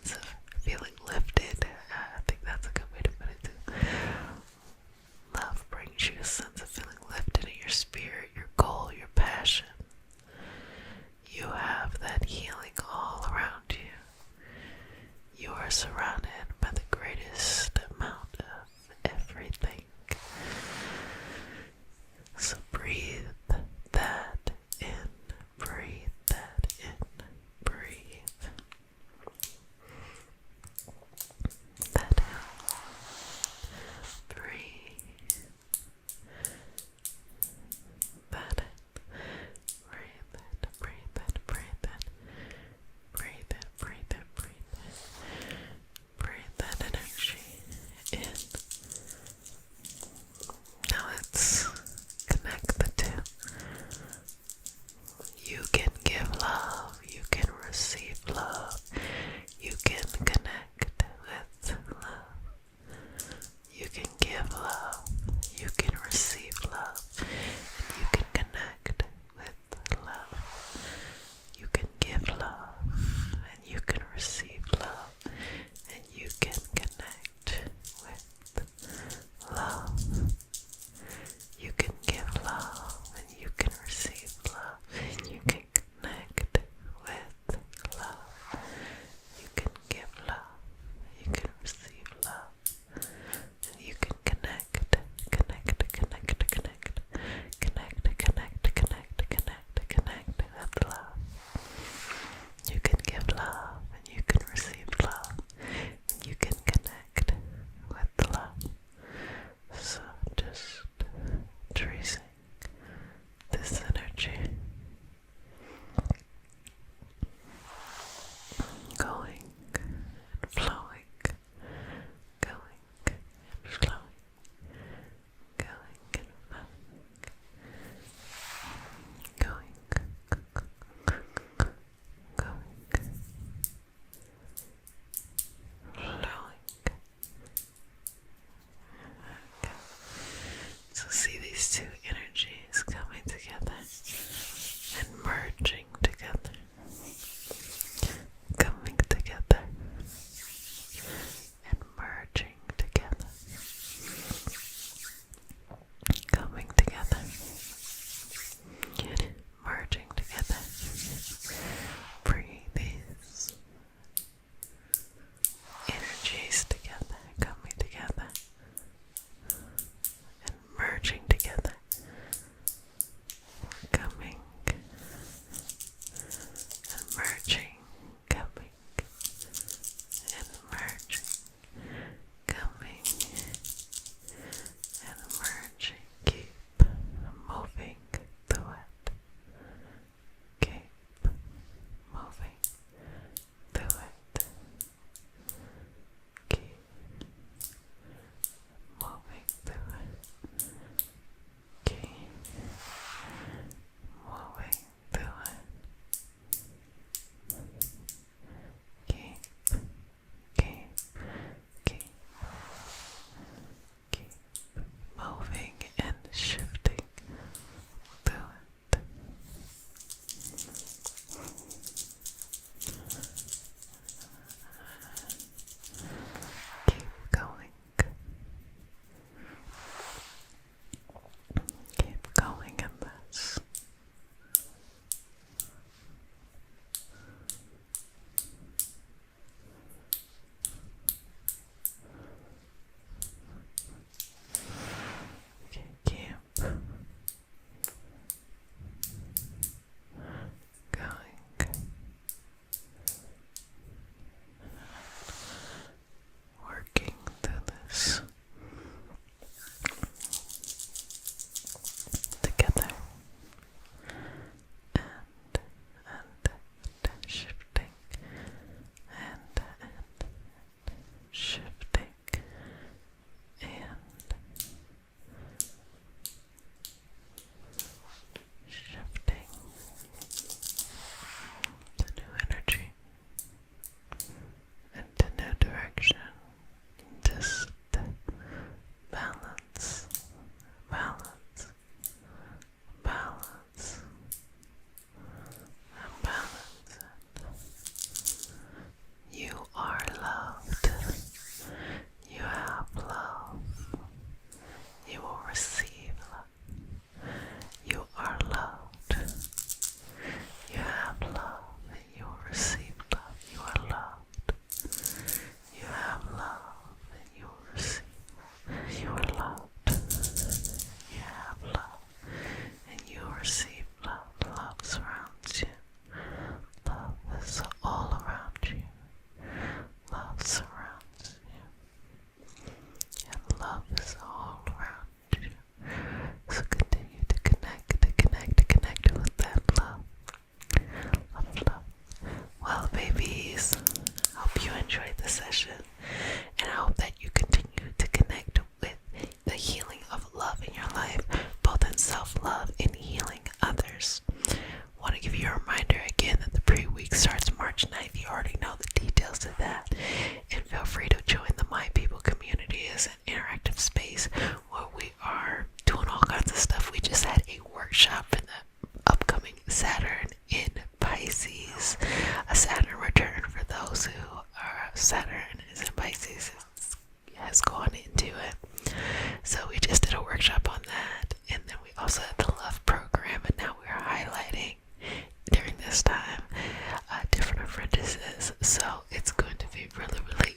Speaker 1: sense of feeling lifted. I think that's a good way to put it too. Love brings you a sense of feeling lifted in your spirit, your goal, your passion. You have that healing all around you. You are surrounded by the greatest amount of everything. So breathe that in, breathe that in, breathe that out, breathe that in, breathe it, breathe it, breathe it, breathe it, breathe it, breathe it, enjoyed the session, and I hope that you continue to connect with the healing of love in your life, both in self-love and healing others. Want to give you a reminder again that the pre-week starts March 9th. You already know the details of that. And feel free to join the My People community as an interactive space where we are doing all kinds of stuff. We just had a workshop in the upcoming Saturn in Pisces. A Saturn return for those who are Saturn is in Pisces has gone into it. So we just did a workshop on that, and then we also had the love program, and now we are highlighting during this time different apprentices. So it's going to be really